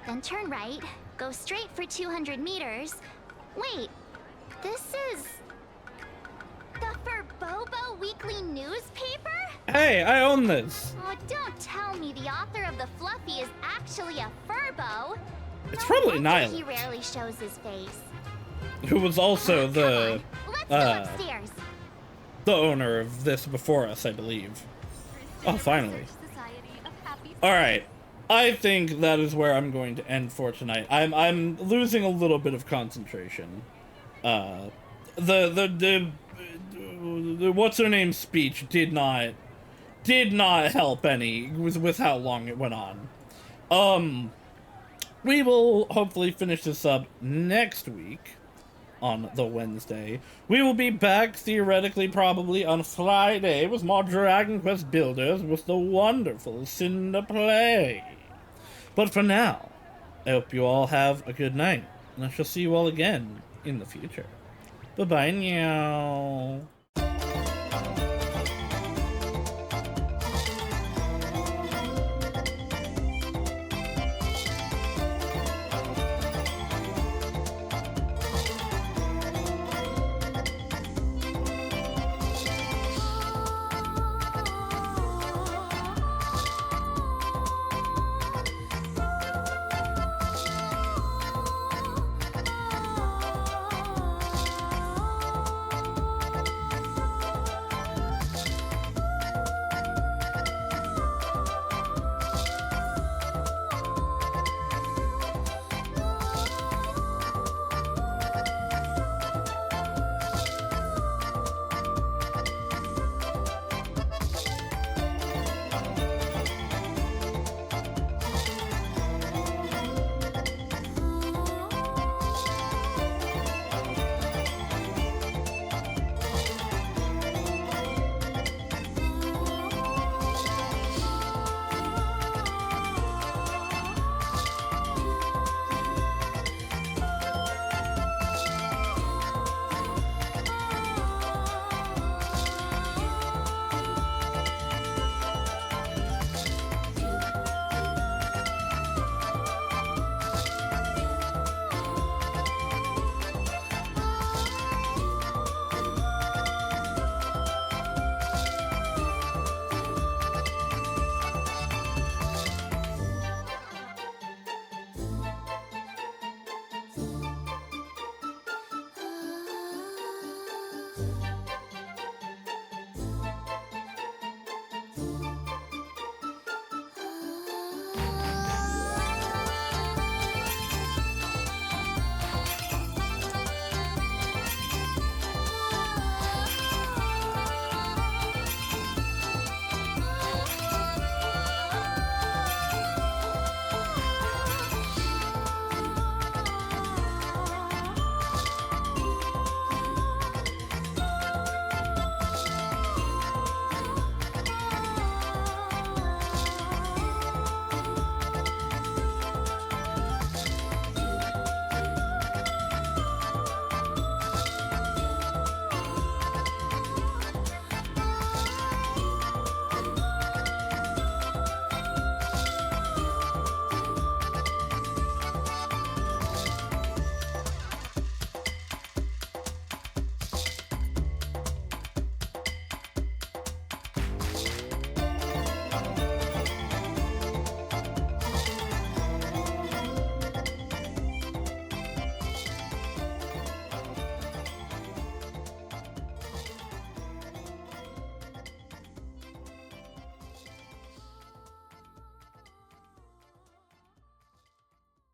then turn right, go straight for 200 meters. Wait, this is the Furbobo Weekly newspaper? Hey, I own this. Oh, don't tell me the author of the Fluffy is actually a Furbo. It's probably wonder Nyla, he rarely shows his face. who was also the Let's go upstairs. the owner of this before us, I believe. Oh, finally. All right, I think that is where I'm going to end for tonight. I'm losing a little bit of concentration. The what's her name speech did not help any with how long it went on. We will hopefully finish this up next week on the Wednesday. We will be back theoretically probably on Friday with more Dragon Quest Builders with the wonderful Cinder Play. But for now, I hope you all have a good night, and I shall see you all again in the future. Bye-bye now.